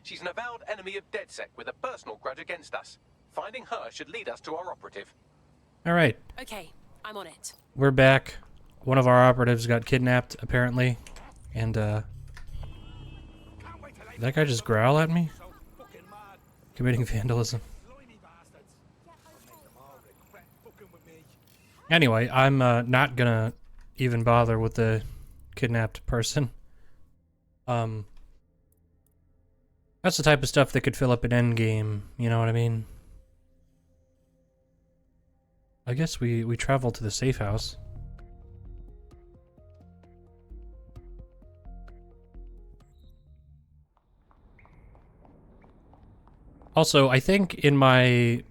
She's an avowed enemy of DedSec with a personal grudge against us. Finding her should lead us to our operative. Alright. Okay, I'm on it. We're back. One of our operatives got kidnapped, apparently. And, did that guy just growl at me? Committing vandalism. Anyway, I'm, not gonna even bother with the kidnapped person. That's the type of stuff that could fill up an endgame, you know what I mean? I guess we travel to the safe house. Also, I think in my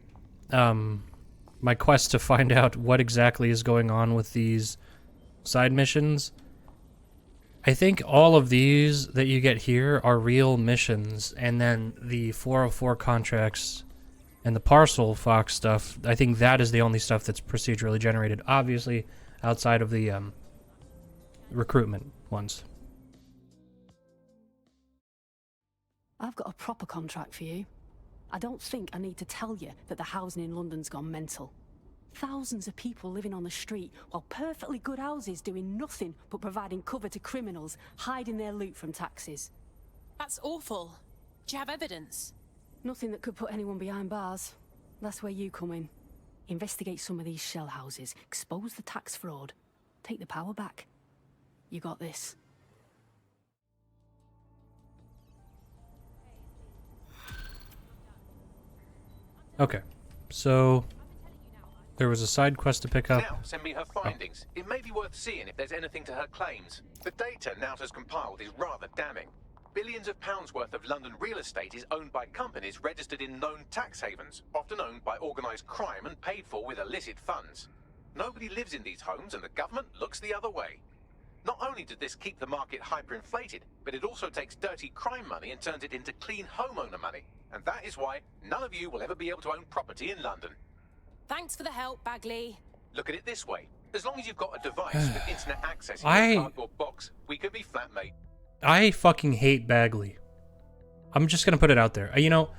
my quest to find out what exactly is going on with these side missions, I think all of these that you get here are real missions, and then the 404 contracts and the Parcel Fox stuff, I think that is the only stuff that's procedurally generated, obviously outside of the recruitment ones. I've got a proper contract for you. I don't think I need to tell you that the housing in London's gone mental. Thousands of people living on the street, while perfectly good houses doing nothing but providing cover to criminals, hiding their loot from taxes. That's awful. Do you have evidence? Nothing that could put anyone behind bars. That's where you come in. Investigate some of these shell houses, expose the tax fraud, take the power back. You got this. Okay, so there was a side quest to pick up. Now, send me her findings. It may be worth seeing if there's anything to her claims. The data Nout has compiled is rather damning. Billions of pounds worth of London real estate is owned by companies registered in known tax havens, often owned by organised crime and paid for with illicit funds. Nobody lives in these homes and the government looks the other way. Not only did this keep the market hyperinflated, but it also takes dirty crime money and turns it into clean homeowner money. And that is why none of you will ever be able to own property in London. Thanks for the help, Bagley. Look at it this way. As long as you've got a device with internet access in your cardboard box, we could be flatmate. I fucking hate Bagley. I'm just gonna put it out there. You know,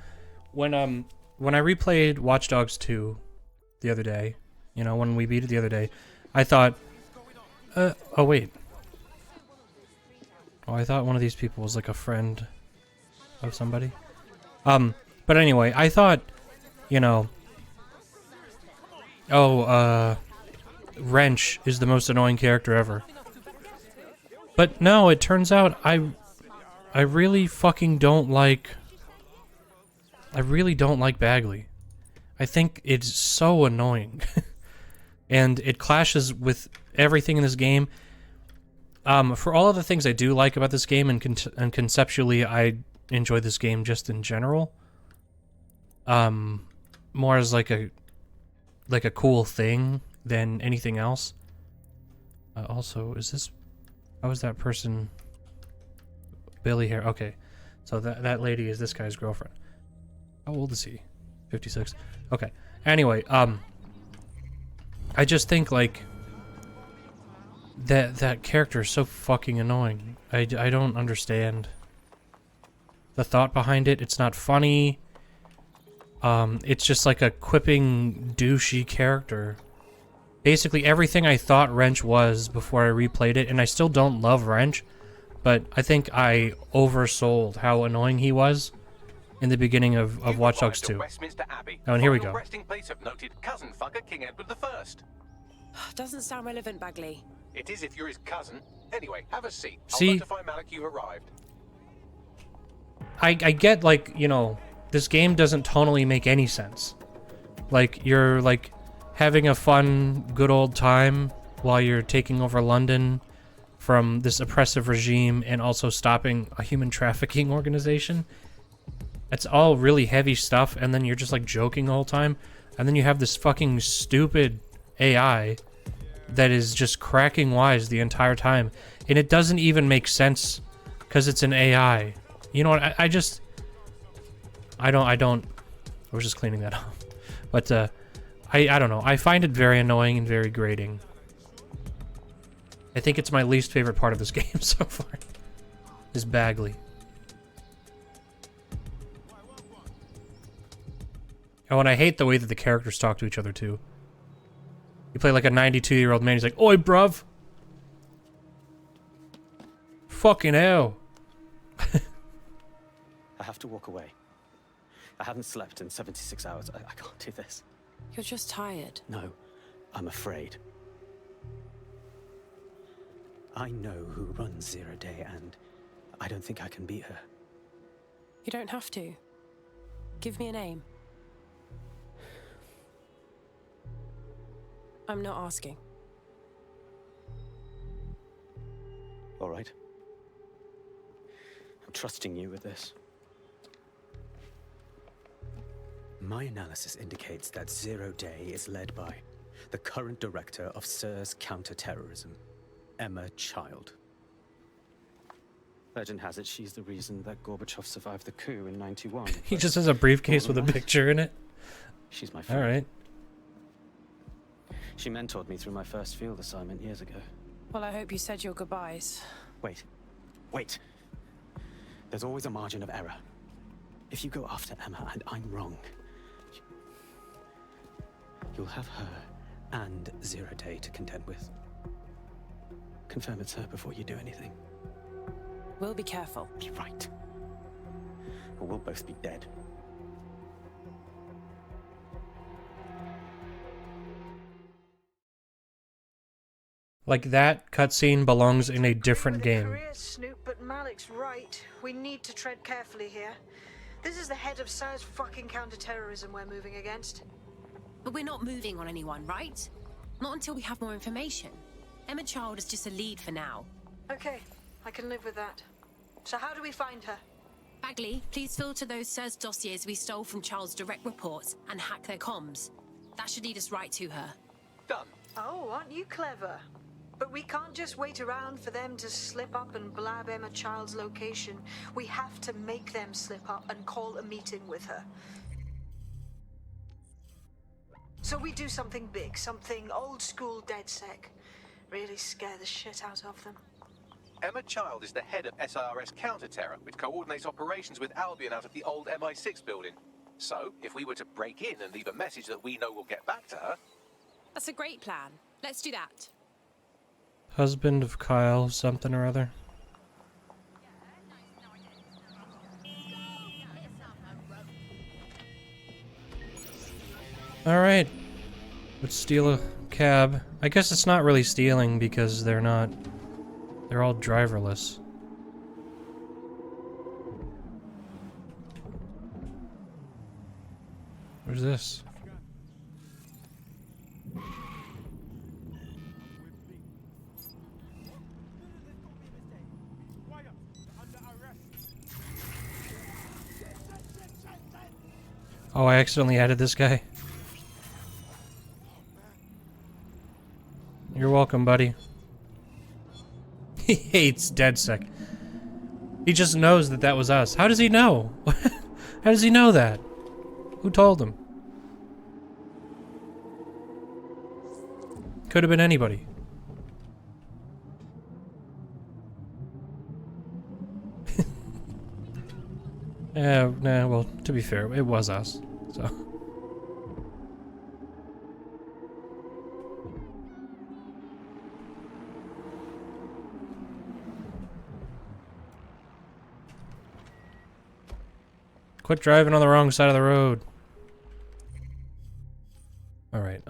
when I replayed Watch Dogs 2 the other day, you know, when we beat it the other day, I thought, oh wait. Oh, I thought one of these people was like a friend of somebody. But anyway, I thought, you know, Wrench is the most annoying character ever. But no, it turns out I really fucking don't like... I really don't like Bagley. I think it's so annoying. And it clashes with everything in this game. For all of the things I do like about this game, and conceptually I enjoy this game just in general. More as like a cool thing than anything else. Also, is this... How is that person... Billy hair? Okay. So that lady is this guy's girlfriend. How old is he? 56. Okay. Anyway, I just think, like... That character is so fucking annoying. I don't understand the thought behind it. It's not funny. It's just like a quipping, douchey character. Basically everything I thought Wrench was before I replayed it, and I still don't love Wrench, but I think I oversold how annoying he was in the beginning of Watch Dogs 2. Oh, and here we go. Resting place of noted cousin fucker King Edward I. Doesn't sound relevant, Bagley. It is if you're his cousin. Anyway, have a seat. See? I'll notify Malik you've arrived. I get, like, you know, this game doesn't tonally make any sense. Like, you're, like, having a fun, good old time while you're taking over London from this oppressive regime and also stopping a human trafficking organization. It's all really heavy stuff, and then you're just, like, joking the whole time. And then you have this fucking stupid AI that is just cracking wise the entire time. And it doesn't even make sense because it's an AI. You know what? I was just cleaning that up. But, I don't know. I find it very annoying and very grating. I think it's my least favorite part of this game so far. Is Bagley. Oh, and I hate the way that the characters talk to each other, too. You play like a 92-year-old man, he's like, "Oi, bruv!" Fucking hell. I have to walk away. I haven't slept in 76 hours. I can't do this. You're just tired. No, I'm afraid. I know who runs Zero Day, and I don't think I can beat her. You don't have to. Give me a name. I'm not asking. All right. I'm trusting you with this. My analysis indicates that Zero Day is led by the current director of SIRS counterterrorism, Emma Child. Legend has it she's the reason that Gorbachev survived the coup in '91. He just has a briefcase with a picture in it. She's my friend. Alright. She mentored me through my first field assignment years ago. Well, I hope you said your goodbyes. Wait. There's always a margin of error. If you go after Emma and I'm wrong, you'll have her and Zero Day to contend with. Confirm it's her before you do anything. We'll be careful. Be right. Or we'll both be dead. Like, that cutscene belongs in a different game. Career, Snoop, but Malik's right. We need to tread carefully here. This is the head of SIR's fucking counterterrorism we're moving against. But we're not moving on anyone, right? Not until we have more information. Emma Child is just a lead for now. Okay, I can live with that. So how do we find her? Bagley, please filter those SIRS dossiers we stole from Child's direct reports and hack their comms. That should lead us right to her. Done. Oh, aren't you clever? But we can't just wait around for them to slip up and blab Emma Child's location. We have to make them slip up and call a meeting with her. So we do something big, something old school DedSec. Really scare the shit out of them. Emma Child is the head of SIRS counter-terror, which coordinates operations with Albion out of the old MI6 building. So, if we were to break in and leave a message that we know will get back to her... That's a great plan. Let's do that. Husband of Kyle something or other. Alright. Let's steal a cab. I guess it's not really stealing because they're not... They're all driverless. Where's this? Oh, I accidentally added this guy. You're welcome, buddy. He hates DedSec. He just knows that that was us. How does he know? How does he know that? Who told him? Could have been anybody. Nah, well, to be fair, it was us, so. Quit driving on the wrong side of the road. Alright,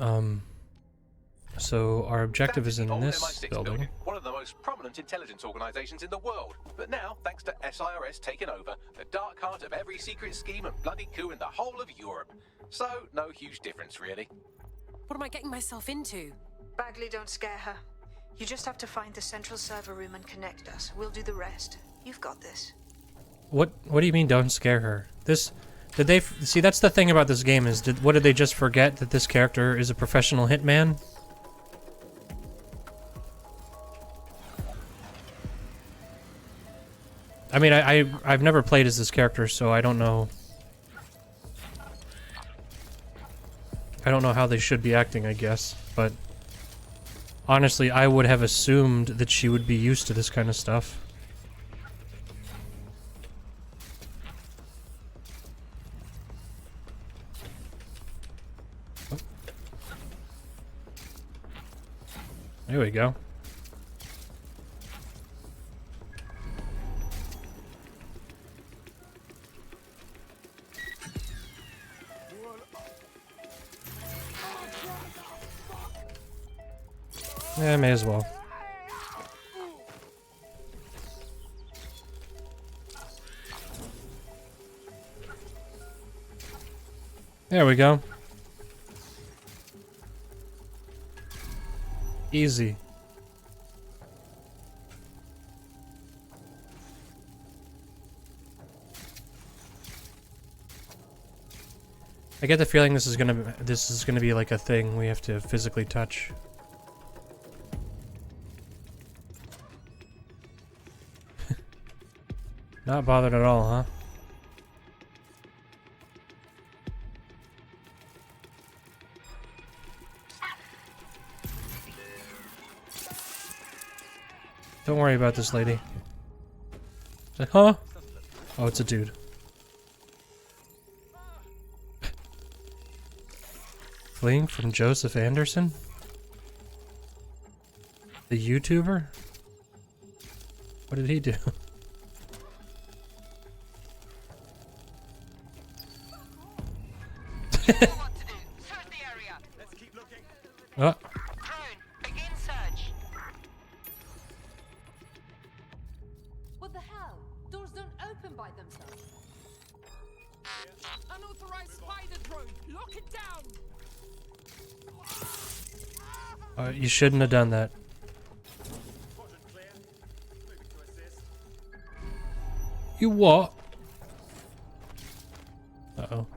so our objective is in this MI6 building. one of the most prominent intelligence organizations in the world. But now, thanks to SIRS taking over, the dark heart of every secret scheme and bloody coup in the whole of Europe. So, no huge difference, really. What am I getting myself into? Bagley, don't scare her. You just have to find the central server room and connect us. We'll do the rest. You've got this. What do you mean don't scare her? Did they see, that's the thing about this game is what did they just forget that this character is a professional hitman? I mean, I've never played as this character, so I don't know. I don't know how they should be acting, I guess, but honestly, I would have assumed that she would be used to this kind of stuff. There we go. Yeah, may as well. There we go. Easy. I get the feeling this is gonna be like a thing we have to physically touch. Not bothered at all, huh? Don't worry about this lady. It's like, huh? Oh, it's a dude. Fleeing from Joseph Anderson? The YouTuber? What did he do? Oh. Begin search. What the hell? Doors don't open by themselves. Unauthorized spider drone. Lock it down. You shouldn't have done that. You what? Uh-oh.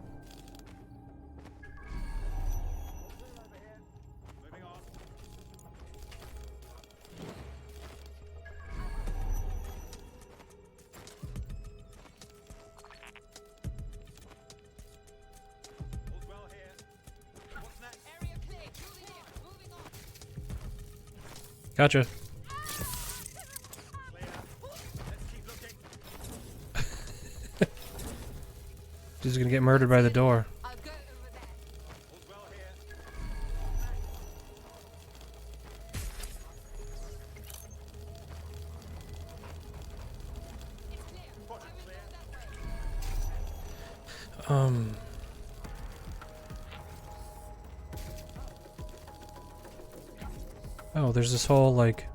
Gotcha. She's gonna get murdered by the door. I'll go over there. Oh, there's this whole, like...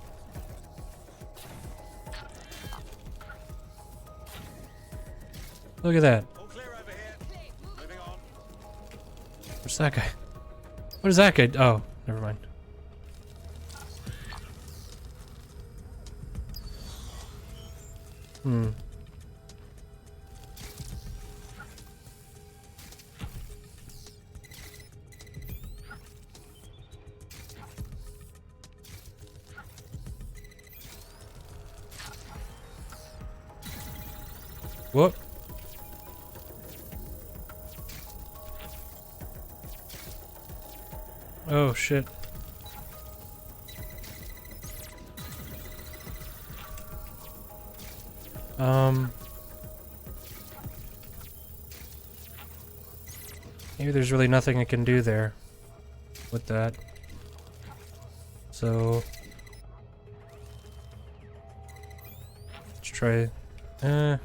Look at that. What's that guy? What is that guy? Oh, never mind. Hmm. Whoop. Oh shit. Maybe there's really nothing I can do there with that. So let's try oh.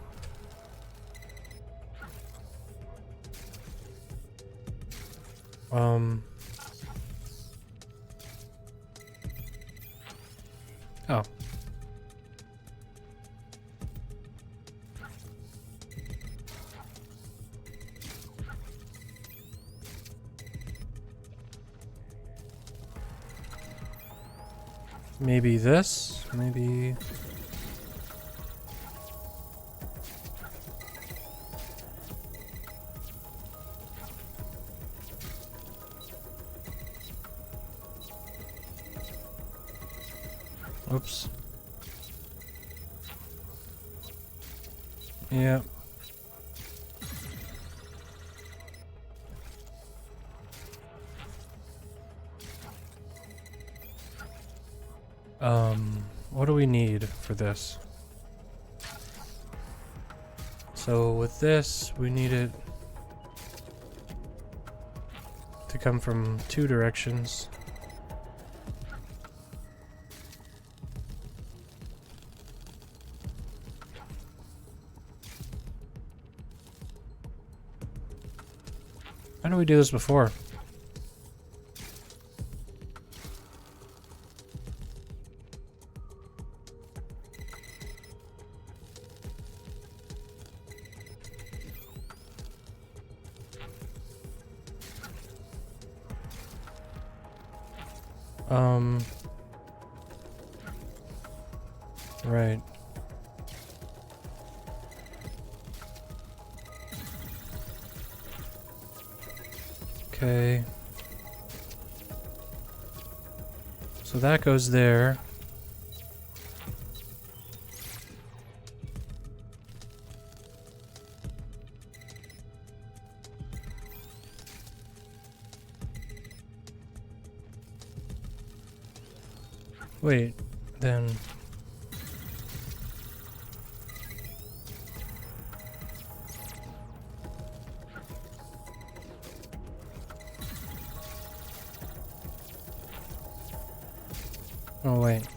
Maybe this, maybe... Oops. Yeah. What do we need for this? So with this, we need it to come from two directions. Why did we do this before? Right. Okay. So that goes there. Wait, then... Oh, wait.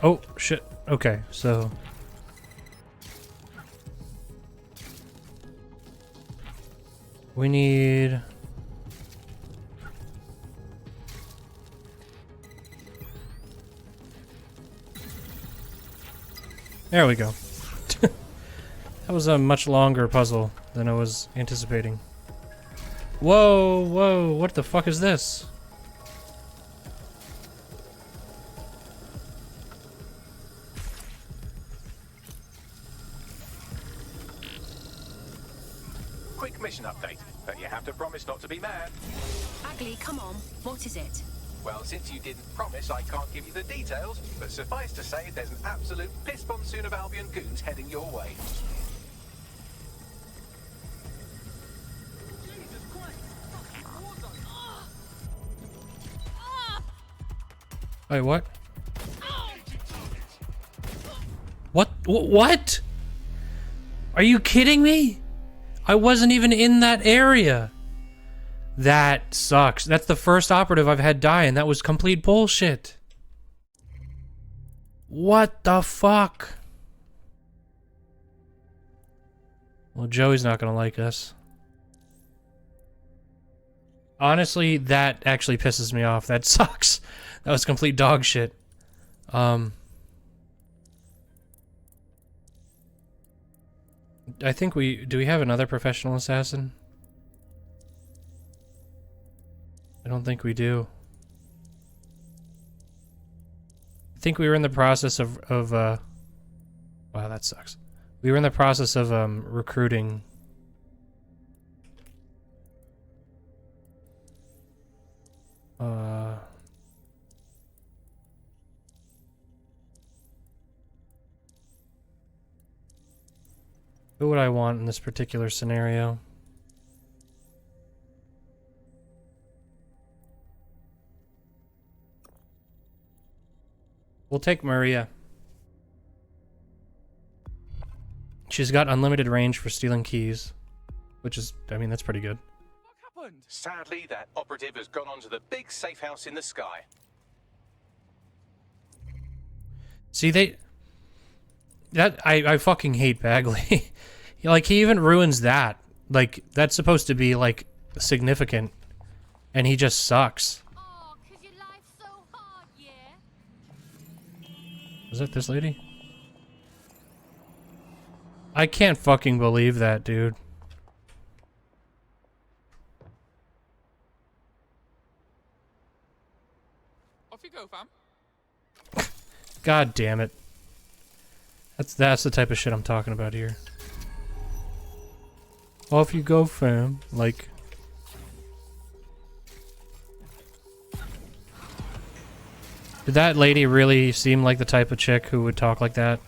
Oh, shit. Okay, so... We need... There we go. That was a much longer puzzle than I was anticipating. Whoa, whoa, what the fuck is this? Quick mission update, but you have to promise not to be mad. Bagley, come on. What is it? Well, since you didn't promise, I can't give you the details, but suffice to say there's an absolute piss monsoon of Albion goons heading your way. Wait, what? What? Are you kidding me? I wasn't even in that area. That sucks. That's the first operative I've had die, and that was complete bullshit. What the fuck? Well, Joey's not gonna like us. Honestly, that actually pisses me off. That sucks. That was complete dog shit. I think do we have another professional assassin? I don't think we do. I think we were in the process of wow, that sucks. We were in the process of recruiting. Who would I want in this particular scenario? We'll take Maria. She's got unlimited range for stealing keys, which is, I mean, that's pretty good. What happened? Sadly, that operative has gone on to the big safe house in the sky. See, I fucking hate Bagley. Like, he even ruins that. Like, that's supposed to be, like, significant. And he just sucks. Oh, 'cause your life's so hard, yeah? Is that this lady? I can't fucking believe that, dude. Off you go, fam. God damn it. That's the type of shit I'm talking about here. Off you go, fam. Like... Did that lady really seem like the type of chick who would talk like that?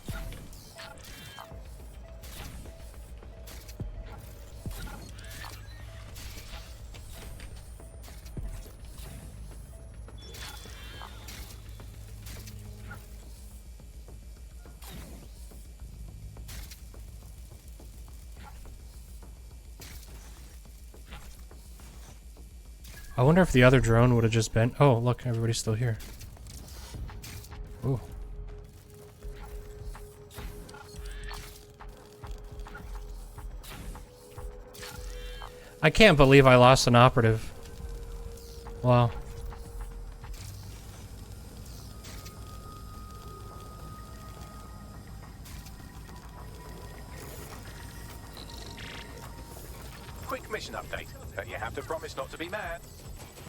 I wonder if the other drone would have just been... Oh, look, everybody's still here. Ooh. I can't believe I lost an operative. Wow. Quick mission update, but you have to promise not to be mad.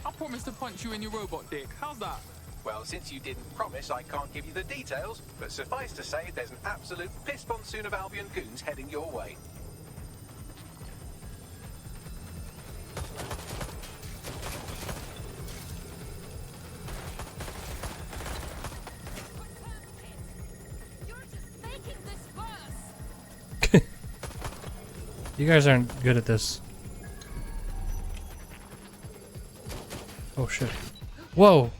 I promised to punch you in your robot dick. How's that? Well, since you didn't promise, I can't give you the details, but suffice to say there's an absolute piss monsoon of Albion goons heading your way. You're just making this worse. You guys aren't good at this. Oh shit. Whoa!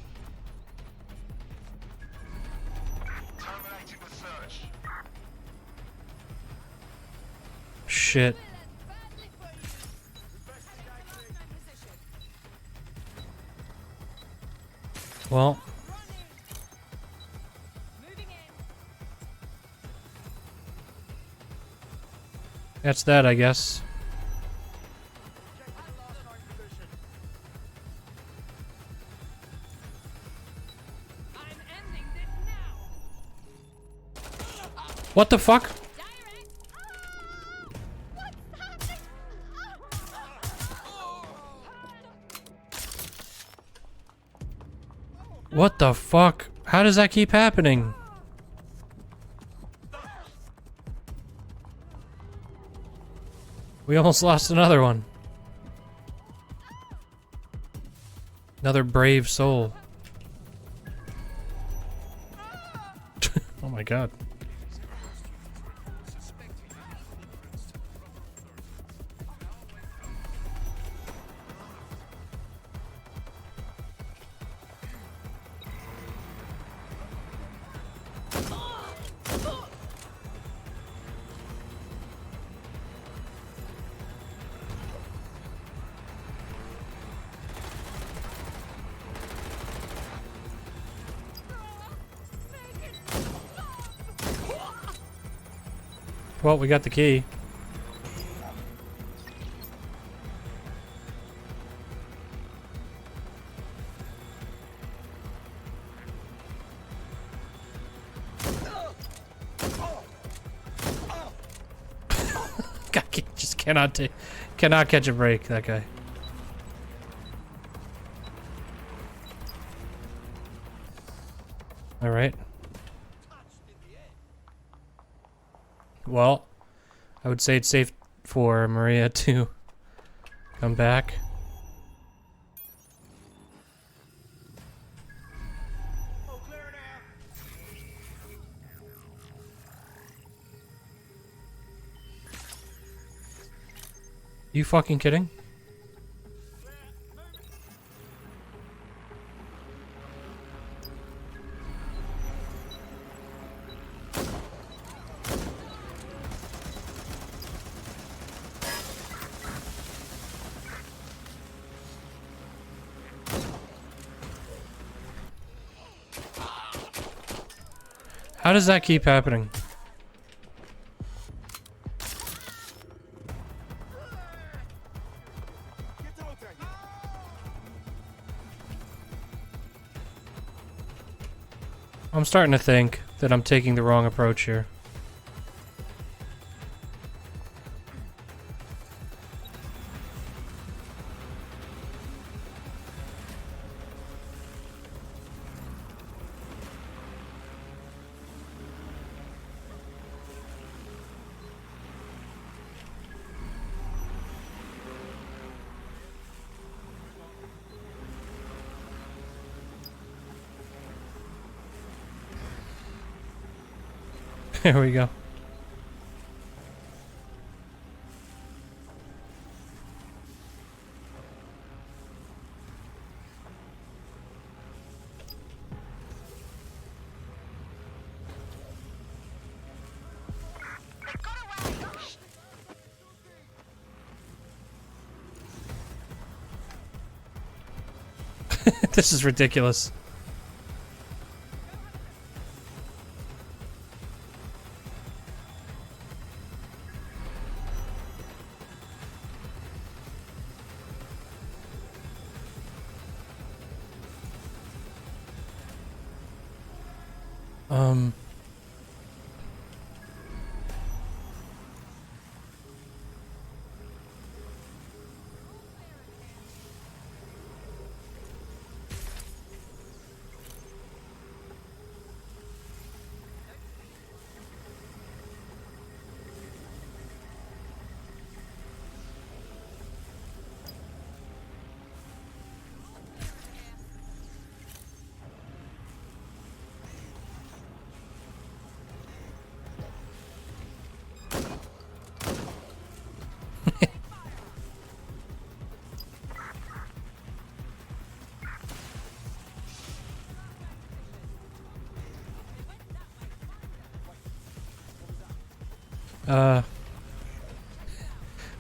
Shit. Well. That's that, I guess. What the fuck? What the fuck? How does that keep happening? We almost lost another one. Another brave soul. Oh my god. Well, we got the key. God, just cannot catch a break, that guy. All right. Well, I would say it's safe for Maria to come back. You fucking kidding? How does that keep happening? I'm starting to think that I'm taking the wrong approach here. There we go. This is ridiculous.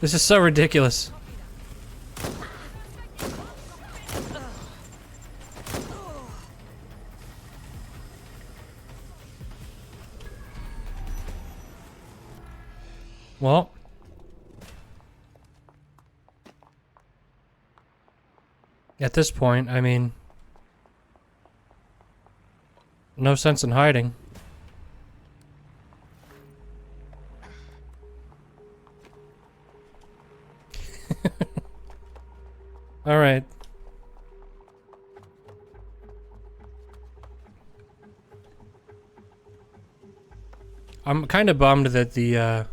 This is so ridiculous. Well, at this point, I mean, no sense in hiding. All right. I'm kind of bummed that the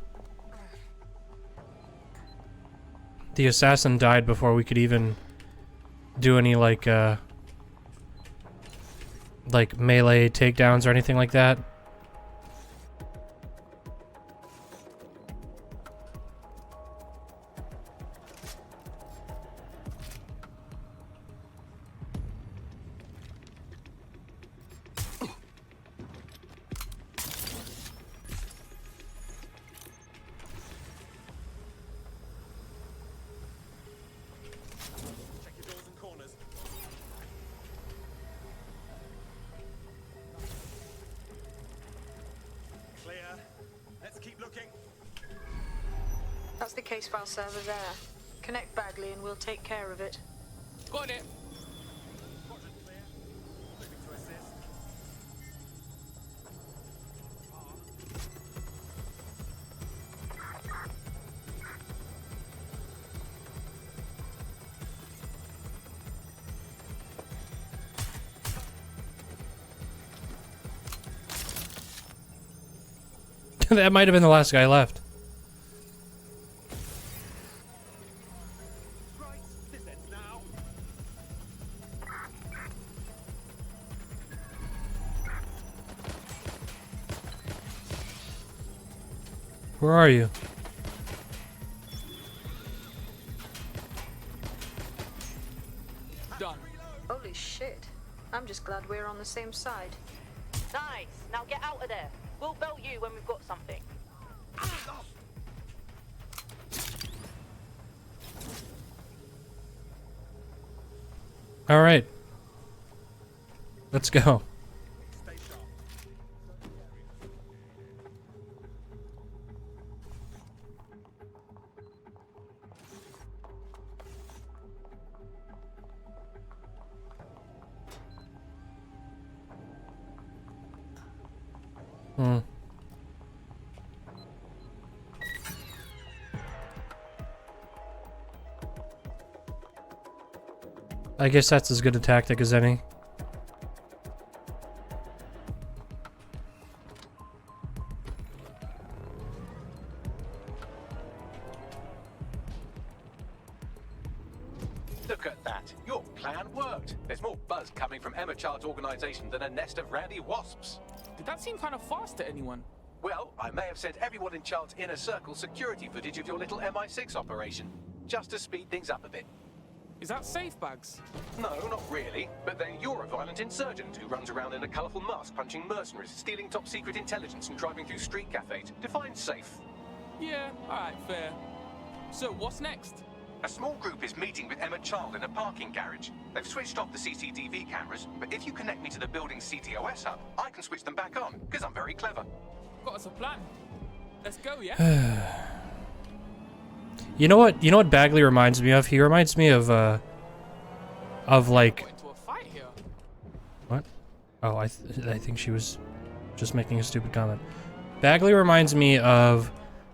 assassin died before we could even do any like melee takedowns or anything like that. That's the case file server there. Connect Bagley and we'll take care of it. Got it. That might have been the last guy left. Where are you? Done. Holy shit. I'm just glad we're on the same side. Nice. Now get out of there. We'll belt you when we've got something. All right. Let's go. I guess that's as good a tactic as any. Look at that. Your plan worked. There's more buzz coming from Emma Child's organization than a nest of rowdy wasps. Did that seem kind of fast to anyone? Well, I may have sent everyone in Child's inner circle security footage of your little MI6 operation, just to speed things up a bit. Is that safe bags? No, not really. But then you're a violent insurgent who runs around in a colourful mask, punching mercenaries, stealing top-secret intelligence, and driving through street cafes. Define safe. Yeah, alright, fair. So, what's next? A small group is meeting with Emma Child in a parking garage. They've switched off the CCTV cameras, but if you connect me to the building's CTOS hub, I can switch them back on, because I'm very clever. Got us a plan. Let's go, yeah? You know what? You know what Bagley reminds me of? He reminds me of like. Got into a fight here. What? Oh, I think she was Just making a stupid comment. Bagley reminds me of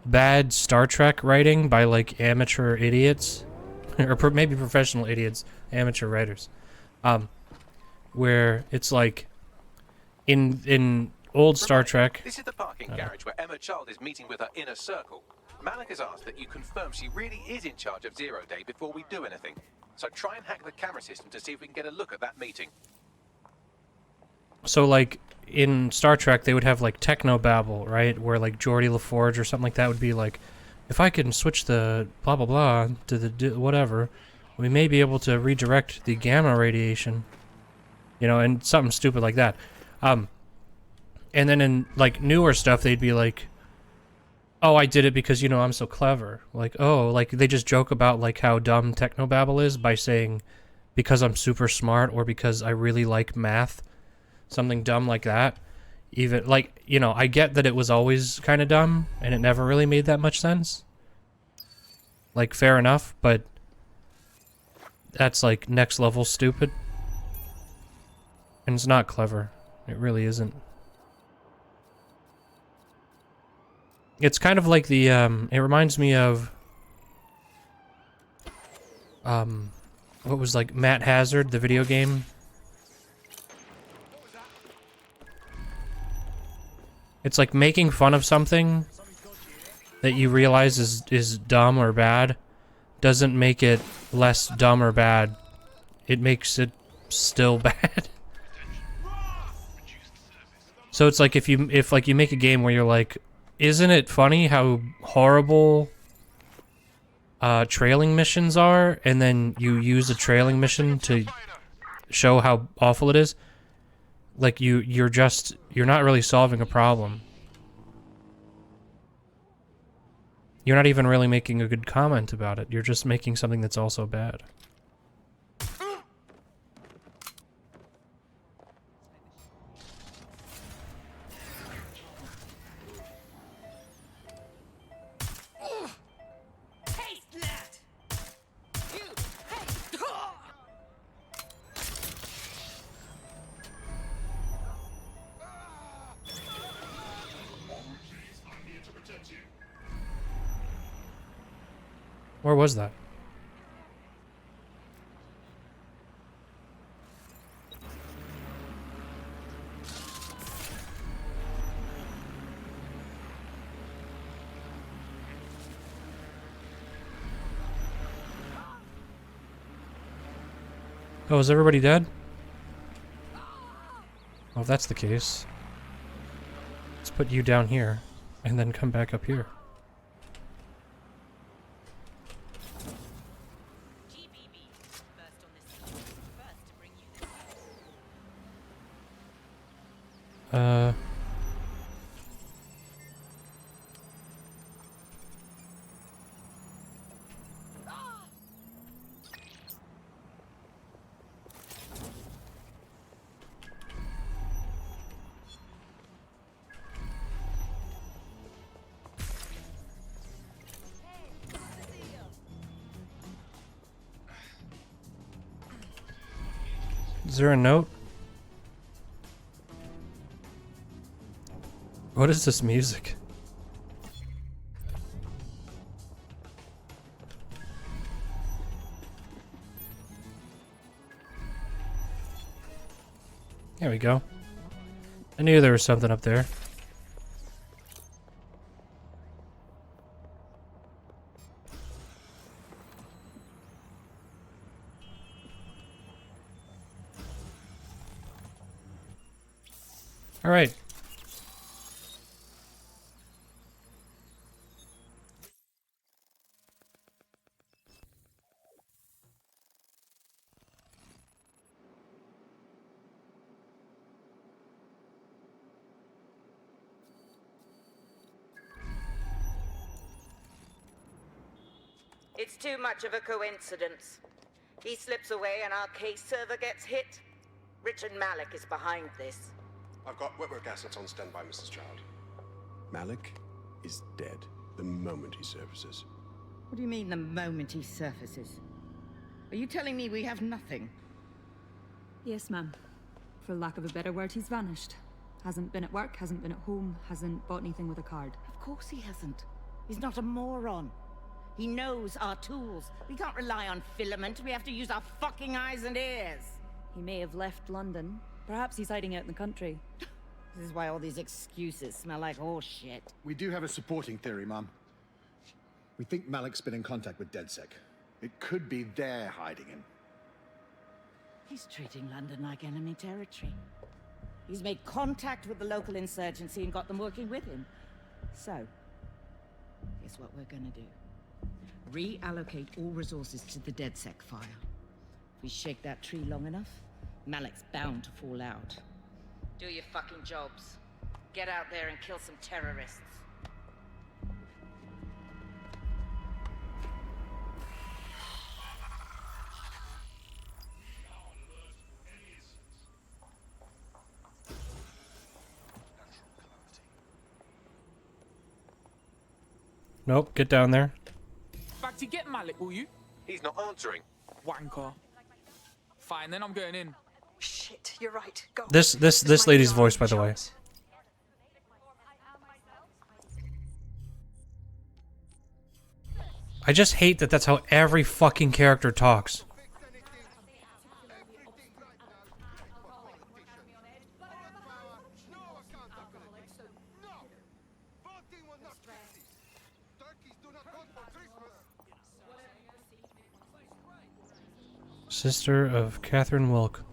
bad Star Trek writing by like amateur idiots, or maybe professional idiots, amateur writers. Where it's like in old Star Trek. This is the parking garage where Emma Child is meeting with her inner circle. Malik has asked that you confirm she really is in charge of Zero Day before we do anything. So try and hack the camera system to see if we can get a look at that meeting. So like in Star Trek, they would have like technobabble, right? Where like Geordi LaForge or something like that would be like, if I can switch the blah blah blah to the whatever, we may be able to redirect the gamma radiation, you know, and something stupid like that. And then in like newer stuff, they'd be like, oh, I did it because, you know, I'm so clever. Like, oh, like they just joke about like how dumb technobabble is by saying because I'm super smart or because I really like math. Something dumb like that. Even, like, you know, I get that it was always kind of dumb, and it never really made that much sense. Like, fair enough, but that's, like, next level stupid. And it's not clever. It really isn't. It's kind of like the, it reminds me of, what was, like, Matt Hazard, the video game. It's like making fun of something that you realize is dumb or bad doesn't make it less dumb or bad. It makes it still bad. So it's like if you make a game where you're like, isn't it funny how horrible trailing missions are, and then you use a trailing mission to show how awful it is? Like you're not really solving a problem. You're not even really making a good comment about it. You're just making something that's also bad. Where was that? Oh, is everybody dead? Well, if that's the case, let's put you down here and then come back up here. Is there a note? What is this music? There we go. I knew there was something up there. All right. It's too much of a coincidence. He slips away and our case server gets hit. Richard Malik is behind this. I've got wetwork assets on standby, Mrs. Child. Malik is dead the moment he surfaces. What do you mean, the moment he surfaces? Are you telling me we have nothing? Yes, ma'am. For lack of a better word, he's vanished. Hasn't been at work, hasn't been at home, hasn't bought anything with a card. Of course he hasn't. He's not a moron. He knows our tools. We can't rely on filament. We have to use our fucking eyes and ears. He may have left London. Perhaps he's hiding out in the country. This is why all these excuses smell like horse shit. We do have a supporting theory, Mum. We think Malik's been in contact with DedSec. It could be they're hiding him. He's treating London like enemy territory. He's made contact with the local insurgency and got them working with him. So, here's what we're gonna do. Reallocate all resources to the DedSec file. If we shake that tree long enough, Malik's bound to fall out. Do your fucking jobs. Get out there and kill some terrorists. Nope, get down there. Back to get Malik, will you? He's not answering. Wanker. Fine, then I'm going in. Shit, you're right. Go. This might lady's be our voice, by the way. chance. I just hate that that's how every fucking character talks. Sister of Catherine Wilk.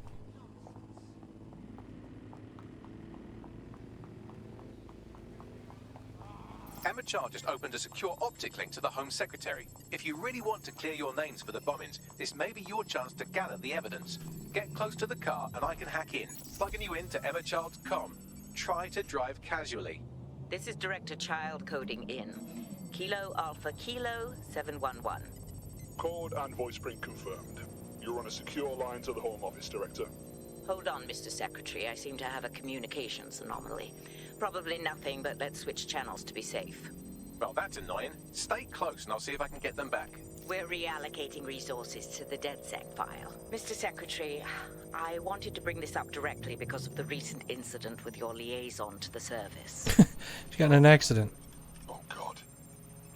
Emma Child just opened a secure optic link to the Home Secretary. If you really want to clear your names for the bombings, this may be your chance to gather the evidence. Get close to the car and I can hack in, plugging you into Emma Child's comm. Try to drive casually. This is Director Child coding in. Kilo Alpha Kilo 711. Code and voice print confirmed. You're on a secure line to the Home Office, Director. Hold on, Mr. Secretary. I seem to have a communications anomaly. Probably nothing, but let's switch channels to be safe. Well, that's annoying. Stay close and I'll see if I can get them back. We're reallocating resources to the DedSec file. Mr. Secretary, I wanted to bring this up directly because of the recent incident with your liaison to the service. She got in an accident. Oh, God.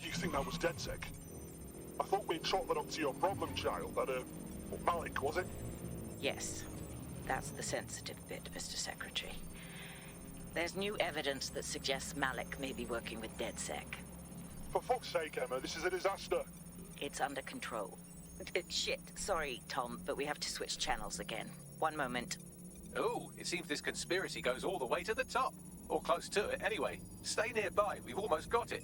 You think that was DedSec? I thought we'd chalk that up to your problem child, that, Malik, was it? Yes. That's the sensitive bit, Mr. Secretary. There's new evidence that suggests Malik may be working with DedSec. For fuck's sake, Emma, this is a disaster. It's under control. Shit, sorry, Tom, but we have to switch channels again. One moment. Ooh, it seems this conspiracy goes all the way to the top. Or close to it, anyway. Stay nearby, we've almost got it.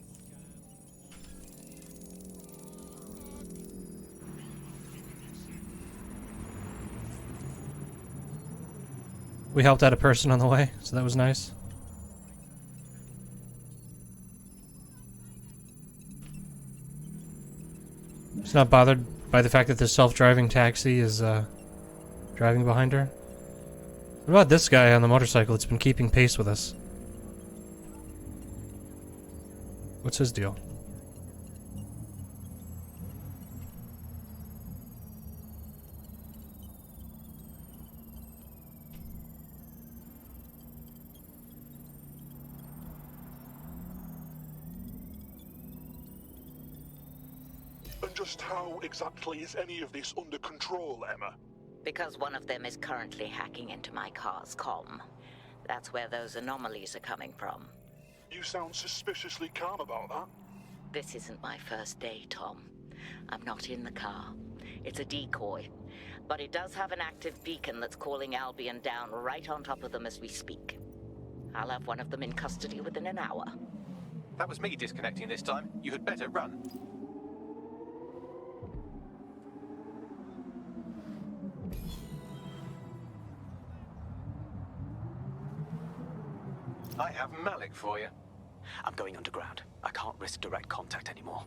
We helped out a person on the way, so that was nice. She's not bothered by the fact that the self-driving taxi is driving behind her. What about this guy on the motorcycle that's been keeping pace with us? What's his deal? And just how exactly is any of this under control, Emma? Because one of them is currently hacking into my car's comm. That's where those anomalies are coming from. You sound suspiciously calm about that. This isn't my first day, Tom. I'm not in the car. It's a decoy. But it does have an active beacon that's calling Albion down right on top of them as we speak. I'll have one of them in custody within an hour. That was me disconnecting this time. You had better run. I have Malik for you. I'm going underground. I can't risk direct contact anymore.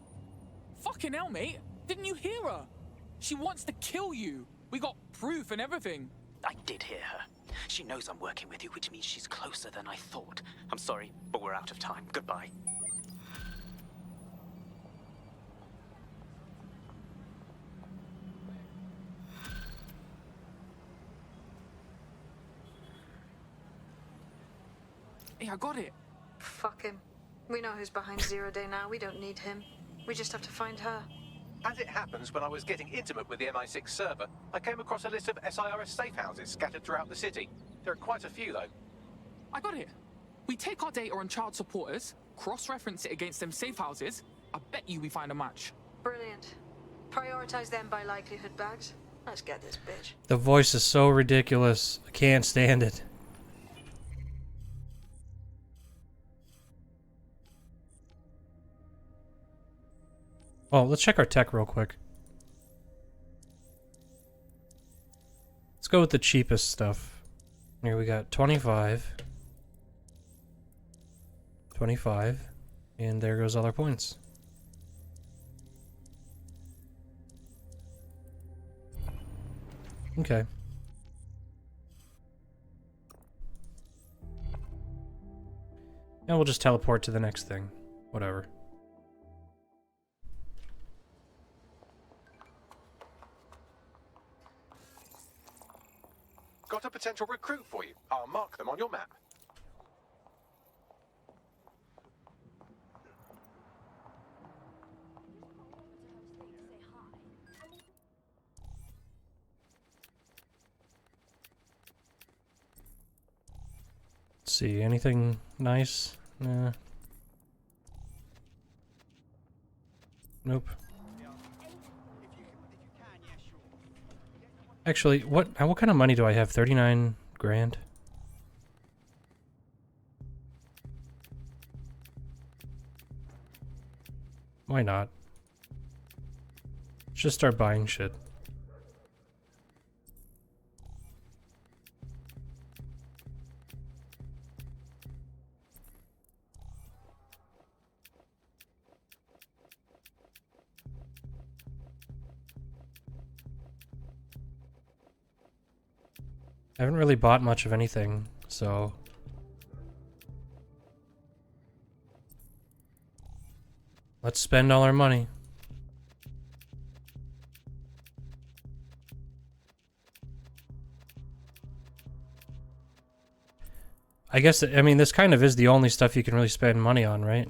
Fucking hell, mate. Didn't you hear her? She wants to kill you. We got proof and everything. I did hear her. She knows I'm working with you, which means she's closer than I thought. I'm sorry, but we're out of time. Goodbye. Hey, I got it. Fuck him. We know who's behind Zero Day now. We don't need him. We just have to find her. As it happens, when I was getting intimate with the MI6 server, I came across a list of SIRS safe houses scattered throughout the city. There are quite a few, though. I got it. We take our data on child supporters, cross-reference it against them safe houses. I bet you we find a match. Brilliant. Prioritize them by likelihood, Bags. Let's get this bitch. The voice is so ridiculous. I can't stand it. Oh, let's check our tech real quick. Let's go with the cheapest stuff. Here we got 25. 25. And there goes all our points. Okay. And we'll just teleport to the next thing. Whatever. Got a potential recruit for you. I'll mark them on your map. Let's see, anything nice? Nah. Nope. Actually, what kind of money do I have? 39 grand? Why not? Let's just start buying shit. I haven't really bought much of anything, so... let's spend all our money. I guess, I mean, this kind of is the only stuff you can really spend money on, right?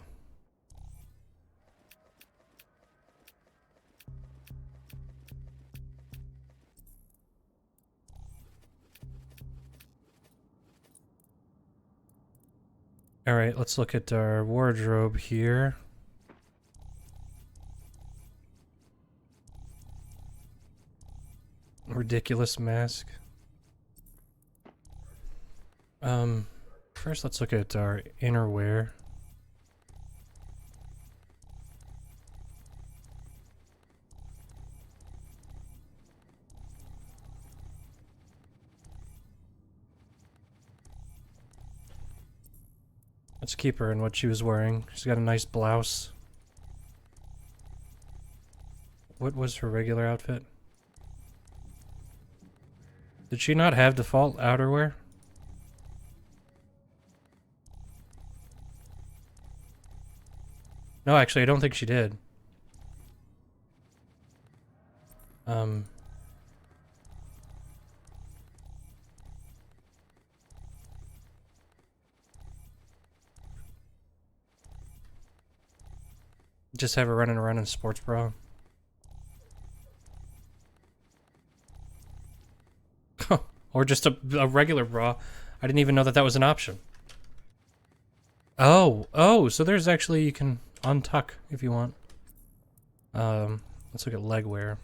Alright, let's look at our wardrobe here. Ridiculous mask. First let's look at our innerwear. Let's keep her in what she was wearing. She's got a nice blouse. What was her regular outfit? Did she not have default outerwear? No, actually, I don't think she did. Just have her running around in a sports bra. Or just a regular bra. I didn't even know that that was an option. Oh, so there's actually, you can untuck if you want. Let's look at leg wear.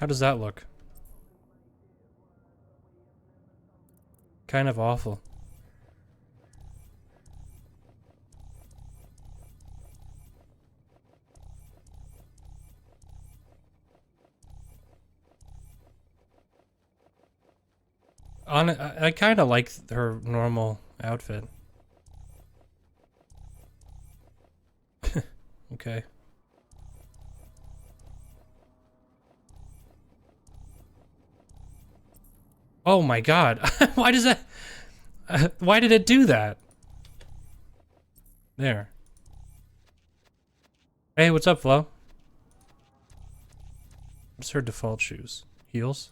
How does that look? Kind of awful. I kind of like her normal outfit. Okay. Oh my god. Why does that... why did it do that? There. Hey, what's up, Flo? What's her default shoes? Heels?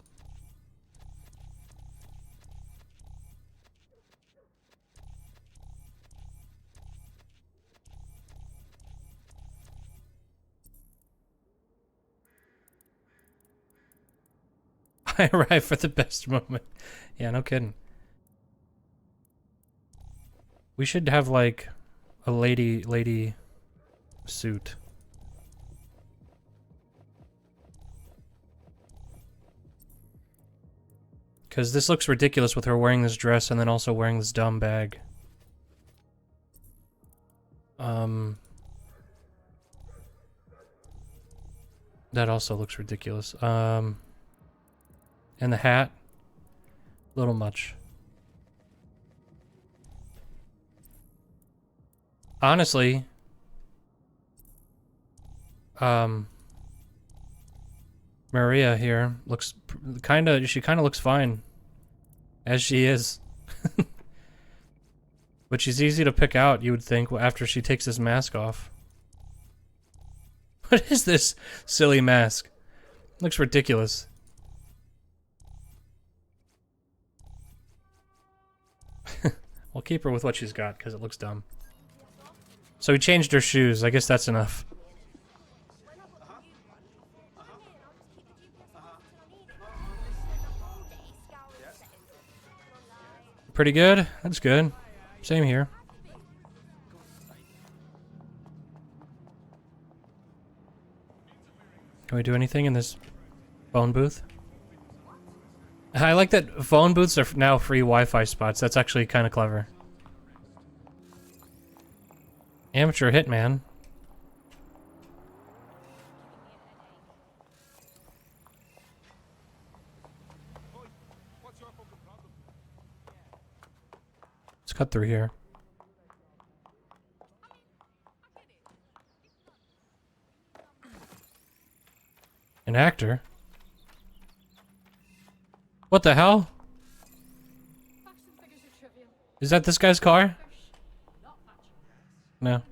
I arrived for the best moment. Yeah, no kidding. We should have like a lady suit. Because this looks ridiculous with her wearing this dress and then also wearing this dumb bag. That also looks ridiculous. And the hat. A little much. Honestly, Maria here looks she kind of looks fine as she is. But she's easy to pick out, you would think, after she takes this mask off. What is this silly mask? Looks ridiculous. We'll keep her with what she's got because it looks dumb. So we changed her shoes. I guess that's enough. Pretty good. That's good. Same here. Can we do anything in this phone booth? I like that phone booths are now free Wi-Fi spots. That's actually kind of clever. Amateur hitman. Let's cut through here. An actor? What the hell? Is that this guy's car? No.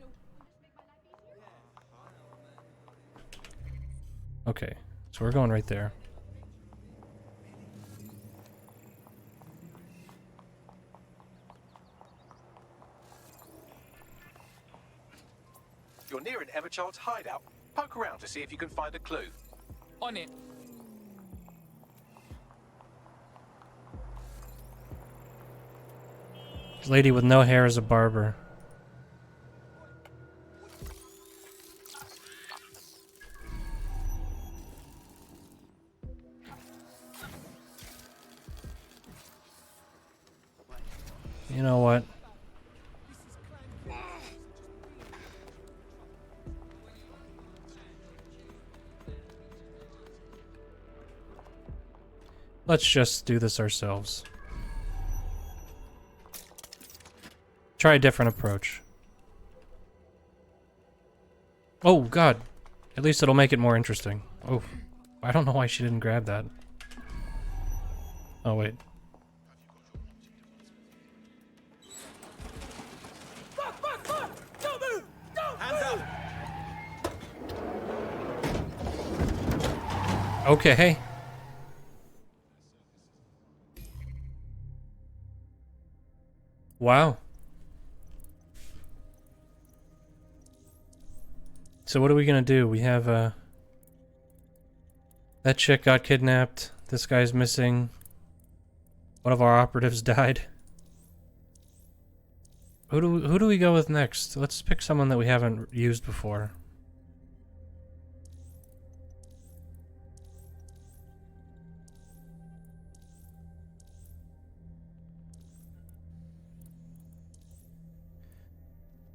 Okay, so we're going right there. You're near an Emma Child's hideout. Poke around to see if you can find a clue. On it. This lady with no hair is a barber. You know what? Let's just do this ourselves. Try a different approach. Oh, God. At least it'll make it more interesting. Oh, I don't know why she didn't grab that. Oh, wait. Okay. Wow. So what are we gonna do? We have that chick got kidnapped. This guy's missing. One of our operatives died. Who do we go with next? Let's pick someone that we haven't used before.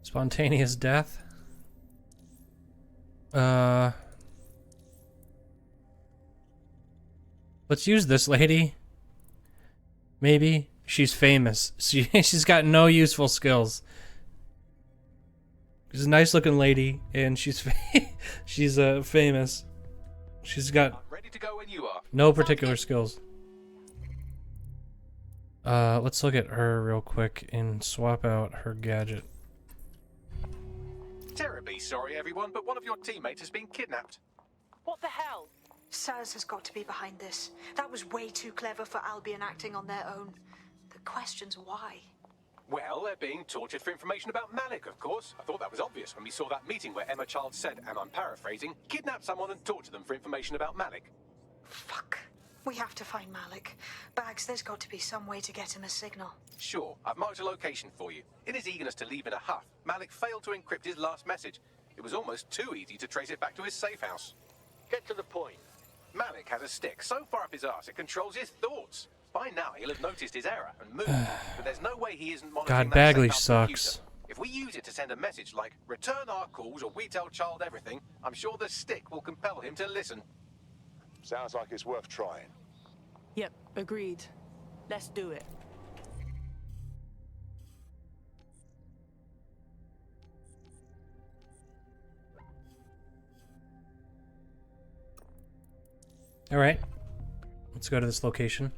Spontaneous death. Let's use this lady. Maybe. She's famous. She's got no useful skills. She's a nice looking lady, and she's she's famous. She's got ready to go when you are. No particular skills. Let's look at her real quick and swap out her gadget. Terribly sorry, everyone, but one of your teammates has been kidnapped. What the hell? SARS has got to be behind this. That was way too clever for Albion acting on their own. The question's why. Well, they're being tortured for information about Malik, of course. I thought that was obvious when we saw that meeting where Emma Child said, and I'm paraphrasing, kidnap someone and torture them for information about Malik. Fuck. We have to find Malik. Bags, there's got to be some way to get him a signal. Sure, I've marked a location for you. In his eagerness to leave in a huff, Malik failed to encrypt his last message. It was almost too easy to trace it back to his safe house. Get to the point. Malik has a stick so far up his arse it controls his thoughts. By now he'll have noticed his error and moved, but there's no way he isn't monitoring God, that Bagley safe house sucks. computer. If we use it to send a message like, return our calls or we tell Child everything, I'm sure the stick will compel him to listen. Sounds like it's worth trying. Yep, agreed. Let's do it. All right, let's go to this location.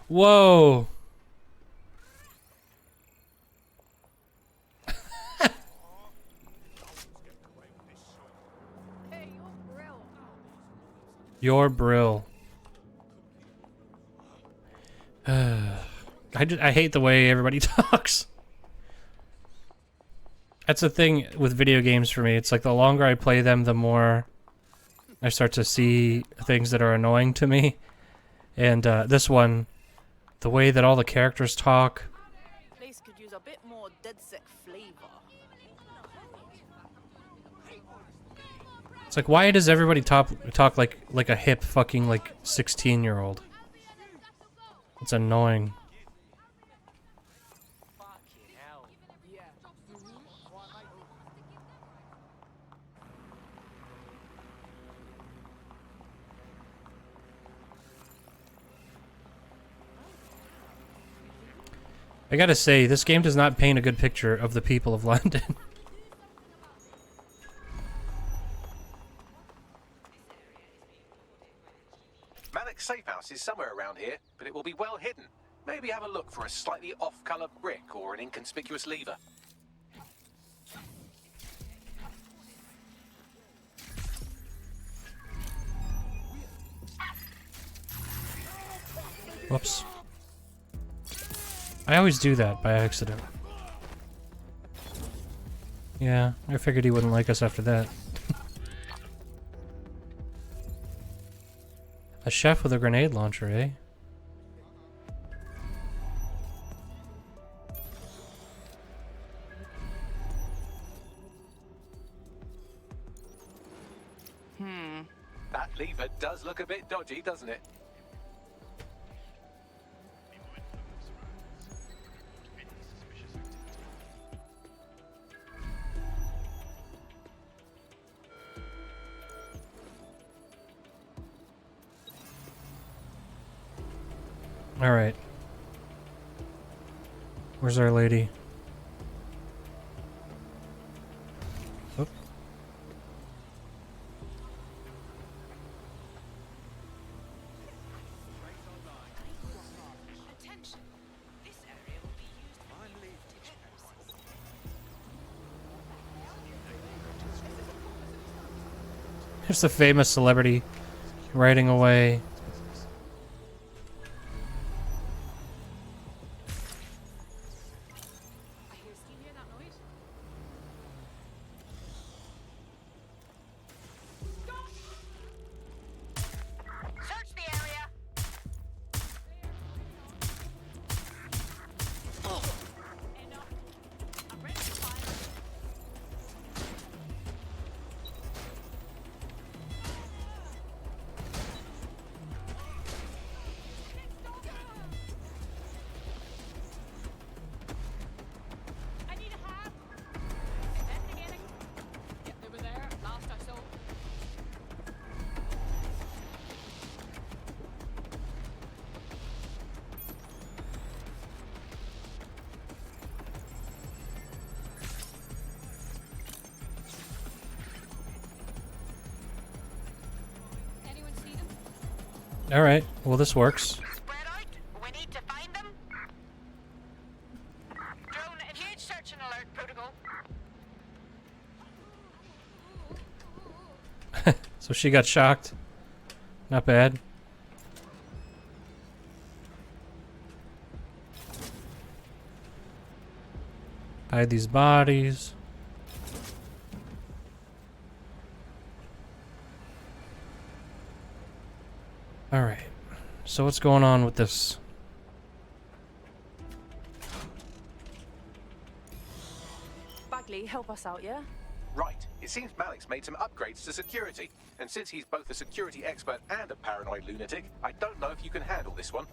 Whoa. Your Brill. I hate the way everybody talks. That's the thing with video games for me. It's like the longer I play them, the more I start to see things that are annoying to me. And this one, the way that all the characters talk. Place could use a bit more DedSec flavor. It's like, why does everybody talk like a hip fucking like 16-year-old? It's annoying. I gotta say, this game does not paint a good picture of the people of London. Malik's safe house is somewhere around here, but it will be well hidden. Maybe have a look for a slightly off-color brick or an inconspicuous lever. Whoops. I always do that by accident. Yeah, I figured he wouldn't like us after that. A chef with a grenade launcher, eh? That lever does look a bit dodgy, doesn't it? All right. Where's Our Lady? Oop. There's the famous celebrity riding away. Alright, well this works. We need to find them. Drone, engage search and alert protocol. So she got shocked. Not bad. Hide these bodies. Alright. So what's going on with this? Bagley, help us out, yeah? Right. It seems Malik's made some upgrades to security. And since he's both a security expert and a paranoid lunatic, I don't know if you can handle this one.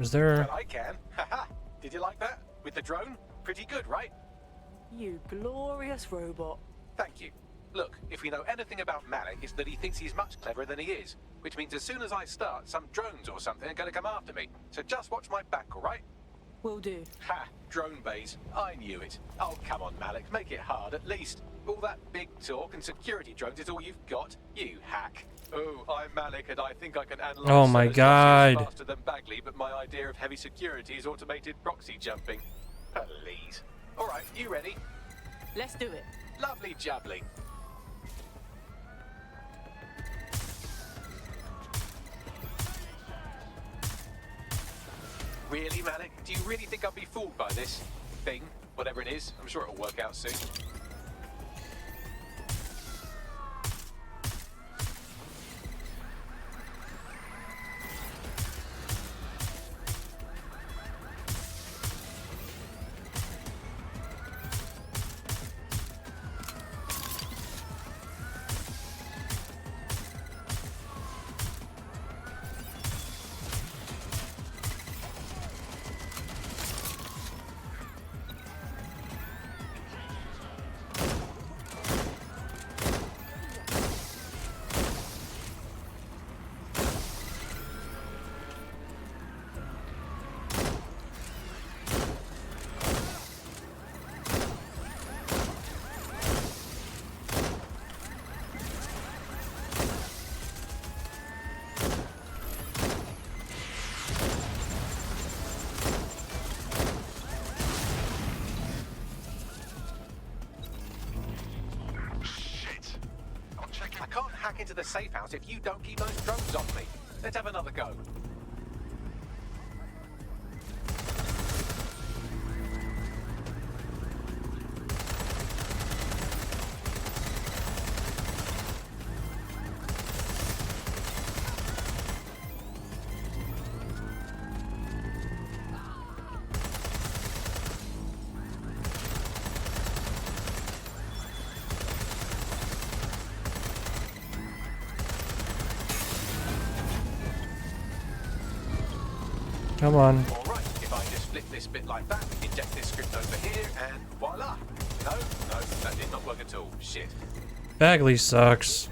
Is there... Well, I can. Haha. Did you like that? With the drone? Pretty good, right? You glorious robot. Thank you. Look, if we know anything about Malik, it's that he thinks he's much cleverer than he is. Which means as soon as I start, some drones or something are going to come after me. So just watch my back, all right? Will do. Ha! Drone bays. I knew it. Oh, come on, Malik. Make it hard, at least. All that big talk and security drones is all you've got? You hack. Oh, I'm Malik, and I think I can analyze... Oh my God. ...faster than Bagley, but my idea of heavy security is automated proxy jumping. Please. All right, you ready? Let's do it. Lovely jubbly. Really, Malik? Do you really think I'll be fooled by this thing? Whatever it is, I'm sure it'll work out soon. Into the safe house if you don't keep those drones off me. Let's have another go. Come on. Alright, if I just flip this bit like that, inject this script over here, and voila! No, that did not work at all. Shit. Bagley sucks.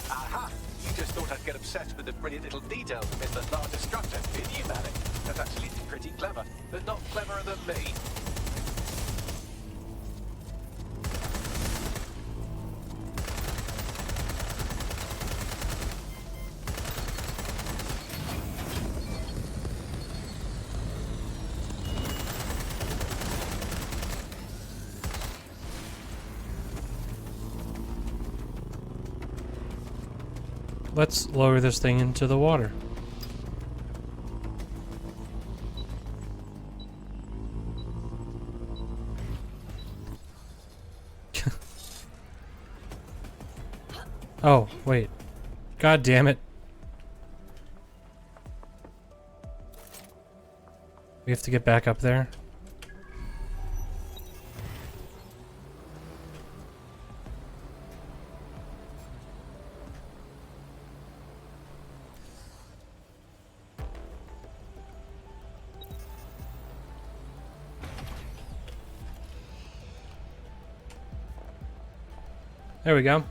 Aha! You just thought I'd get obsessed with the brilliant little details of Mr. Larger Structure, didn't you, Malik? That's actually pretty clever, but not cleverer than me. Let's lower this thing into the water. Oh, wait. God damn it. We have to get back up there. There we go.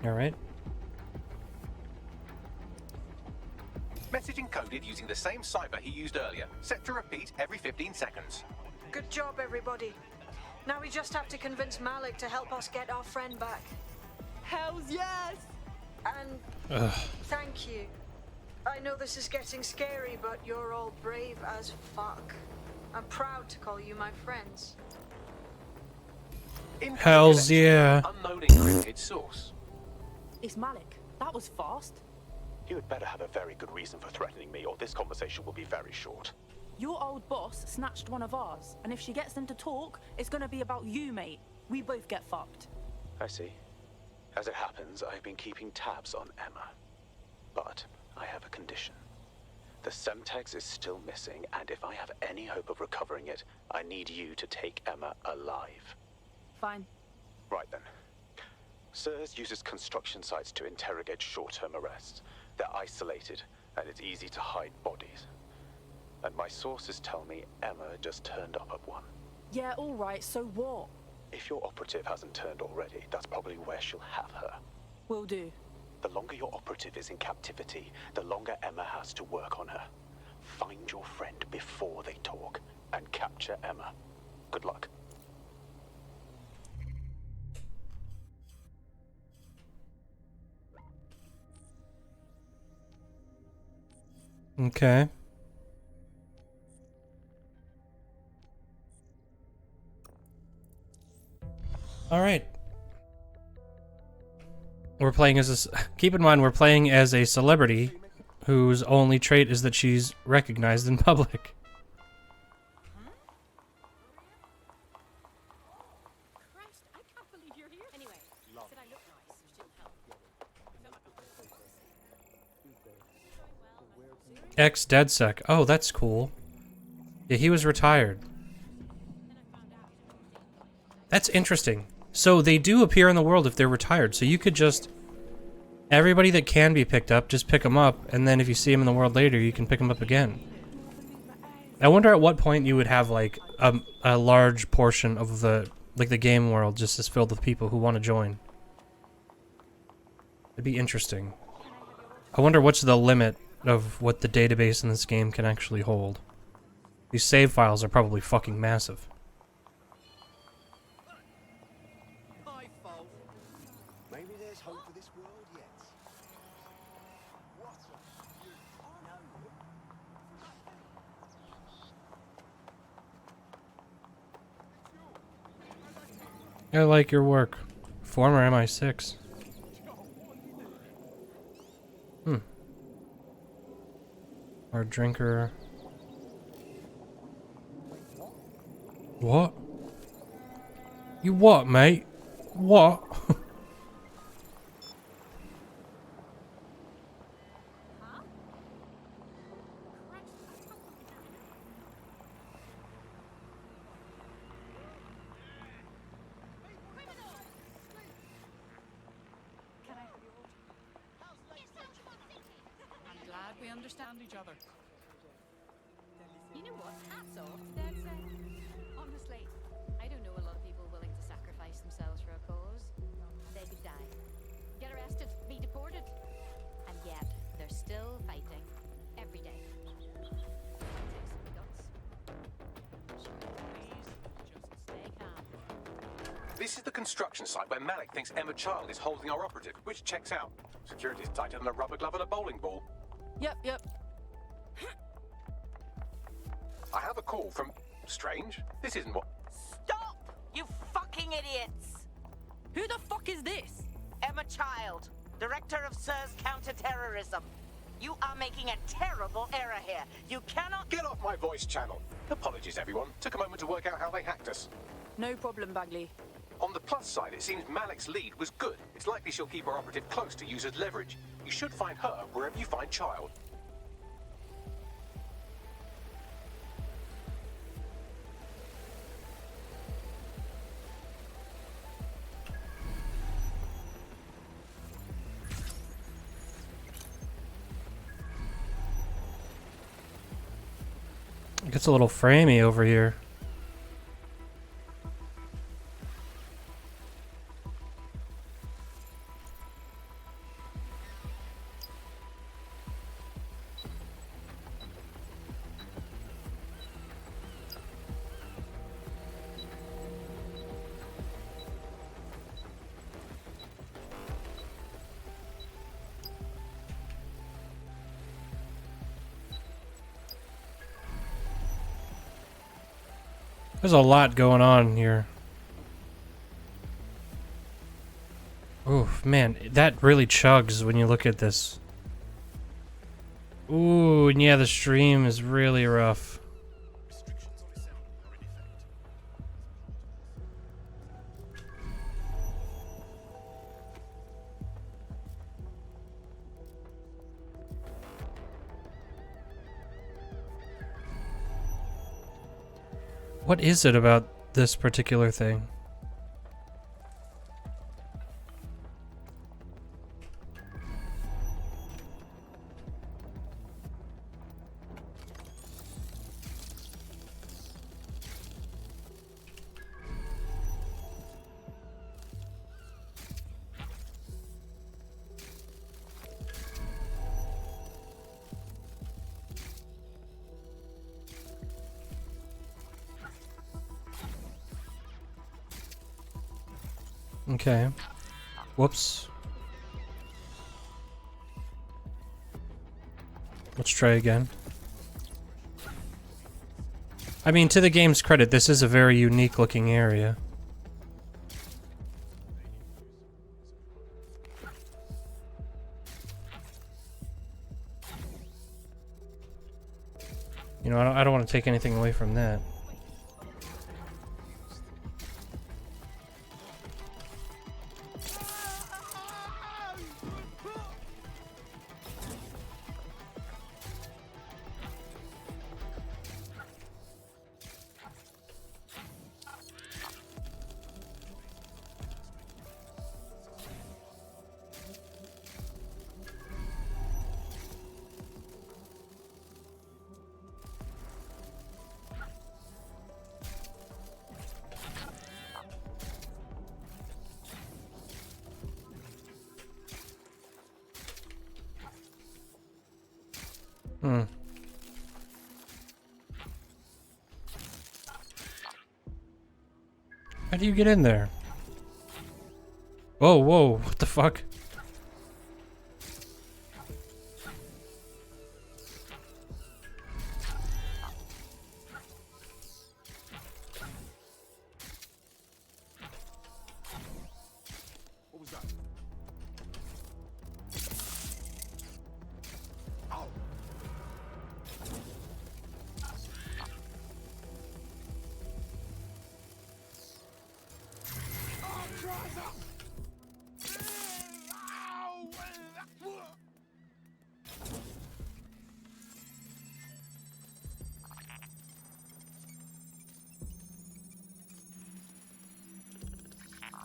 All right. Message encoded using the same cipher he used earlier, set to repeat every 15 seconds. Good job, everybody. Now we just have to convince Malik to help us get our friend back. Hells yes! And thank you. I know this is getting scary, but you're all brave as fuck. I'm proud to call you my friends. Hells yeah. Unknown encrypted source. It's Malik. That was fast. You had better have a very good reason for threatening me, or this conversation will be very short. Your old boss snatched one of ours, and if she gets them to talk, it's gonna be about you, mate. We both get fucked. I see. As it happens, I've been keeping tabs on Emma. But I have a condition. The Semtex is still missing, and if I have any hope of recovering it, I need you to take Emma alive. Fine. Right then. SIRS uses construction sites to interrogate short-term arrests. They're isolated, and it's easy to hide bodies. And my sources tell me Emma just turned up at one. Yeah, all right, so what? If your operative hasn't turned already, that's probably where she'll have her. Will do. The longer your operative is in captivity, the longer Emma has to work on her. Find your friend before they talk, and capture Emma. Good luck. Okay. All right. We're playing as a... Keep in mind, we're playing as a celebrity whose only trait is that she's recognized in public. Ex-DedSec. Oh, that's cool. Yeah, he was retired. That's interesting. So they do appear in the world if they're retired. So you could just... Everybody that can be picked up, just pick them up. And then if you see them in the world later, you can pick them up again. I wonder at what point you would have, like, a large portion of the... Like, the game world just is filled with people who want to join. It'd be interesting. I wonder what's the limit of what the database in this game can actually hold. These save files are probably fucking massive. Maybe there's hope for this world yet. I like your work. Former MI6. Hard drinker. What? You what, mate? What? I'm glad we understand each other. You know what? Hats off to DedSec. Honestly, I don't know a lot of people willing to sacrifice themselves for a cause. They could die, get arrested, be deported, and yet they're still fighting every day. That takes some guts. Please, just stay calm. This is the construction site where Malik thinks Emma Child is holding our operative, which checks out. Security's tighter than a rubber glove and a bowling ball. Yep. I have a call from... Strange. This isn't what... Stop! You fucking idiots! Who the fuck is this? Emma Child, Director of SIRS Counterterrorism. You are making a terrible error here. You cannot... Get off my voice channel. Apologies, everyone. Took a moment to work out how they hacked us. No problem, Bagley. On the plus side, it seems Malik's lead was good. It's likely she'll keep her operative close to use as leverage. You should find her wherever you find Child. It gets a little framey over here. There's a lot going on here. Oof, man, that really chugs when you look at this. Ooh, and yeah, the stream is really rough. What is it about this particular thing? Okay. Whoops. Let's try again. I mean, to the game's credit, this is a very unique looking area. You know, I don't want to take anything away from that. How do you get in there? Whoa, whoa, what the fuck? What was that?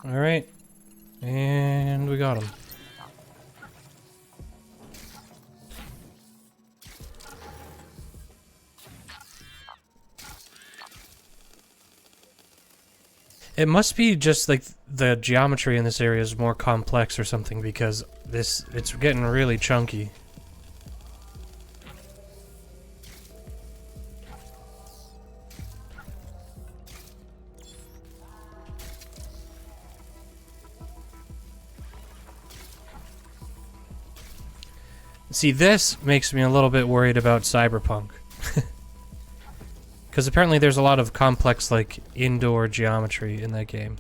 All right, and we got him. It must be just like the geometry in this area is more complex or something, because it's getting really chunky. See, this makes me a little bit worried about Cyberpunk. Because apparently there's a lot of complex, like, indoor geometry in that game.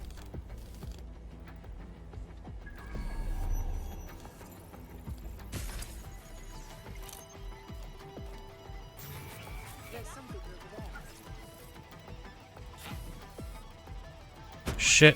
Shit.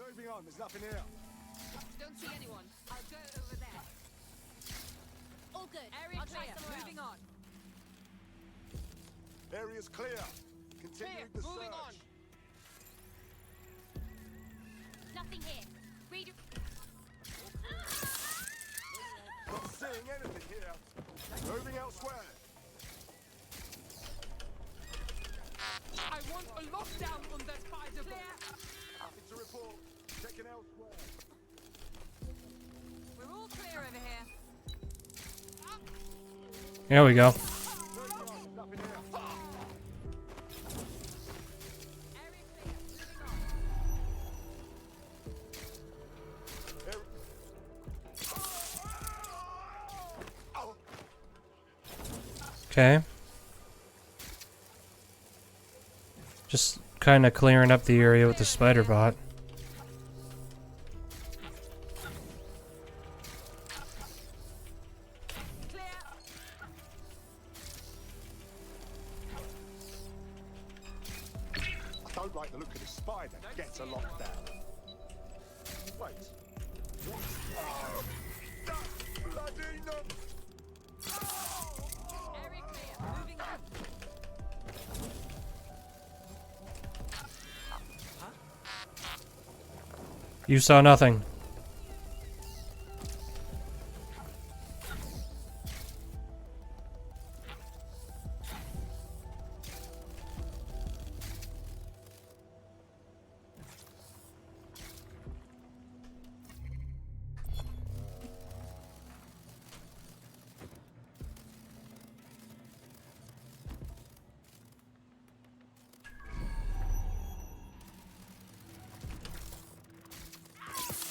Moving on, there's nothing here. Don't see anyone. I'll go over there. All good. Area clear. Moving on. Area's clear. Continuing the Moving search. on. Nothing here. Read. Not seeing anything here. Moving elsewhere. I want a lockdown on that spider. Nothing to report. Checking elsewhere. We're all clear over here. There we go. Nothing here. Okay. Just kind of clearing up the area with the spider bot. I don't like the look of this spider. Gets a lockdown. Wait. What? Oh, bloody no. Area clear. Moving on. You saw nothing.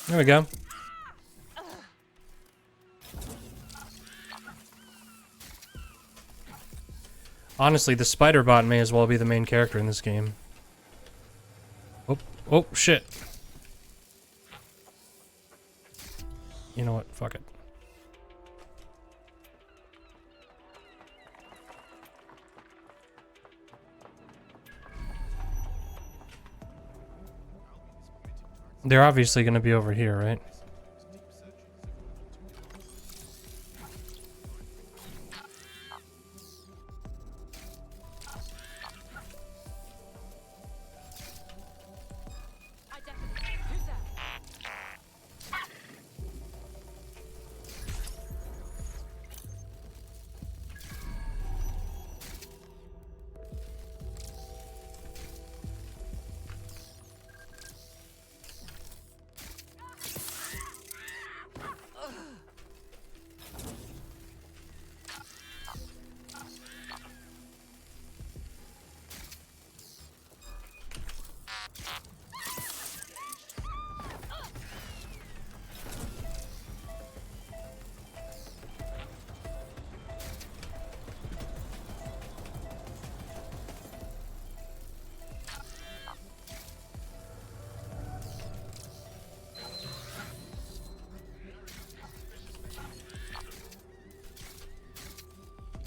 There we go. Honestly, the spider bot may as well be the main character in this game. Oh, oh, shit. You know what? Fuck it. They're obviously going to be over here, right?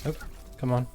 Oh, come on.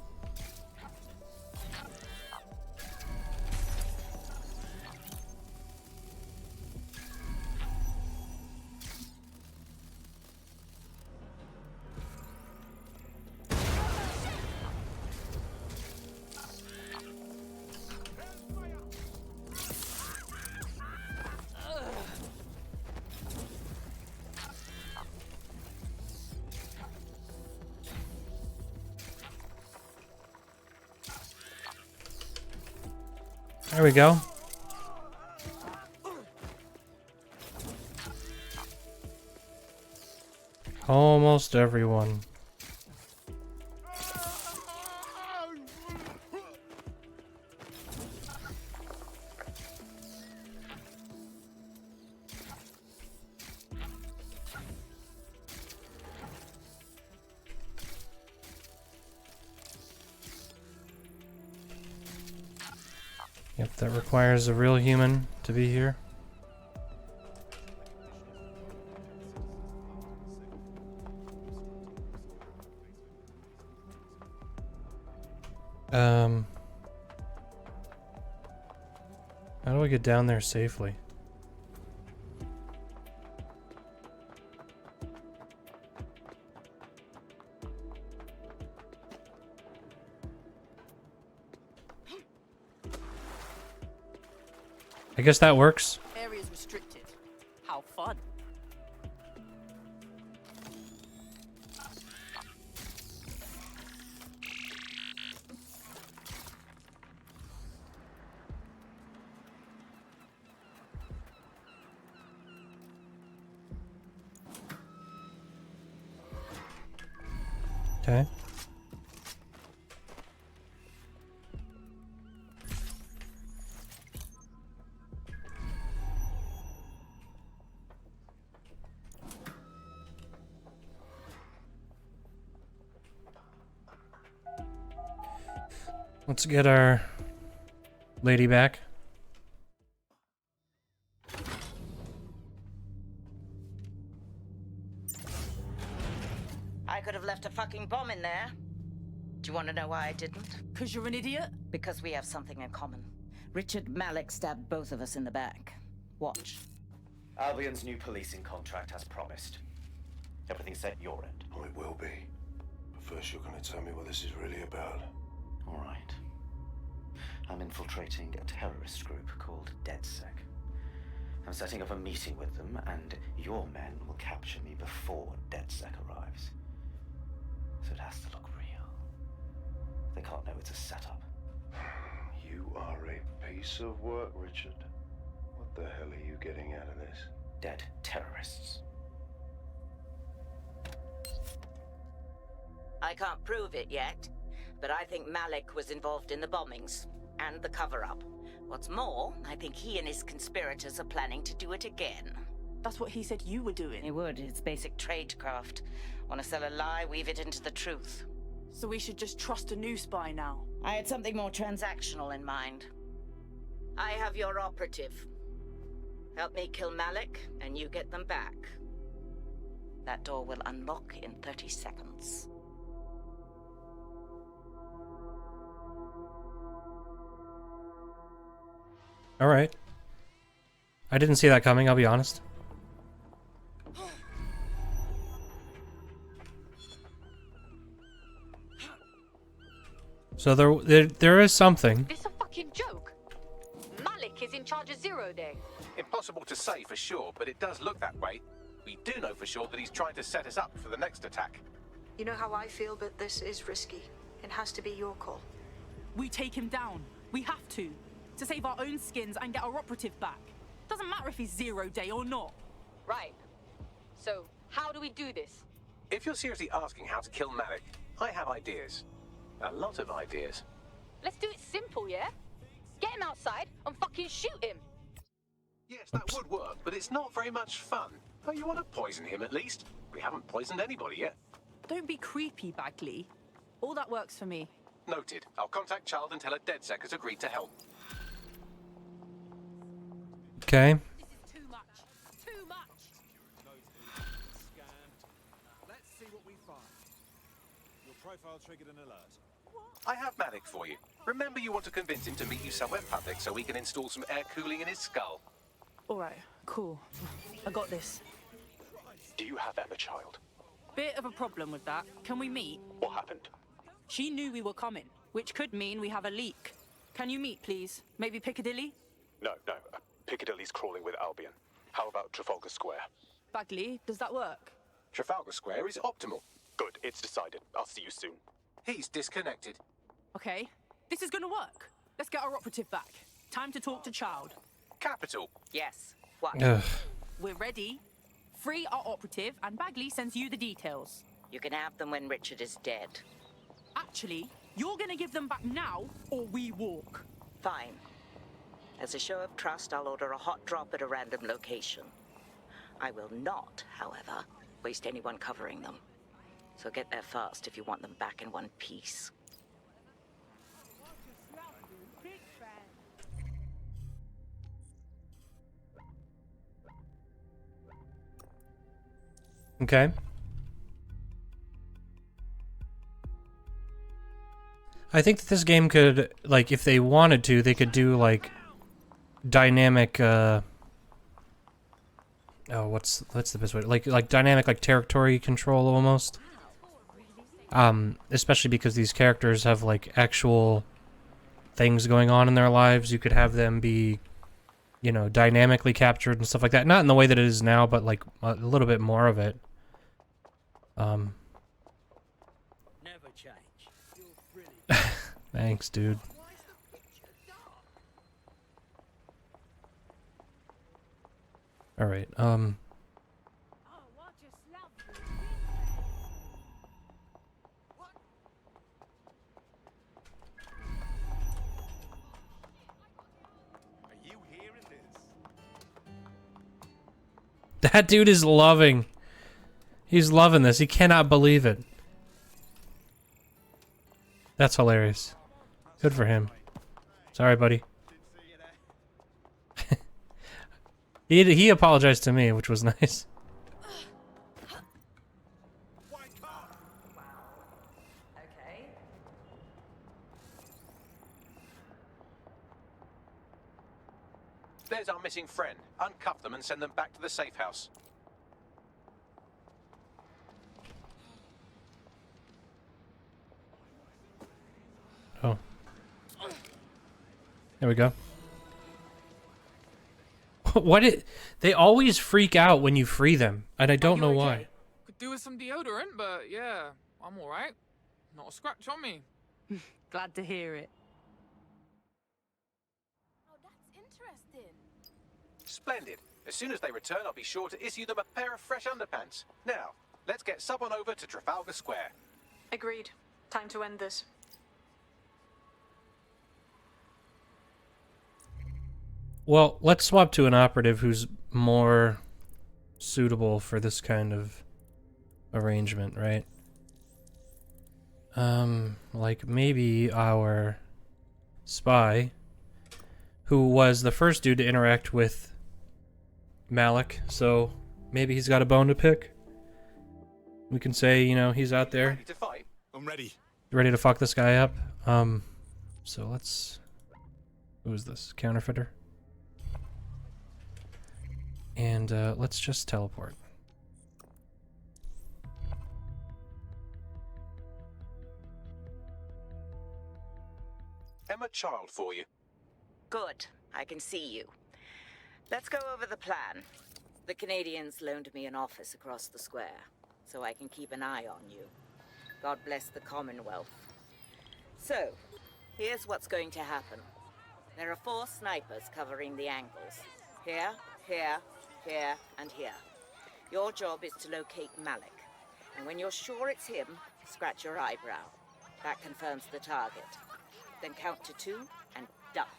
There we go. Almost everyone. Yep, that requires a real human to be here. How do I get down there safely? I guess that works. Area's restricted. How fun. Okay. Let's get our lady back. I could have left a fucking bomb in there. Do you want to know why I didn't? Because you're an idiot? Because we have something in common. Richard Malik stabbed both of us in the back. Watch. Albion's new policing contract as promised. Everything set your end. Oh, it will be. But first you're going to tell me what this is really about. All right. I'm infiltrating a terrorist group called DedSec. I'm setting up a meeting with them, and your men will capture me before DedSec arrives. So it has to look real. They can't know it's a setup. You are a piece of work, Richard. What the hell are you getting out of this? Dead terrorists. I can't prove it yet, but I think Malik was involved in the bombings and the cover-up. What's more, I think he and his conspirators are planning to do it again. That's what he said you were doing. He would. It's basic tradecraft. Want to sell a lie, weave it into the truth. So we should just trust a new spy now? I had something more transactional in mind. I have your operative. Help me kill Malik, and you get them back. That door will unlock in 30 seconds. All right. I didn't see that coming, I'll be honest. So there is something. This a fucking joke? Malik is in charge of Zero Day. Impossible to say for sure, but it does look that way. We do know for sure that he's trying to set us up for the next attack. You know how I feel, but this is risky. It has to be your call. We take him down. We have to save our own skins and get our operative back. Doesn't matter if he's Zero Day or not. Right. So, how do we do this? If you're seriously asking how to kill Malik, I have ideas. A lot of ideas. Let's do it simple, yeah? Get him outside and fucking shoot him. Yes, that would work, but it's not very much fun. Oh, you want to poison him at least? We haven't poisoned anybody yet. Don't be creepy, Bagley. All that works for me. Noted. I'll contact Child and tell her DedSec has agreed to help. Okay. This is too much. Too much. Let's see what we find. Your profile triggered an alert. I have Malik for you. Remember, you want to convince him to meet you somewhere public so we can install some air cooling in his skull. All right, cool. I got this. Do you have Emma, Child? Bit of a problem with that. Can we meet? What happened? She knew we were coming, which could mean we have a leak. Can you meet, please? Maybe Piccadilly? No. Piccadilly's crawling with Albion. How about Trafalgar Square? Bagley, does that work? Trafalgar Square is optimal. Good, it's decided. I'll see you soon. He's disconnected. Okay, this is gonna work. Let's get our operative back. Time to talk to Child. Capital. Yes. What? We're ready. Free our operative, and Bagley sends you the details. You can have them when Richard is dead. Actually, you're gonna give them back now, or we walk. Fine. As a show of trust, I'll order a hot drop at a random location. I will not, however, waste anyone covering them. So get there fast if you want them back in one piece. Okay. I think that this game could, like, if they wanted to, they could do, like, dynamic, oh, what's the best way? Like dynamic, like, territory control, almost. Especially because these characters have, like, actual things going on in their lives. You could have them be you know, dynamically captured and stuff like that. Not in the way that it is now, but like a little bit more of it. Never change. You're brilliant. Thanks, dude. All right. That dude is loving. He's loving this. He cannot believe it. That's hilarious. Good for him. Sorry, buddy. He apologized to me, which was nice. Okay. There's our missing friend. Uncuff them and send them back to the safe house. Oh. There we go. They always freak out when you free them, and I don't know why. Could do with some deodorant, but yeah, I'm alright. Not a scratch on me. Glad to hear it. Oh, that's interesting. Splendid. As soon as they return, I'll be sure to issue them a pair of fresh underpants. Now, let's get someone over to Trafalgar Square. Agreed. Time to end this. Well, let's swap to an operative who's more suitable for this kind of arrangement, right? Like maybe our spy, who was the first dude to interact with Malik, so maybe he's got a bone to pick. We can say, you know, he's out there. Ready to fight? I'm ready. Ready to fuck this guy up. So let's... Who is this? Counterfeiter? And let's just teleport. Emma Child for you. Good. I can see you. Let's go over the plan. The Canadians loaned me an office across the square, so I can keep an eye on you. God bless the Commonwealth. So, here's what's going to happen. There are 4 snipers covering the angles. Here, here, here, and here. Your job is to locate Malik. And when you're sure it's him, scratch your eyebrow. That confirms the target. Then count to 2 and duck.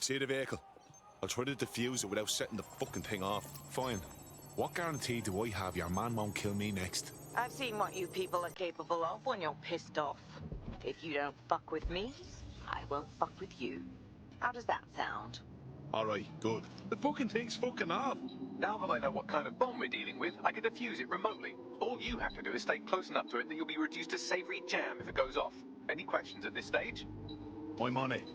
See the vehicle? I'll try to defuse it without setting the fucking thing off. Fine. What guarantee do I have your man won't kill me next? I've seen what you people are capable of when you're pissed off. If you don't fuck with me, I won't fuck with you. How does that sound? Alright, good. The fucking thing's fucking off. Now that I know what kind of bomb we're dealing with, I can defuse it remotely. All you have to do is stay close enough to it that you'll be reduced to savory jam if it goes off. Any questions at this stage? I'm on it.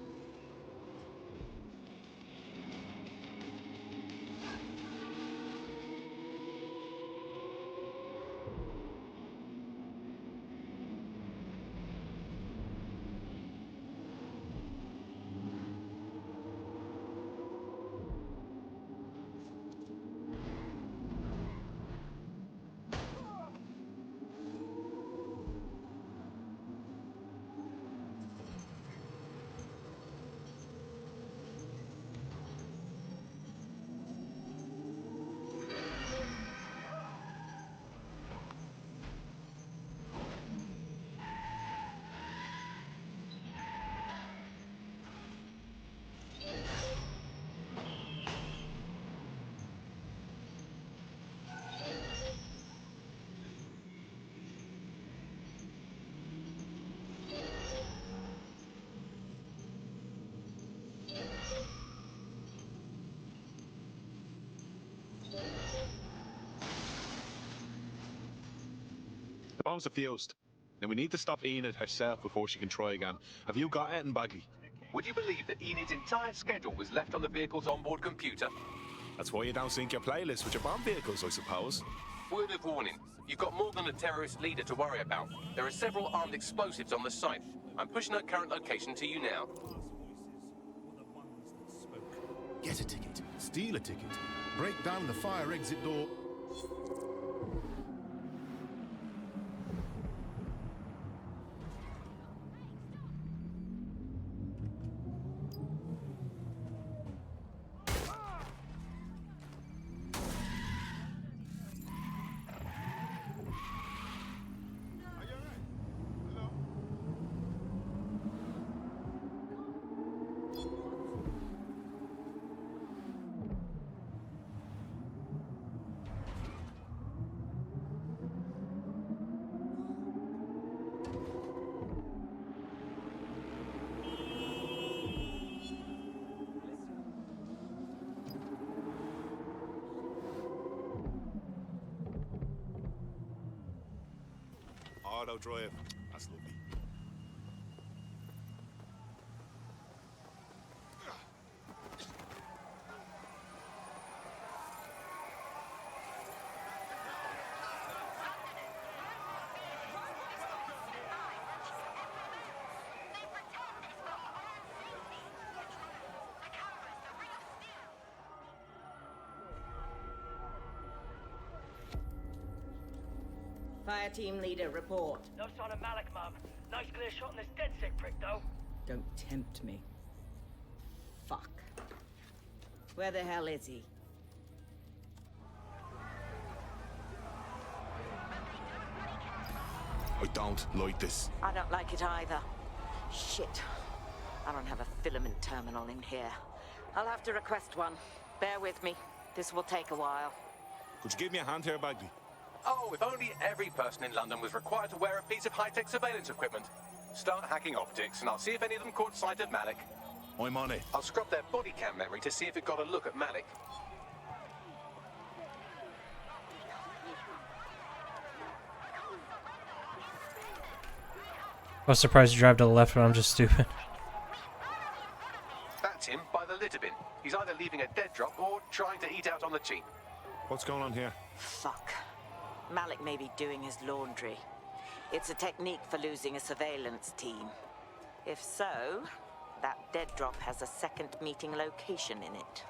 The bombs are fused. Now we need to stop Enid herself before she can try again. Have you got it in Bagley? Would you believe that Enid's entire schedule was left on the vehicle's onboard computer? That's why you don't sync your playlist with your bomb vehicles, I suppose. Word of warning. You've got more than a terrorist leader to worry about. There are several armed explosives on the site. I'm pushing her current location to you now. Get a ticket. Steal a ticket. Break down the fire exit door. Auto drive. That's lovely. Fire team leader, report. No sign of Malik, Mum. Nice clear shot on this dead sick prick, though. Don't tempt me. Fuck. Where the hell is he? I don't like this. I don't like it either. Shit. I don't have a filament terminal in here. I'll have to request one. Bear with me. This will take a while. Could you give me a hand here, Bagley? Oh, if only every person in London was required to wear a piece of high-tech surveillance equipment. Start hacking optics, and I'll see if any of them caught sight of Malik. I'm on it. I'll scrub their body cam memory to see if it got a look at Malik. I was surprised you drive to the left, but I'm just stupid. That's him by the litter bin. He's either leaving a dead drop or trying to eat out on the cheap. What's going on here? Fuck. Malik may be doing his laundry. It's a technique for losing a surveillance team. If so, that dead drop has a second meeting location in it.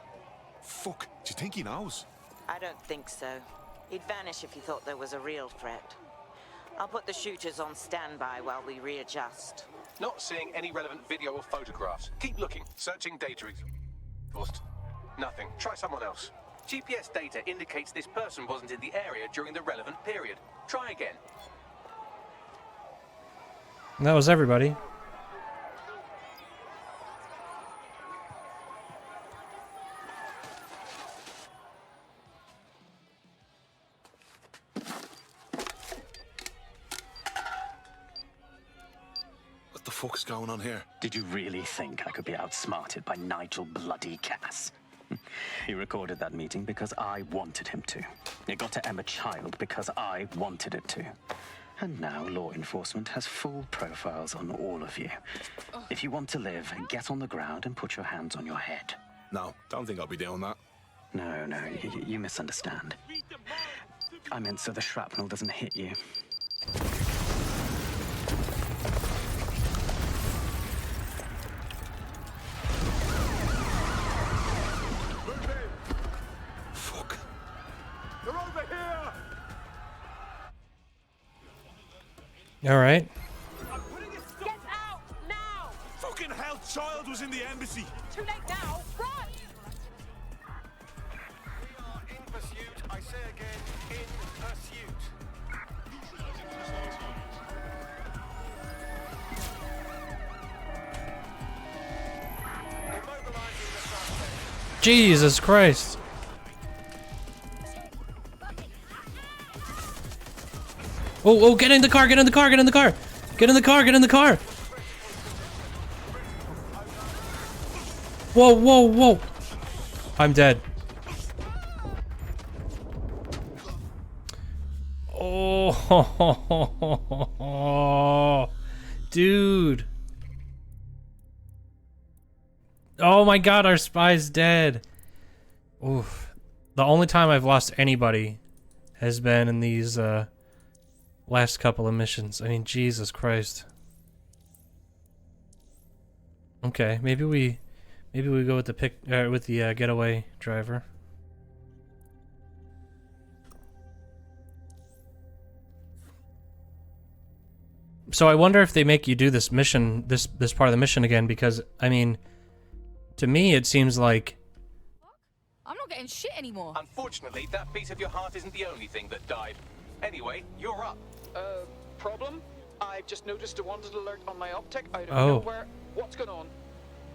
Fuck, do you think he knows? I don't think so. He'd vanish if he thought there was a real threat. I'll put the shooters on standby while we readjust. Not seeing any relevant video or photographs. Keep looking. Searching data exhaust. Nothing. Try someone else. GPS data indicates this person wasn't in the area during the relevant period. Try again. And that was everybody. What the fuck's going on here? Did you really think I could be outsmarted by Nigel bloody Cass? He recorded that meeting because I wanted him to. It got to Emma Child because I wanted it to. And now law enforcement has full profiles on all of you. If you want to live, get on the ground and put your hands on your head. No, don't think I'll be doing that. No, you misunderstand. I meant so the shrapnel doesn't hit you. Fuck. They're over here! All right. Get out now! Fucking hell, Child was in the embassy. Too late now. Run! We are in pursuit. I say again, in pursuit. Immobilizing the suspect. Jesus Christ. Oh, get in the car, get in the car, get in the car. Get in the car, get in the car. Whoa. I'm dead. Oh, dude. Oh my god, our spy's dead. Oof. The only time I've lost anybody has been in these last couple of missions. I mean, Jesus Christ. Okay, maybe we Maybe we go with the getaway driver. So I wonder if they make you do this mission, this part of the mission again, because I mean, to me it seems like. I'm not getting shit anymore. Unfortunately, that piece of your heart isn't the only thing that died. Anyway, you're up. Problem? I've just noticed a wanted alert on my optic out of Oh. nowhere. What's going on?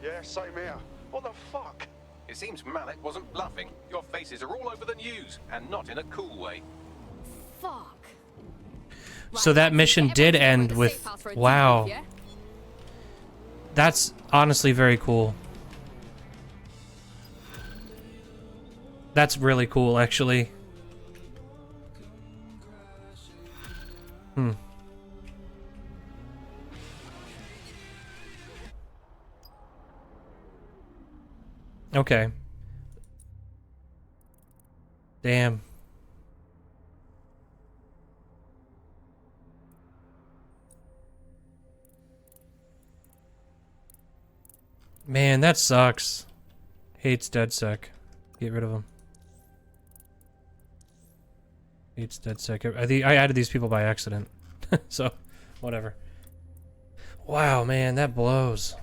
Yeah, same here. What the fuck? It seems Malik wasn't bluffing. Your faces are all over the news, and not in a cool way. Fuck. So that mission did end with, wow. That's honestly very cool. That's really cool, actually. Okay. Damn. Man, that sucks. Hates DedSec. Get rid of him. Hates DedSec. I added these people by accident. So, whatever. Wow, man, that blows.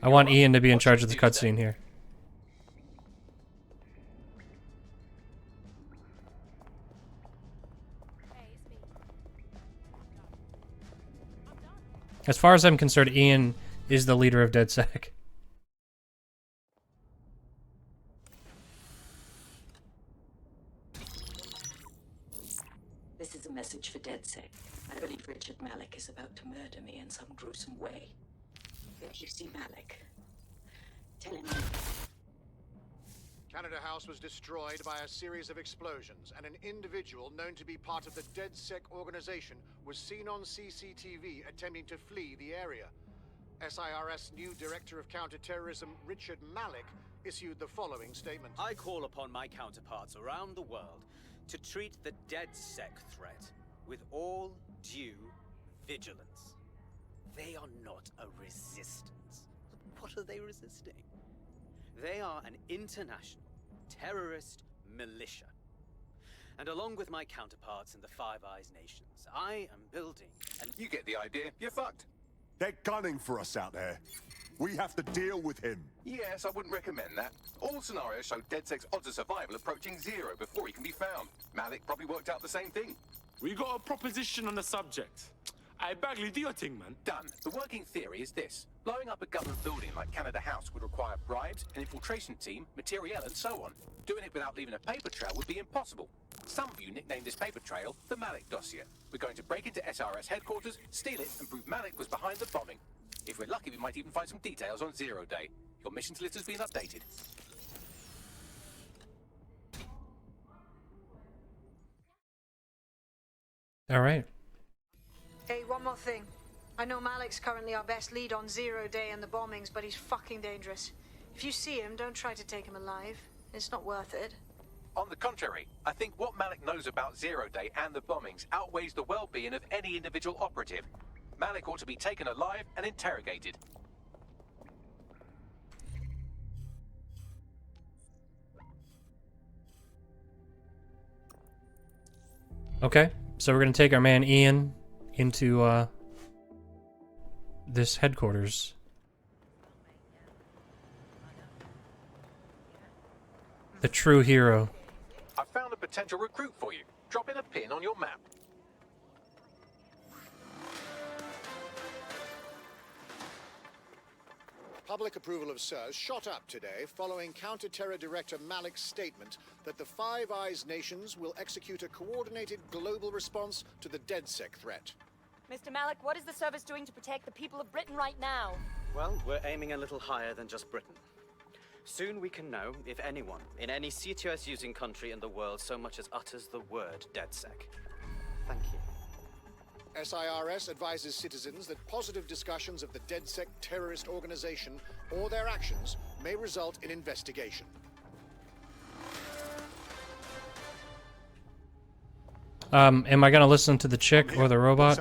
I want Ian to be in charge of the cutscene here. As far as I'm concerned, Ian is the leader of DedSec. This is a message for DedSec. I believe Richard Malik is about to murder me in some gruesome way. If you see Malik, tell him. Canada House was destroyed by a series of explosions, and an individual known to be part of the DedSec organization was seen on CCTV attempting to flee the area. SIRS new Director of Counterterrorism, Richard Malik, issued the following statement. I call upon my counterparts around the world to treat the DedSec threat with all due vigilance. They are not a resistance. What are they resisting? They are an international terrorist militia. And along with my counterparts in the Five Eyes nations, I am building and you get the idea. You're fucked. They're gunning for us out there. We have to deal with him. Yes, I wouldn't recommend that. All scenarios show DedSec's odds of survival approaching 0 before he can be found. Malik probably worked out the same thing. We got a proposition on the subject. Hey, Bagley, do your thing, man. Done. The working theory is this. Blowing up a government building like Canada House would require bribes, an infiltration team, materiel, and so on. Doing it without leaving a paper trail would be impossible. Some of you nicknamed this paper trail the Malik dossier. We're going to break into SRS headquarters, steal it, and prove Malik was behind the bombing. If we're lucky, we might even find some details on Zero Day. Your missions list has been updated. All right. Hey, one more thing. I know Malik's currently our best lead on Zero Day and the bombings, but he's fucking dangerous. If you see him, don't try to take him alive. It's not worth it. On the contrary, I think what Malik knows about Zero Day and the bombings outweighs the well-being of any individual operative. Malik ought to be taken alive and interrogated. Okay, so we're gonna take our man Ian into this headquarters. The true hero. I found a potential recruit for you. Drop in a pin on your map. public approval of SIRS shot up today following Counter-Terror Director Malik's statement that the Five Eyes nations will execute a coordinated global response to the DedSec threat. Mr. Malik, what is the service doing to protect the people of Britain right now? Well, we're aiming a little higher than just Britain. Soon we can know if anyone in any CTOS-using country in the world so much as utters the word DedSec. Thank you. SIRS advises citizens that positive discussions of the DedSec terrorist organization or their actions may result in investigation. Am I gonna listen to the chick or the robot?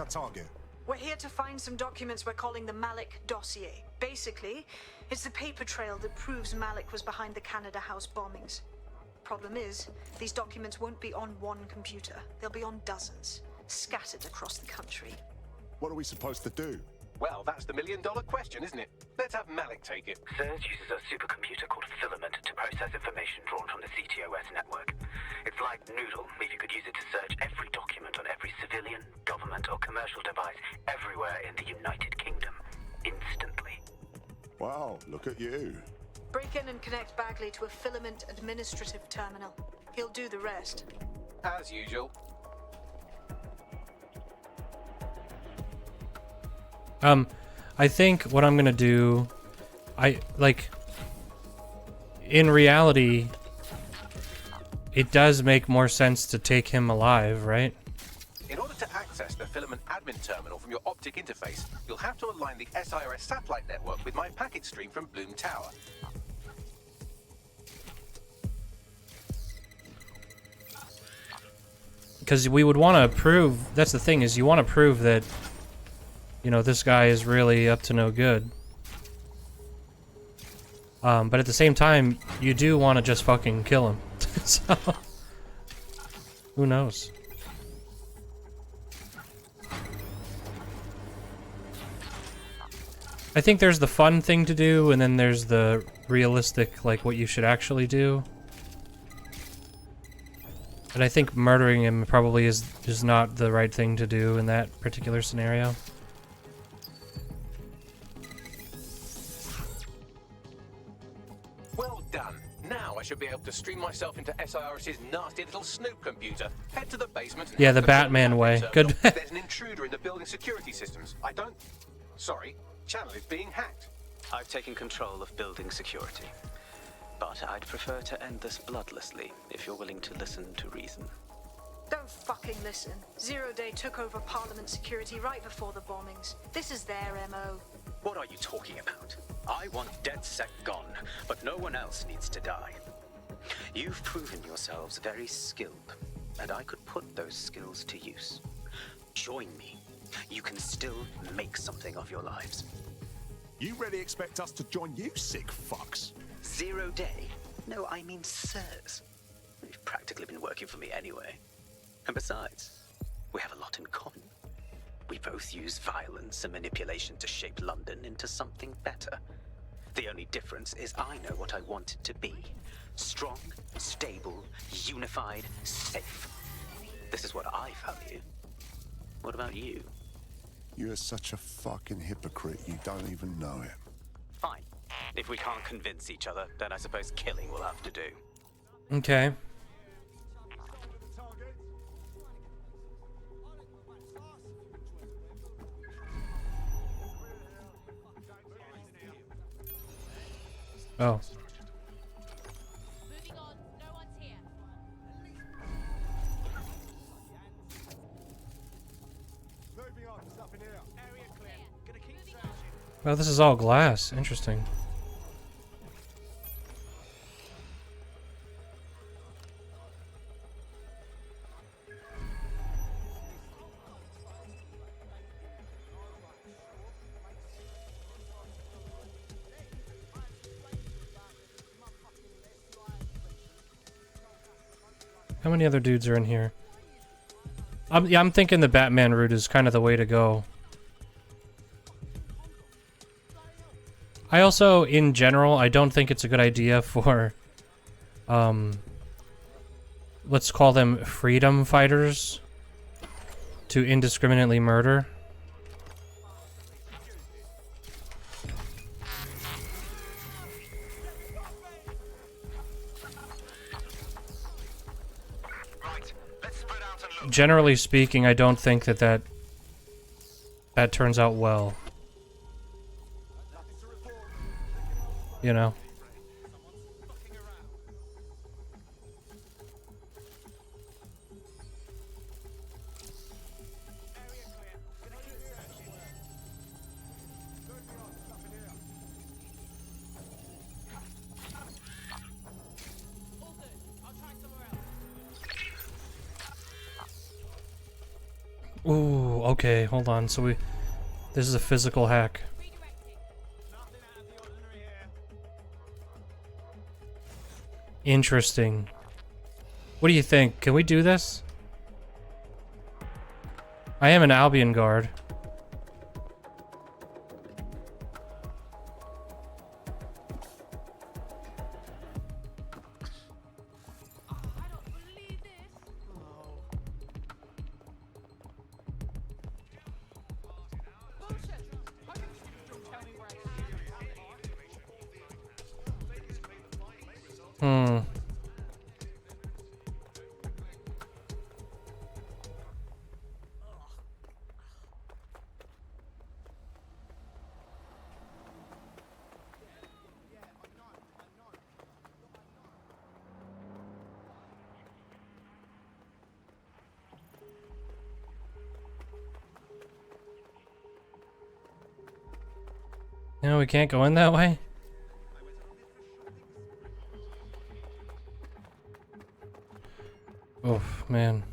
We're here to find some documents we're calling the Malik dossier. Basically, it's the paper trail that proves Malik was behind the Canada House bombings. Problem is, these documents won't be on one computer. They'll be on dozens, scattered across the country. What are we supposed to do? Well, that's the million-dollar question, isn't it? Let's have Malik take it. SIRS uses a supercomputer called Filament to process information drawn from the CTOS network. It's like Noodle, if you could use it to search every document on every civilian, government, or commercial device everywhere in the United Kingdom, instantly. Wow, look at you. Break in and connect Bagley to a Filament administrative terminal. He'll do the rest. As usual. I think what I'm gonna do, in reality, it does make more sense to take him alive, right? In order to access the Filament admin terminal from your optic interface, you'll have to align the SIRS satellite network with my packet stream from Bloom Tower. Because we would want to prove, that's the thing, is you want to prove that, you know, this guy is really up to no good. But at the same time, you do want to just fucking kill him. So, who knows? I think there's the fun thing to do, and then there's the realistic, like, what you should actually do. And I think murdering him probably is not the right thing to do in that particular scenario. Well done. Now I should be able to stream myself into SIRS's nasty little snoop computer. Head to the basement and Yeah, have the the Batman way. Good. There's an intruder in the building security systems. Sorry, channel is being hacked. I've taken control of building security. But I'd prefer to end this bloodlessly, if you're willing to listen to reason. Don't fucking listen. Zero Day took over Parliament security right before the bombings. This is their MO. What are you talking about? I want DedSec gone, but no one else needs to die. You've proven yourselves very skilled, and I could put those skills to use. Join me. You can still make something of your lives. You really expect us to join you, sick fucks? 0 Day? No, I mean SIRS. You've practically been working for me anyway. And besides, we have a lot in common. We both use violence and manipulation to shape London into something better. The only difference is I know what I want it to be. Strong, stable, unified, safe. This is what I value. What about you? You're such a fucking hypocrite, you don't even know it. Fine. If we can't convince each other, then I suppose killing will have to do. Okay. Oh. Moving on, no one's here. Moving on, there's nothing here. Area clear. Gonna keep searching. Well, this is all glass. Interesting. How many other dudes are in here? Yeah, I'm thinking the Batman route is kind of the way to go. I also, in general, I don't think it's a good idea for, let's call them freedom fighters, to indiscriminately murder. generally speaking, I don't think that turns out well. You know? Ooh, okay, hold on. So this is a physical hack. Interesting. What do you think? Can we do this? I am an Albion guard. No, we can't go in that way? Oh, man.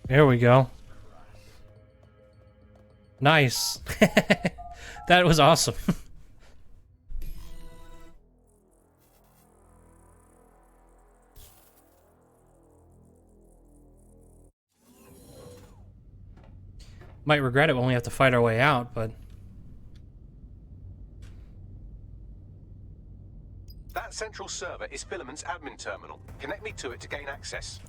There we go. Nice. That was awesome. Might regret it when we have to fight our way out, but... That central server is Filament's admin terminal. Connect me to it to gain access.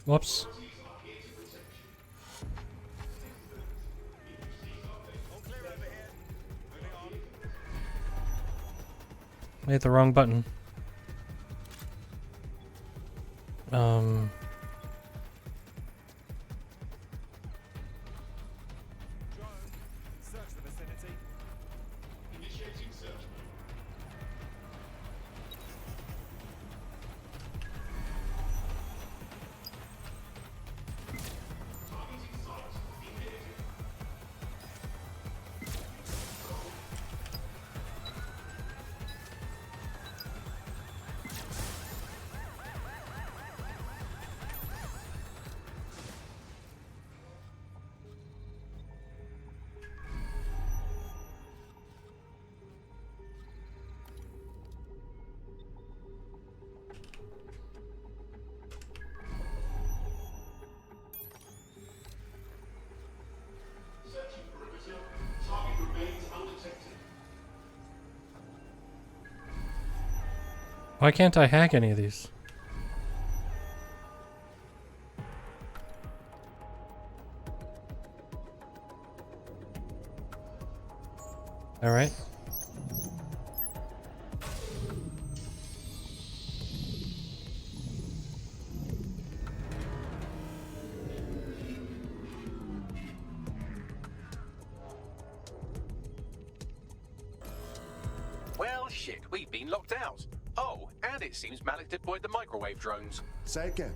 Whoops. I hit the wrong button. Why can't I hack any of these? All right. Well, shit, we've been locked out. Oh, and it seems Malik deployed the microwave drones. Say again.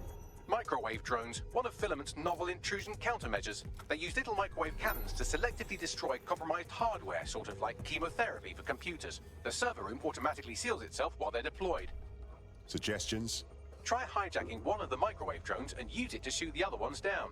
Microwave drones, one of Filament's novel intrusion countermeasures. They use little microwave cannons to selectively destroy compromised hardware, sort of like chemotherapy for computers. The server room automatically seals itself while they're deployed. Suggestions? Try hijacking one of the microwave drones and use it to shoot the other ones down.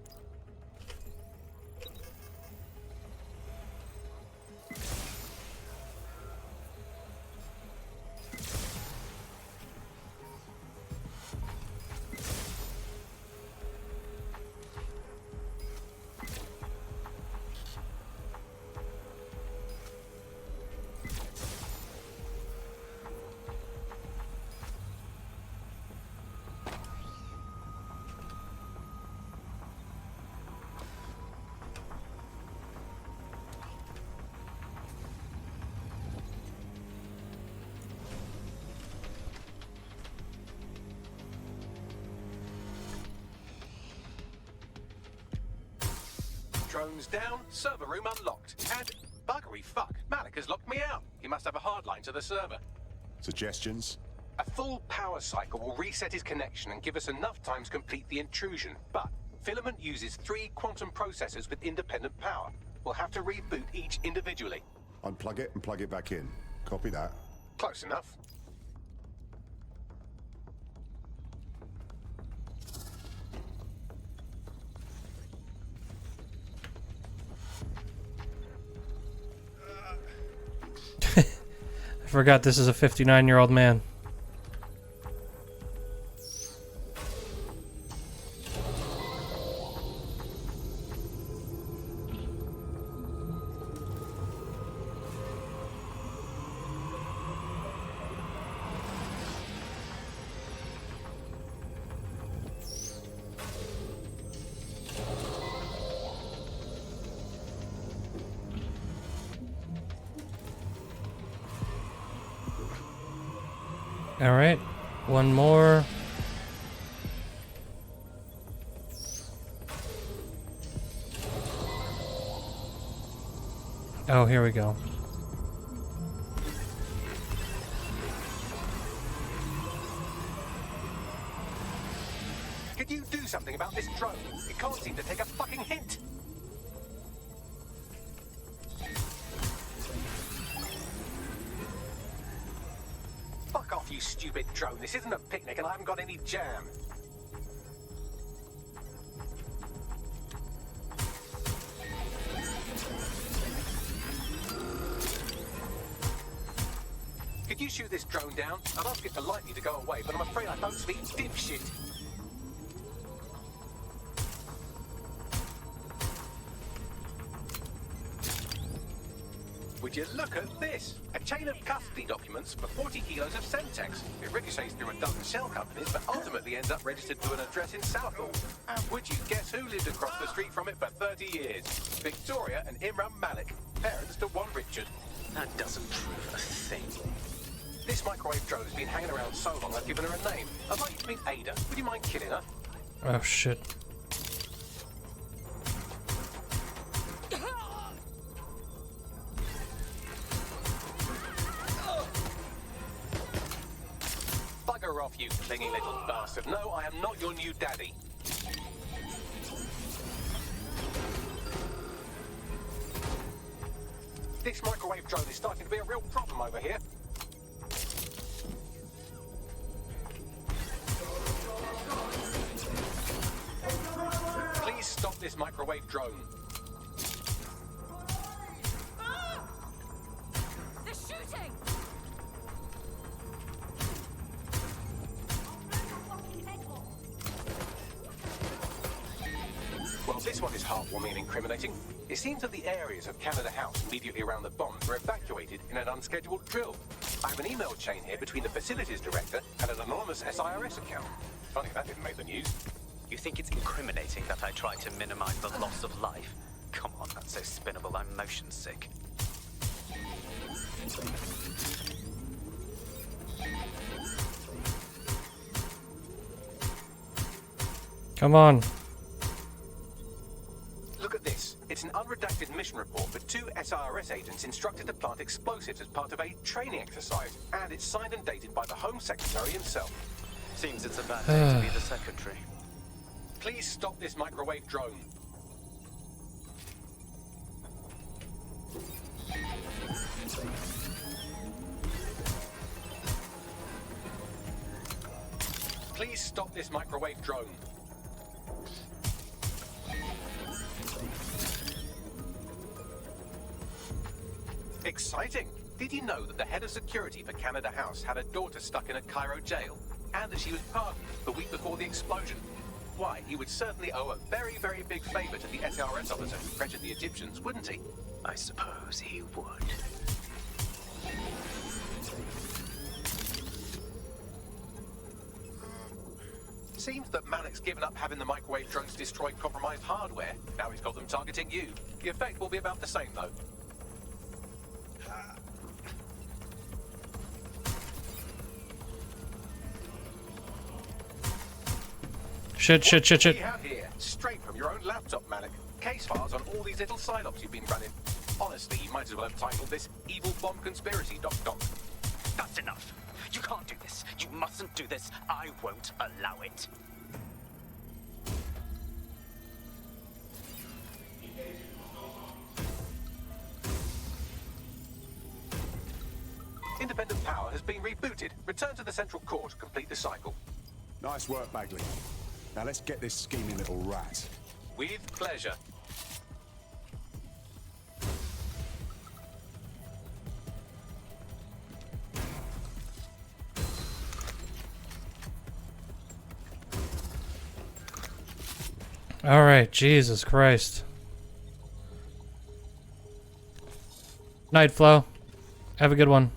Drones down, server room unlocked. And buggery fuck, Malik has locked me out. He must have a hard line to the server. Suggestions? A full power cycle will reset his connection and give us enough time to complete the intrusion. But Filament uses 3 quantum processors with independent power. We'll have to reboot each individually. Unplug it and plug it back in. Copy that. Close enough. I forgot this is a 59-year-old man. All right, one more. Oh, here we go. Could you do something about this drone? It can't seem to take a fucking hint. Fuck off, you stupid drone. This isn't a picnic and I haven't got any jam. Could you shoot this drone down? I'd ask it politely to go away, but I'm afraid I don't speak dipshit. Would you look at this? A chain of custody documents for 40 kilos of Semtex. It ricochets through a dozen shell companies, but ultimately ends up registered to an address in Southall. And would you guess who lived across the street from it for 30 years? Victoria and Imran Malik, parents to one Richard. That doesn't prove a thing. This microwave drone has been hanging around so long I've given her a name. I'd like you to meet Ada. Would you mind killing her? Oh shit. Bugger off, you clingy little bastard. No, I am not your new daddy. This microwave drone is starting to be a real problem over here. Please stop this microwave drone. They're shooting! Well, this one is heartwarming and incriminating. It seems that the areas of Canada House immediately around the bomb were evacuated in an unscheduled drill. I have an email chain here between the facilities director and an anonymous SIRS account. Funny that didn't make the news. You think it's incriminating that I tried to minimize the loss of life? Come on, that's so spinnable, I'm motion sick. Come on. Look at this. It's an unredacted mission report for 2 SIRS agents instructed to plant explosives as part of a training exercise. And it's signed and dated by the Home Secretary himself. Seems it's a bad day to be the secretary. Please stop this microwave drone. Please stop this microwave drone. Exciting! Did you know that the head of security for Canada House had a daughter stuck in a Cairo jail? And that she was pardoned the week before the explosion? Why, he would certainly owe a very, very big favor to the SRS officer who pressured the Egyptians, wouldn't he? I suppose he would. Seems that Malik's given up having the microwave drones destroy compromised hardware. Now he's got them targeting you. The effect will be about the same, though. Shit. We have here, straight from your own laptop, Malik. Case files on all these little side-ops you've been running. Honestly, you might as well have titled this Evil Bomb Conspiracy, Doc. That's enough. You can't do this. You mustn't do this. I won't allow it. Independent power has been rebooted. Return to the central core to complete the cycle. Nice work, Bagley. Now let's get this scheming little rat. With pleasure. All right, Jesus Christ. Night, Flo. Have a good one.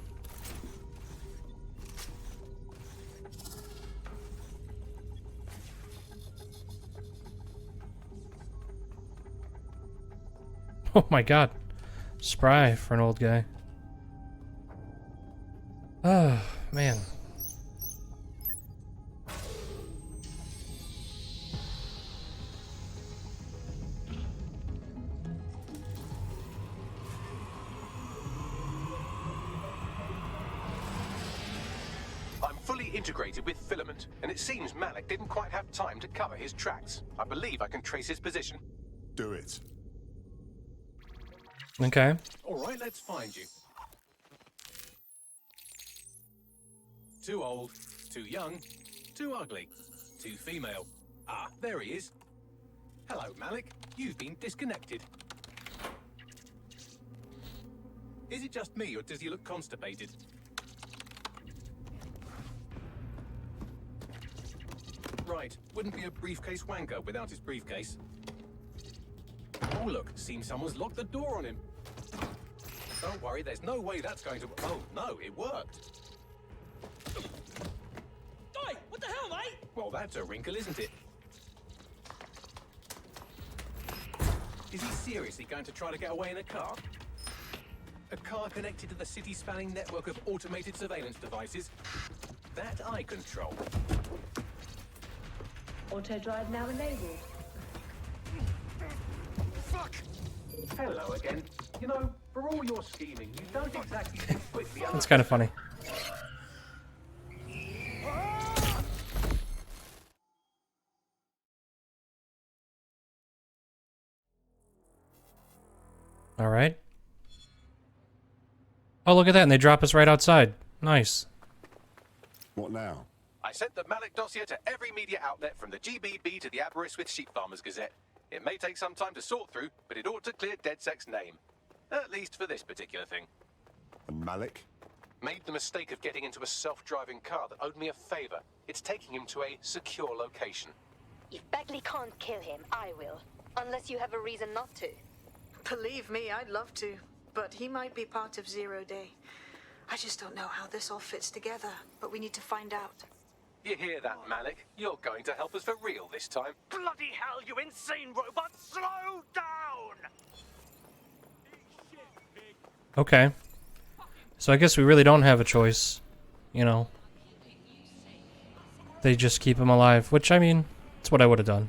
Oh my God. Spry for an old guy. Oh, man. I'm fully integrated with Filament, and it seems Malik didn't quite have time to cover his tracks. I believe I can trace his position. Do it. Okay. All right, let's find you. Too old, too young, too ugly, too female. Ah, there he is. Hello, Malik. You've been disconnected. Is it just me, or does he look constipated? Right, wouldn't be a briefcase wanker without his briefcase. Oh look, seems someone's locked the door on him. Don't worry, there's no way that's going to... Oh, no, it worked. Oi, what the hell, mate? Well, that's a wrinkle, isn't it? Is he seriously going to try to get away in a car? A car connected to the city-spanning network of automated surveillance devices? That I control. Auto drive now enabled. Fuck! Hello again. You know, for all your scheming, you don't exactly fit quickly. That's kind of funny. All right. Oh, look at that, and they drop us right outside. Nice. What now? I sent the Malik dossier to every media outlet from the GBB to the Aberystwyth Sheep Farmers Gazette. It may take some time to sort through, but it ought to clear DedSec's name. At least for this particular thing. And Malik? Made the mistake of getting into a self-driving car that owed me a favor. It's taking him to a secure location. If Bagley can't kill him, I will. Unless you have a reason not to. Believe me, I'd love to. But he might be part of Zero Day. I just don't know how this all fits together, but we need to find out. You hear that, Malik? You're going to help us for real this time. Bloody hell, you insane robot! Slow down! Okay. So I guess we really don't have a choice. You know. They just keep him alive, which, I mean, that's what I would have done.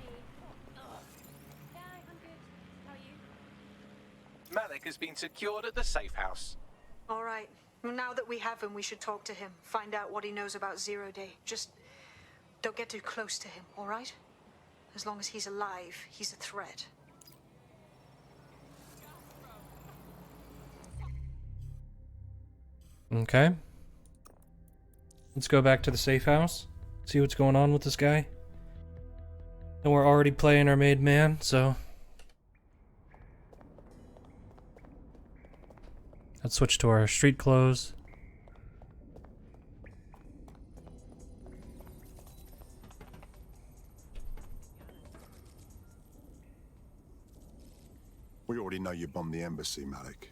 Malik has been secured at the safe house. All right. Now that we have him, we should talk to him. Find out what he knows about Zero Day. Just don't get too close to him, all right? As long as he's alive, he's a threat. Okay. Let's go back to the safe house. See what's going on with this guy. And we're already playing our made man, so... Let's switch to our street clothes. We already know you bombed the embassy, Malik.